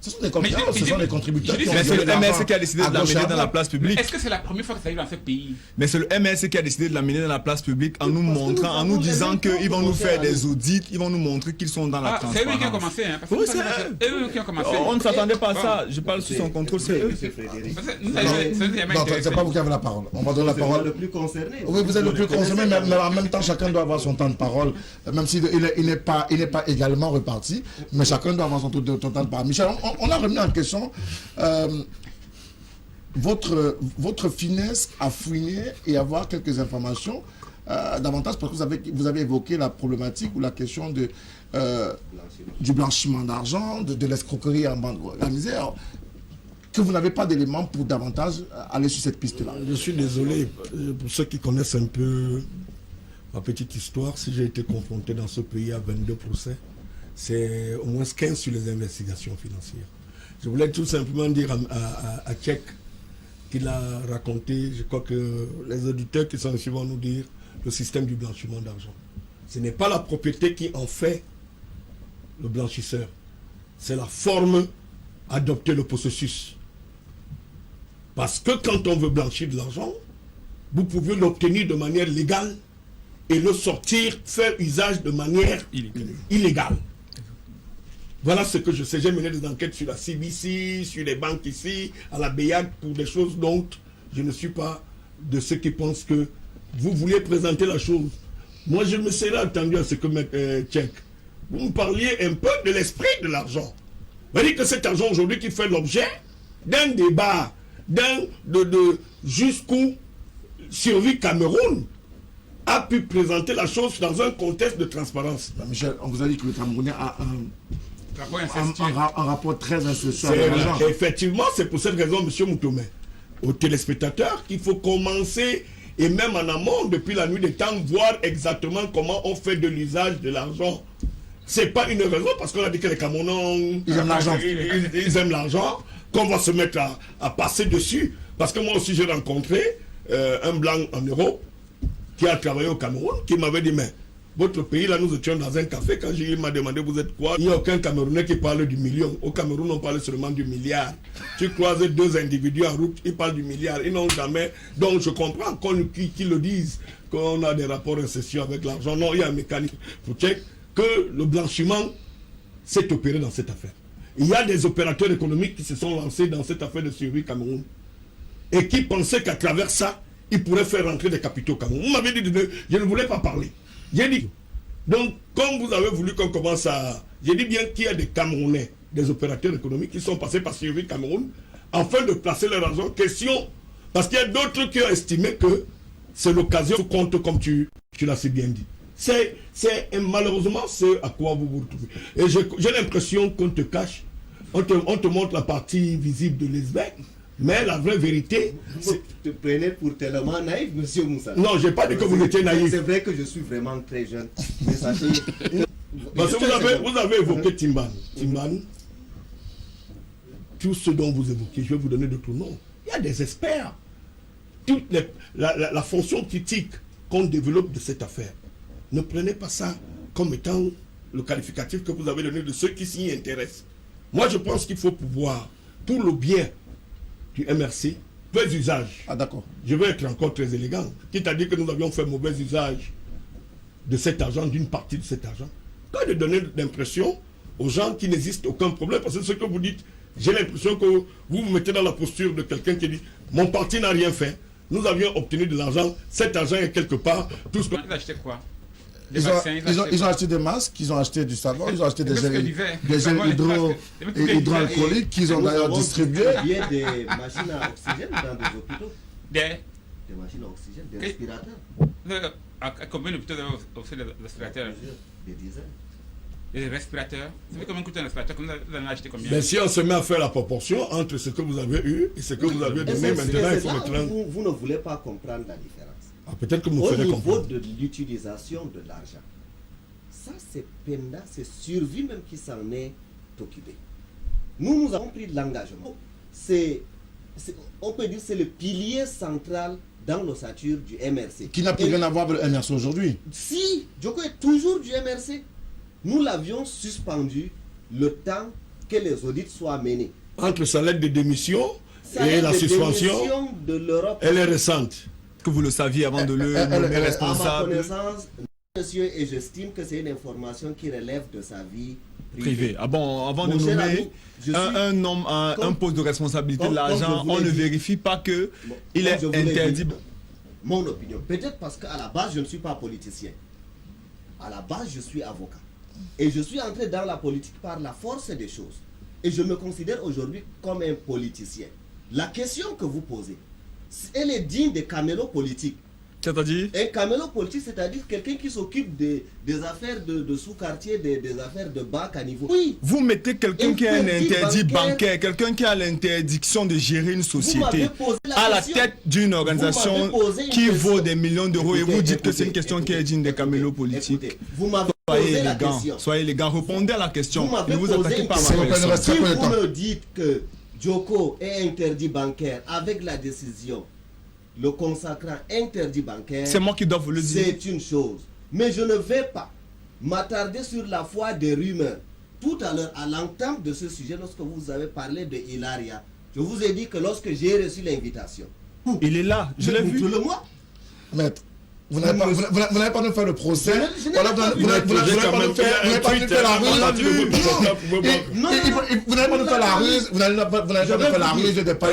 Ce sont des contribuables, ce sont des contributeurs. Mais c'est le MRC qui a décidé de l'amener dans la place publique. Est-ce que c'est la première fois que ça arrive dans ce pays? Mais c'est le MRC qui a décidé de l'amener dans la place publique en nous montrant, en nous disant qu'ils vont nous faire des audits, ils vont nous montrer qu'ils sont dans la transparence. C'est eux qui ont commencé. Hein, oui, c'est eux qui ont commencé. On ne s'attendait pas à ça. Je parle sous son contrôle, c'est eux. Donc, c'est pas vous qui avez la parole. On va donner la parole. Le plus concerné. Oui, vous êtes le plus concerné, mais en même temps, chacun doit avoir son temps de parole, même s'il n'est pas également reparti, mais chacun doit avoir son temps de parole. Michel, on a remis en question votre finesse à fouiner et avoir quelques informations davantage parce que vous avez évoqué la problématique ou la question du blanchiment d'argent, de l'escroquerie en bande organisée. Alors, que vous n'avez pas d'éléments pour davantage aller sur cette piste-là. Je suis désolé, pour ceux qui connaissent un peu ma petite histoire, si j'ai été confronté dans ce pays à 22 procès, c'est au moins 15 sur les investigations financières. Je voulais tout simplement dire à Tchèque qu'il a raconté, je crois que les auditeurs qui sont ici vont nous dire, le système du blanchiment d'argent. Ce n'est pas la propriété qui en fait le blanchisseur, c'est la forme adoptée, le processus. Parce que quand on veut blanchir de l'argent, vous pouvez l'obtenir de manière légale et le sortir, faire usage de manière illégale. Voilà ce que je sais. J'ai mené des enquêtes sur la CBC, sur les banques ici, à la BEAC, pour des choses dont je ne suis pas de ceux qui pensent que vous vouliez présenter la chose. Moi, je me serais attendu à ce que Tchèque, vous me parliez un peu de l'esprit de l'argent. Vous voyez que cet argent aujourd'hui qui fait l'objet d'un débat, jusqu'où Survie Cameroun a pu présenter la chose dans un contexte de transparence. Michel, on vous a dit que le Camerounais a un rapport très incestueux avec l'argent. Effectivement, c'est pour cette raison, M. Moutoumé, aux téléspectateurs, qu'il faut commencer, et même en amont, depuis la nuit des temps, voir exactement comment on fait de l'usage de l'argent. C'est pas une raison, parce qu'on a dit que les Camerounais, ils aiment l'argent. Ils aiment l'argent, qu'on va se mettre à passer dessus. Parce que moi aussi, j'ai rencontré un blanc en Europe qui a travaillé au Cameroun, qui m'avait dit, mais votre pays, là, nous étions dans un café, quand il m'a demandé, vous êtes quoi? Il n'y a aucun Camerounais qui parle du million. Au Cameroun, on parle seulement du milliard. Tu croises deux individus en route, ils parlent du milliard. Ils n'ont jamais... Donc, je comprends qu'ils le disent, qu'on a des rapports incestueux avec l'argent. Non, il y a un mécanisme pour check que le blanchiment s'est opéré dans cette affaire. Il y a des opérateurs économiques qui se sont lancés dans cette affaire de Survie Cameroun et qui pensaient qu'à travers ça, ils pourraient faire rentrer des capitaux au Cameroun. Vous m'avez dit, je ne voulais pas parler. J'ai dit, donc, comme vous avez voulu qu'on commence à... J'ai dit bien qu'il y a des Camerounais, des opérateurs économiques qui sont passés par Survie Cameroun afin de placer leur argent. Question, parce qu'il y a d'autres qui ont estimé que c'est l'occasion, compte comme tu l'as si bien dit. C'est malheureusement ce à quoi vous vous retrouvez. Et j'ai l'impression qu'on te cache, on te montre la partie visible de l'iceberg, mais la vraie vérité... Vous te prenez pour tellement naïf, monsieur Moussa. Non, je n'ai pas dit que vous étiez naïf. C'est vrai que je suis vraiment très jeune. Mais sachez... Parce que vous avez évoqué Timban. Timban, tout ce dont vous évoquez, je vais vous donner d'autres noms. Il y a des experts. La fonction critique qu'on développe de cette affaire, ne prenez pas ça comme étant le qualificatif que vous avez donné de ceux qui s'y intéressent. Moi, je pense qu'il faut pouvoir, pour le bien du MRC, mauvais usage. Ah, d'accord. Je vais être encore très élégant. Quitte à dire que nous avions fait mauvais usage de cet argent, d'une partie de cet argent, pas de donner l'impression aux gens qu'il n'existe aucun problème. Parce que ce que vous dites, j'ai l'impression que vous vous mettez dans la posture de quelqu'un qui dit « Mon parti n'a rien fait, nous avions obtenu de l'argent, cet argent est quelque part, tout ce que... » Ils ont acheté quoi? Ils ont acheté des masques, ils ont acheté du savon, ils ont acheté des gels hydroalcooliques qu'ils ont d'ailleurs distribués. Il y a des machines à oxygène dans des hôpitaux. Des machines à oxygène, des respirateurs. À combien d'hôpitaux vous avez offert des respirateurs? Des dizaines. Des respirateurs? Vous savez combien coûte un respirateur? Vous en avez acheté combien? Mais si on se met à faire la proportion entre ce que vous avez eu et ce que vous avez donné, maintenant il faut mettre... Vous ne voulez pas comprendre la différence. Ah, peut-être que vous me ferez comprendre. Au niveau de l'utilisation de l'argent, ça c'est Penda, c'est Survie même qui s'en est occupé. Nous avons pris de l'engagement. On peut dire que c'est le pilier central dans l'ossature du MRC. Qui n'a plus rien à voir avec le MRC aujourd'hui. Si, Djoko est toujours du MRC. Nous l'avions suspendu le temps que les audits soient menés. Entre sa lettre de démission et la suspension, de l'Europe, elle est récente. Que vous le saviez avant de le nommer responsable. À ma connaissance, monsieur, et j'estime que c'est une information qui relève de sa vie privée. Ah bon, avant de nommer un poste de responsabilité de l'argent, on ne vérifie pas que il est interdit. Mon opinion, peut-être parce qu'à la base, je ne suis pas politicien. À la base, je suis avocat. Et je suis entré dans la politique par la force des choses. Et je me considère aujourd'hui comme un politicien. La question que vous posez, elle est digne des camélos politiques. C'est-à-dire? Un camélo politique, c'est-à-dire quelqu'un qui s'occupe des affaires de sous-quartier, des affaires de bas caniveau. Oui. Vous mettez quelqu'un qui a un interdit bancaire, quelqu'un qui a l'interdiction de gérer une société à la tête d'une organisation qui vaut des millions d'euros et vous dites que c'est une question qui est digne des camélos politiques. Écoutez, vous m'avez Soyez posé la élégant, question. soyez élégant, répondez à la question. Ne vous posé attaquez pas à une ma question. personne. Si vous me dites que Djoko est interdit bancaire avec la décision le consacrant interdit bancaire, c'est moi qui dois vous le dire. C'est une chose. Mais je ne vais pas m'attarder sur la foi des rumeurs. Tout à l'heure, à l'entame de ce sujet, lorsque vous avez parlé de Hilaria, je vous ai dit que lorsque j'ai reçu l'invitation, il est là, je l'ai vu. Tout le mois. Maître, vous n'avez pas nous faire le procès. Vous n'avez pas nous faire la ruse. Vous n'avez pas nous faire la ruse. Vous n'avez pas nous faire la ruse de pas.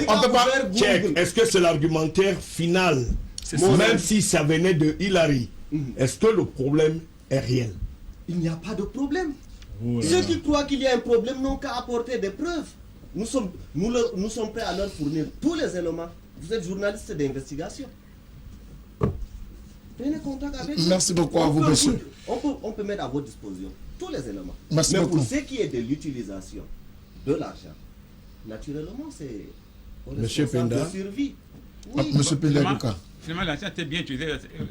On peut pas. Check. Est-ce que c'est l'argumentaire final? Même si ça venait de Hilary, est-ce que le problème est réel? Il n'y a pas de problème. Ceux qui croient qu'il y a un problème n'ont qu'à apporter des preuves. Nous sommes prêts à leur fournir tous les éléments. Vous êtes journaliste d'investigation. Prenez contact avec nous. Merci beaucoup à vous, monsieur. On peut mettre à votre disposition tous les éléments. Merci Mais beaucoup. pour ce qui est de l'utilisation de l'argent, naturellement, c'est Monsieur Penda. de survie. Ah, Oui. monsieur Penda. Finalement, l'argent était bien utilisé.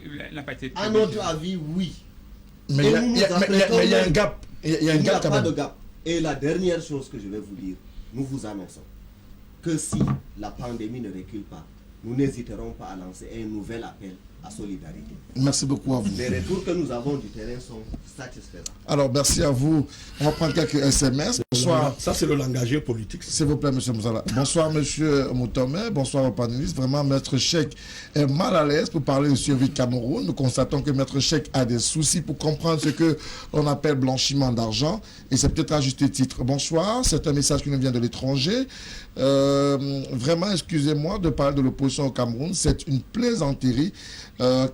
Il n'a pas été. À notre avis, oui. Mais il y a un gap. Il y a un Il n'y a gap quand pas de même. gap. Et la dernière chose que je vais vous dire, nous vous annonçons que si la pandémie ne recule pas, nous n'hésiterons pas à lancer un nouvel appel à solidarité. Merci beaucoup à vous. Les retours que nous avons du terrain sont satisfaisants. Alors, merci à vous. On va prendre quelques SMS. Bonsoir. Ça, c'est le langage politique. S'il vous plaît, monsieur Moussala. Bonsoir, monsieur Moutomé. Bonsoir aux panélistes. Vraiment, Maître Cheikh est mal à l'aise pour parler de survie de Cameroun. Nous constatons que Maître Cheikh a des soucis pour comprendre ce que l'on appelle blanchiment d'argent. Et c'est peut-être à juste titre. Bonsoir. C'est un message qui nous vient de l'étranger. Vraiment, excusez-moi de parler de l'opposition au Cameroun. C'est une plaisanterie.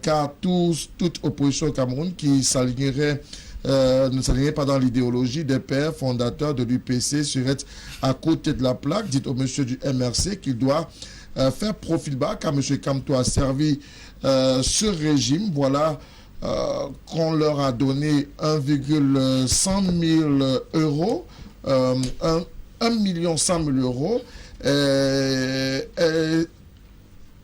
Car toute opposition au Cameroun qui s'alignerait ne s'alignait pas dans l'idéologie des pères fondateurs de l'UPC serait à côté de la plaque. Dites au monsieur du MRC qu'il doit faire profil bas car monsieur Kamto a servi ce régime. Voilà qu'on leur a donné 1,100 000 euros, 1,1 million euros.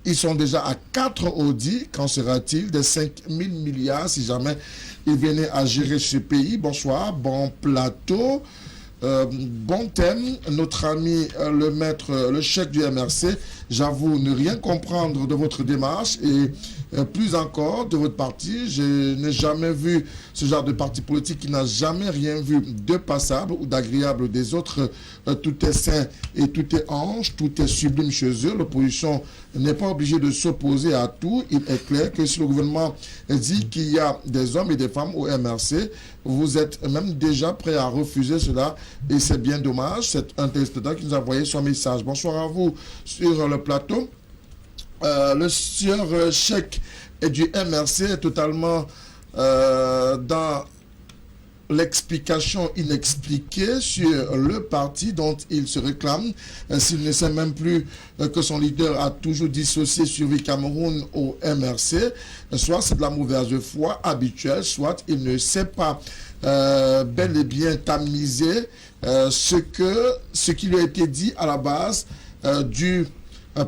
Ils sont déjà à 4 audits. Qu'en sera-t-il des 5 000 milliards si jamais ils venaient à gérer ce pays? Bonsoir, bon plateau. Bon thème, notre ami le maître, le chef du MRC, j'avoue ne rien comprendre de votre démarche et plus encore de votre parti. Je n'ai jamais vu ce genre de parti politique qui n'a jamais rien vu de passable ou d'agréable des autres. Tout est sain et tout est ange, tout est sublime chez eux. L'opposition n'est pas obligée de s'opposer à tout. Il est clair que si le gouvernement dit qu'il y a des hommes et des femmes au MRC, vous êtes même déjà prêt à refuser cela et c'est bien dommage. C'est un téléspectateur qui nous a envoyé son message. Bonsoir à vous sur le plateau. Le sieur Cheikh du MRC est totalement dans l'explication inexpliquée sur le parti dont il se réclame, s'il ne sait même plus que son leader a toujours dissocié Survie Cameroun au MRC, soit c'est de la mauvaise foi habituelle, soit il ne sait pas bel et bien tamiser ce qui lui a été dit à la base du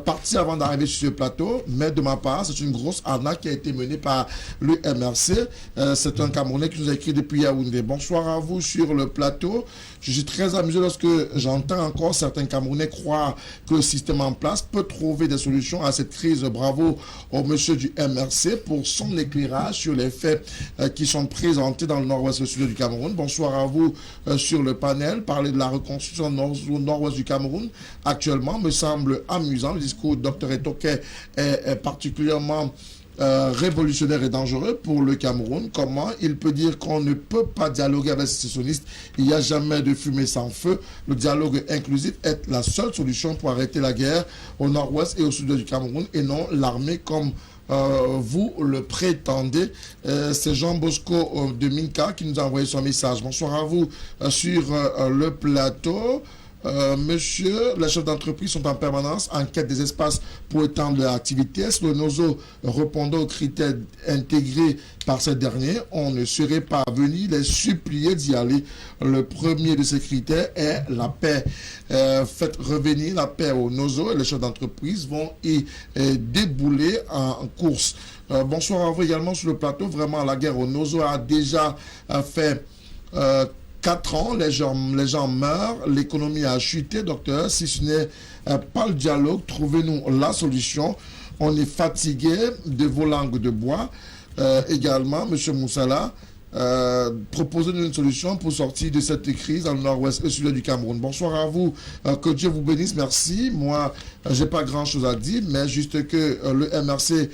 parti avant d'arriver sur ce plateau, mais de ma part, c'est une grosse arnaque qui a été menée par le MRC. C'est un Camerounais qui nous a écrit depuis Yaoundé. Bonsoir à vous sur le plateau. Je suis très amusé lorsque j'entends encore certains Camerounais croire que le système en place peut trouver des solutions à cette crise. Bravo au monsieur du MRC pour son éclairage sur les faits qui sont présentés dans le nord-ouest et le sud du Cameroun. Bonsoir à vous sur le panel. Parler de la reconstruction au nord-ouest du Cameroun actuellement me semble amusant. Le discours du Dr Etoke est particulièrement révolutionnaire et dangereux pour le Cameroun. Comment il peut dire qu'on ne peut pas dialoguer avec les sécessionnistes? Il n'y a jamais de fumée sans feu. Le dialogue inclusif est la seule solution pour arrêter la guerre au nord-ouest et au sud du Cameroun et non l'armée comme vous le prétendez. C'est Jean Bosco de Minka qui nous a envoyé son message. Bonsoir à vous sur le plateau. Monsieur, les chefs d'entreprise sont en permanence en quête des espaces pour étendre leur activité. Est-ce que le NOZO répondant aux critères intégrés par ces derniers, on ne serait pas venu les supplier d'y aller. Le premier de ces critères est la paix. Faites revenir la paix au NOZO et les chefs d'entreprise vont y débouler en course. Bonsoir à vous également sur le plateau. Vraiment, la guerre au NOZO a déjà fait 4 ans, les gens meurent, l'économie a chuté, docteur. Si ce n'est pas le dialogue, trouvez-nous la solution. On est fatigué de vos langues de bois. Également, M. Moussala, proposez-nous une solution pour sortir de cette crise dans le nord-ouest et sud du Cameroun. Bonsoir à vous, que Dieu vous bénisse, merci. Moi, j'ai pas grand-chose à dire, mais juste que le MRC...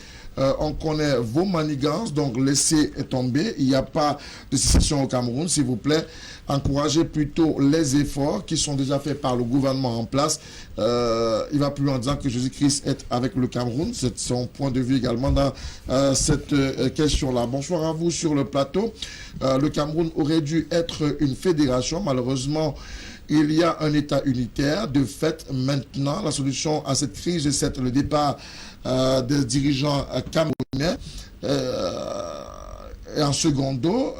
on connaît vos manigances, donc laissez tomber. Il n'y a pas de sécession au Cameroun, s'il vous plaît. Encouragez plutôt les efforts qui sont déjà faits par le gouvernement en place. Il va plus loin en disant que Jésus-Christ est avec le Cameroun. C'est son point de vue également dans cette question-là. Bonsoir à vous sur le plateau. Le Cameroun aurait dû être une fédération. Malheureusement, il y a un État unitaire. De fait, maintenant, la solution à cette crise, c'est le départ des dirigeants camerounais. Et en secondo,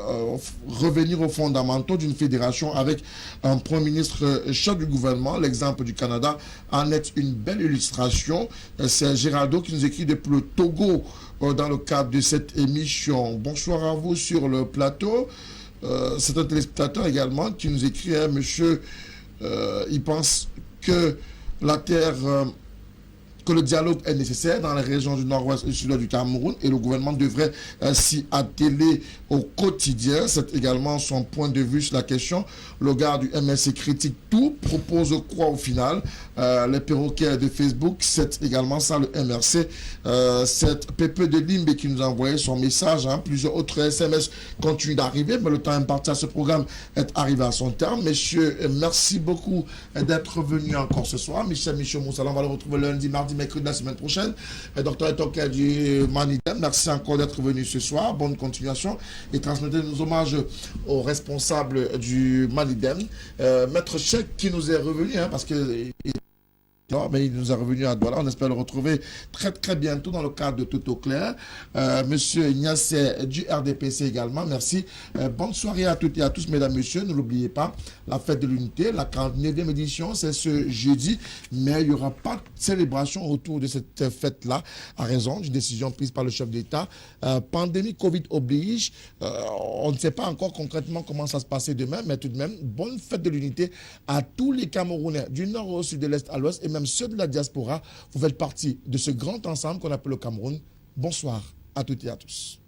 revenir aux fondamentaux d'une fédération avec un Premier ministre chef du gouvernement. L'exemple du Canada en est une belle illustration. C'est Géraldo qui nous écrit depuis le Togo dans le cadre de cette émission. Bonsoir à vous sur le plateau. C'est un téléspectateur également qui nous écrit, monsieur, il pense que la terre... que le dialogue est nécessaire dans les régions du nord-ouest et du sud du Cameroun et le gouvernement devrait s'y atteler au quotidien. C'est également son point de vue sur la question. Le gars du MSC critique tout, propose quoi au final? Les perroquets de Facebook, c'est également ça le MRC. C'est Pépé de Limbe qui nous a envoyé son message. Hein. Plusieurs autres SMS continuent d'arriver, mais le temps imparti à ce programme est arrivé à son terme. Messieurs, merci beaucoup d'être venus encore ce soir. Michel Moussala, on va le retrouver lundi, mardi, mercredi de la semaine prochaine. Docteur Etoke du Manidem, merci encore d'être venu ce soir. Bonne continuation et transmettez nos hommages aux responsables du Manidem. Maître Cheikh qui nous est revenu, hein, parce que Mais il nous est revenu à Douala. On espère le retrouver très très bientôt dans le cadre de Tout au clair. Monsieur Ignace du RDPC également, merci. Bonne soirée à toutes et à tous, mesdames, messieurs. Ne l'oubliez pas, la fête de l'unité, la 49e édition, c'est ce jeudi, mais il n'y aura pas de célébration autour de cette fête-là, à raison d'une décision prise par le chef d'État. Pandémie Covid oblige. On ne sait pas encore concrètement comment ça se passait demain, mais tout de même, bonne fête de l'unité à tous les Camerounais, du nord au sud, de l'est à l'ouest, et même ceux de la diaspora. Vous faites partie de ce grand ensemble qu'on appelle le Cameroun. Bonsoir à toutes et à tous.